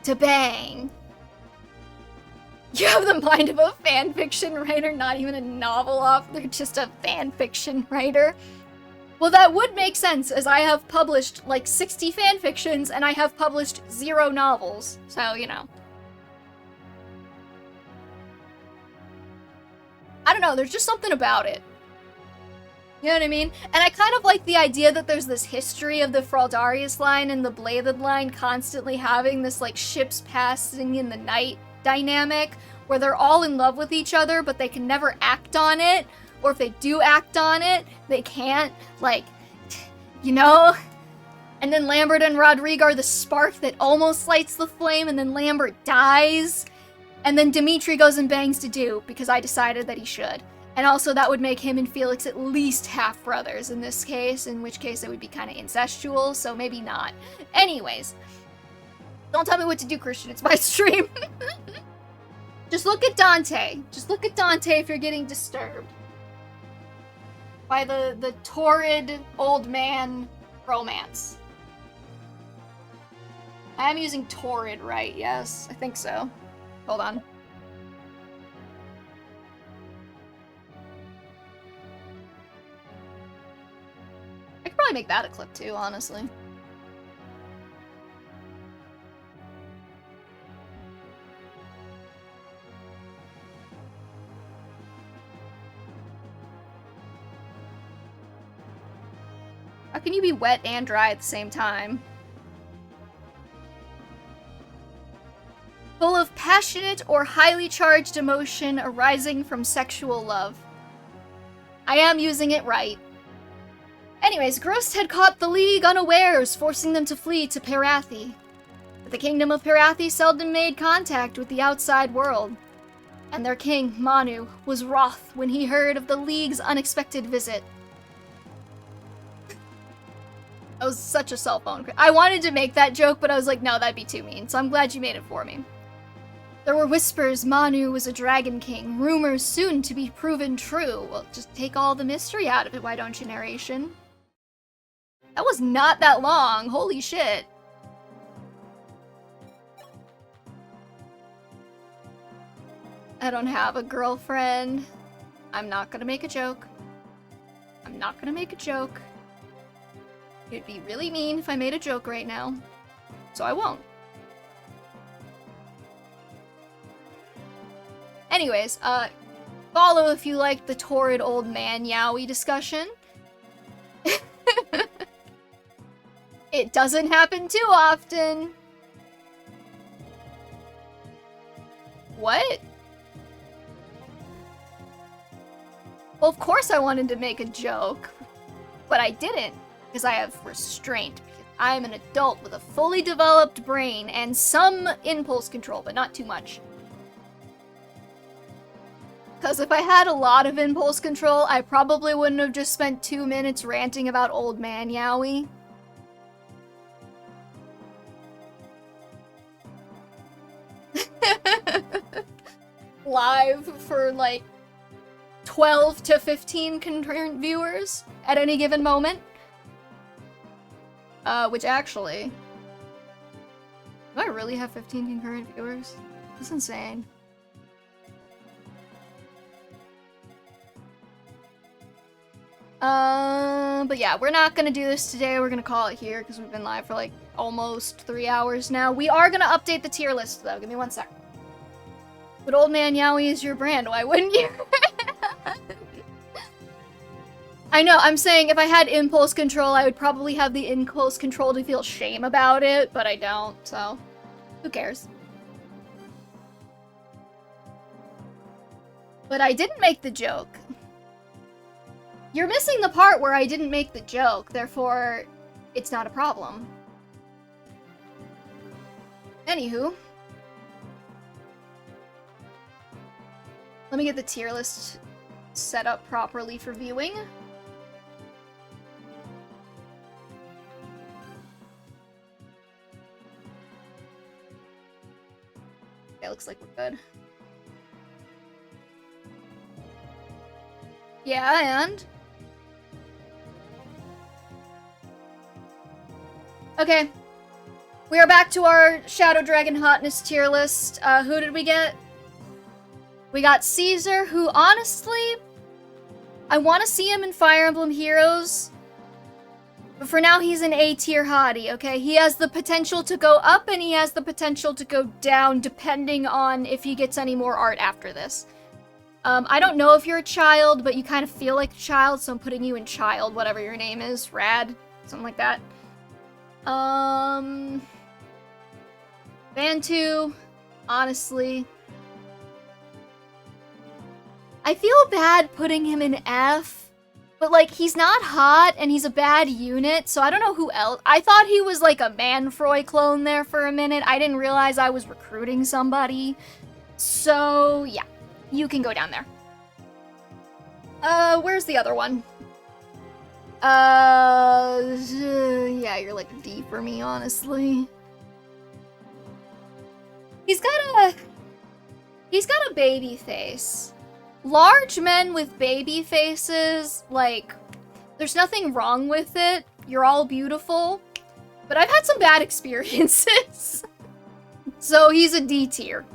to bang. You have the mind of a fanfiction writer, not even a novel author, just a fanfiction writer. Well, that would make sense, as I have published, like, 60 fanfictions, and I have published 0 novels, so, you know. I don't know, there's just something about it. You know what I mean? And I kind of like the idea that there's this history of the Fraldarius line and the Bladed line constantly having this, like, ships passing in the night dynamic, where they're all in love with each other, but they can never act on it, or if they do act on it, they can't, like, you know? And then Lambert and Rodrigue are the spark that almost lights the flame, and then Lambert dies. And then Dimitri goes and bangs Dedue, because I decided that he should. And also that would make him and Felix at least half-brothers in this case, in which case it would be kind of incestual, so maybe not. Anyways. Don't tell me what to do, Christian, it's my stream. Just look at Dante. Just look at Dante if you're getting disturbed by the torrid old man romance. I am using torrid, right? Yes, I think so. Hold on. I could probably make that a clip too, honestly. How can you be wet and dry at the same time? Full of passionate or highly charged emotion arising from sexual love. I am using it right. Anyways, Grost had caught the League unawares, forcing them to flee to Perathi. But the kingdom of Perathi seldom made contact with the outside world. And their king, Manu, was wroth when he heard of the League's unexpected visit. That was such a cell phone. I wanted to make that joke, but I was like, no, that'd be too mean, so I'm glad you made it for me. There were whispers Manu was a dragon king, rumors soon to be proven true. Well, just take all the mystery out of it, why don't you, narration? That was not that long, holy shit. I don't have a girlfriend. I'm not gonna make a joke. I'm not gonna make a joke. It'd be really mean if I made a joke right now. So I won't. Anyways, follow if you like the torrid old man yaoi discussion. It doesn't happen too often. What? Well, of course I wanted to make a joke, but I didn't, because I have restraint. I am an adult with a fully developed brain and some impulse control, but not too much. Because if I had a lot of impulse control, I probably wouldn't have just spent 2 minutes ranting about old man yaoi. Live for like 12 to 15 concurrent viewers at any given moment. Which actually... Do I really have 15 concurrent viewers? That's insane. But yeah, we're not gonna do this today. We're gonna call it here because we've been live for like almost 3 hours now. We are gonna update the tier list though. Give me 1 sec. But Old Man Yowie is your brand. Why wouldn't you? I know, I'm saying if I had impulse control, I would probably have the impulse control to feel shame about it, but I don't, so who cares? But I didn't make the joke. You're missing the part where I didn't make the joke, therefore, it's not a problem. Anywho. Let me get the tier list set up properly for viewing. Okay, looks like we're good. Yeah, and? Okay. We are back to our Shadow Dragon hotness tier list. Who did we get? We got Caesar, who honestly, I want to see him in Fire Emblem Heroes. But for now, he's an A-tier hottie, okay? He has the potential to go up and he has the potential to go down depending on if he gets any more art after this. I don't know if you're a child, but you kind of feel like a child, so I'm putting you in child, whatever your name is. Rad. Something like that. Bantu, honestly. I feel bad putting him in F, but like, he's not hot and he's a bad unit, so I don't know who else. I thought he was like a Manfroy clone there for a minute. I didn't realize I was recruiting somebody. So, yeah. You can go down there. Where's the other one? Yeah, you're like a D for me, honestly. He's got a baby face. Large men with baby faces, like, there's nothing wrong with it. You're all beautiful. But I've had some bad experiences. So he's a D tier.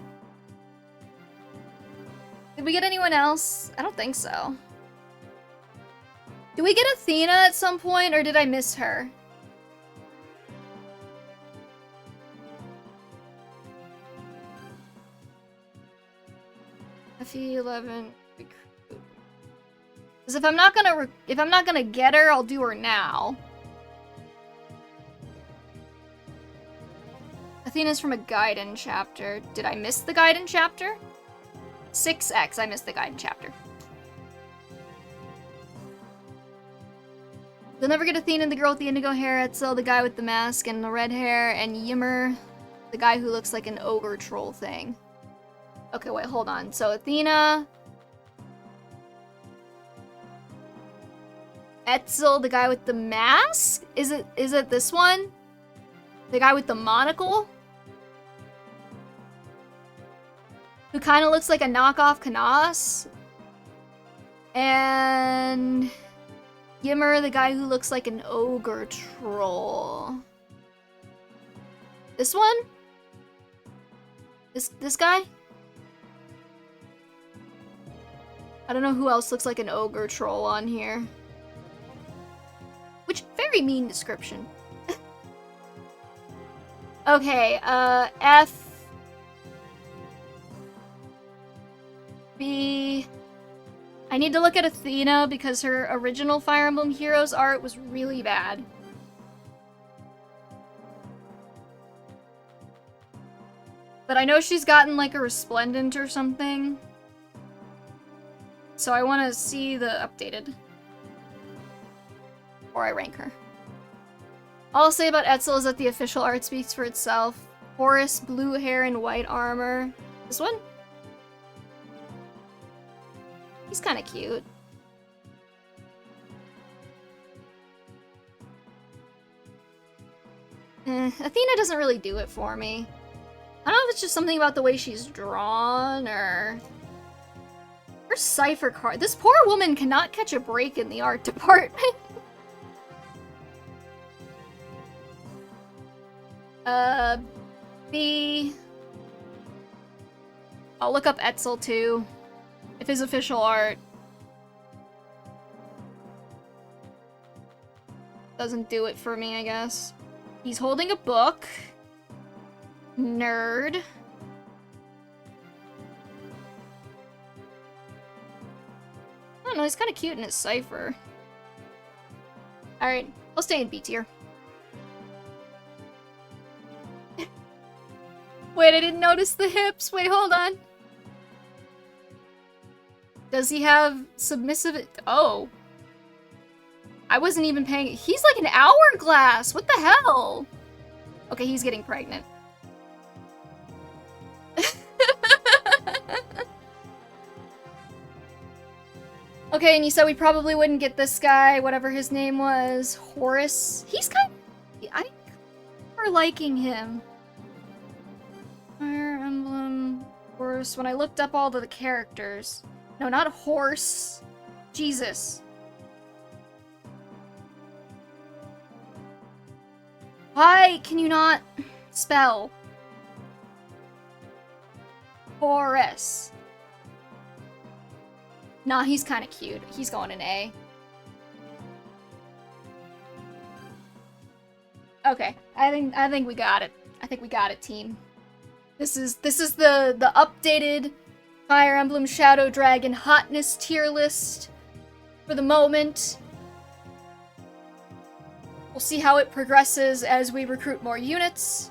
Did we get anyone else? I don't think so. Did we get Athena at some point, or did I miss her? FE11 recruit. Because if I'm not gonna get her, I'll do her now. Athena's from a Gaiden chapter. Did I miss the Gaiden chapter? 6X, I missed the Gaiden chapter. You'll never get Athena, the girl with the indigo hair, Etzel, the guy with the mask and the red hair, and Ymir, the guy who looks like an ogre troll thing. Okay, wait, hold on. So Athena, Etzel, the guy with the mask? Is it this one? The guy with the monocle? Who kind of looks like a knockoff Kanas. And Ymir, the guy who looks like an ogre troll. This one? This guy? I don't know who else looks like an ogre troll on here. Which, very mean description. Okay, F... B... I need to look at Athena because her original Fire Emblem Heroes art was really bad. But I know she's gotten like a resplendent or something. So I want to see the updated. Before I rank her. All I'll say about Etzel is that the official art speaks for itself. Horus, blue hair and white armor. This one? He's kind of cute. Athena doesn't really do it for me. I don't know if it's just something about the way she's drawn, or... Her cipher card. This poor woman cannot catch a break in the art department. B... I'll look up Etzel too. If his official art. Doesn't do it for me, I guess. He's holding a book. Nerd. I don't know, he's kind of cute in his cipher. Alright, I'll stay in B tier. Wait, I didn't notice the hips. Wait, hold on. Does he have submissive? Oh. I wasn't even paying. He's like an hourglass. What the hell? Okay, he's getting pregnant. Okay, and you said we probably wouldn't get this guy, whatever his name was. Horace. He's kind of... I remember liking him. Fire Emblem... Horse. When I looked up all the characters... No, not horse. Jesus. Why can you not spell? Horace. Nah, he's kind of cute. He's going in A. Okay, I think we got it. I think we got it, team. This is the updated Fire Emblem Shadow Dragon hotness tier list for the moment. We'll see how it progresses as we recruit more units.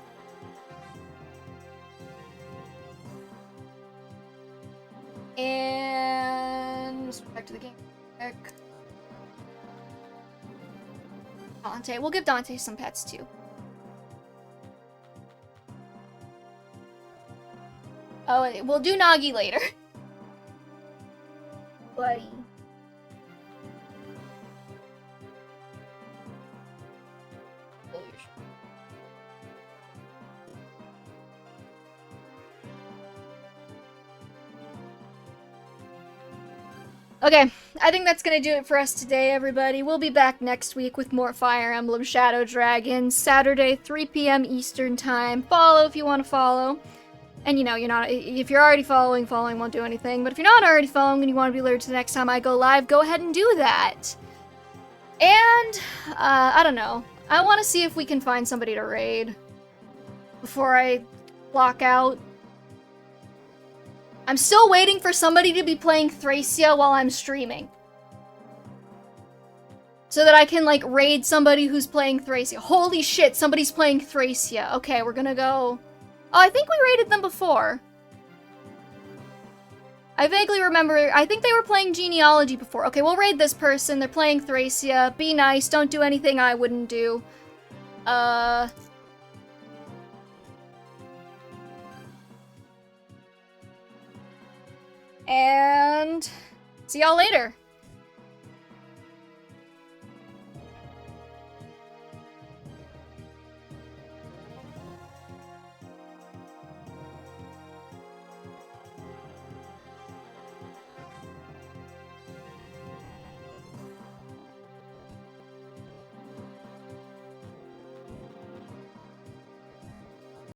And let's go back to the game. Dante. We'll give Dante some pets too. Oh, we'll do Nagi later. Buddy. Okay, I think that's gonna do it for us today, everybody. We'll be back next week with more Fire Emblem Shadow Dragon, Saturday, 3 p.m. Eastern Time. Follow if you want to follow. And you know, if you're already following won't do anything. But if you're not already following and you want to be alerted to the next time I go live, go ahead and do that. And, I don't know. I want to see if we can find somebody to raid before I block out. I'm still waiting for somebody to be playing Thracia while I'm streaming. So that I can, like, raid somebody who's playing Thracia. Holy shit, somebody's playing Thracia. Okay, we're gonna go... Oh, I think we raided them before. I vaguely remember... I think they were playing Genealogy before. Okay, we'll raid this person. They're playing Thracia. Be nice. Don't do anything I wouldn't do. And see y'all later.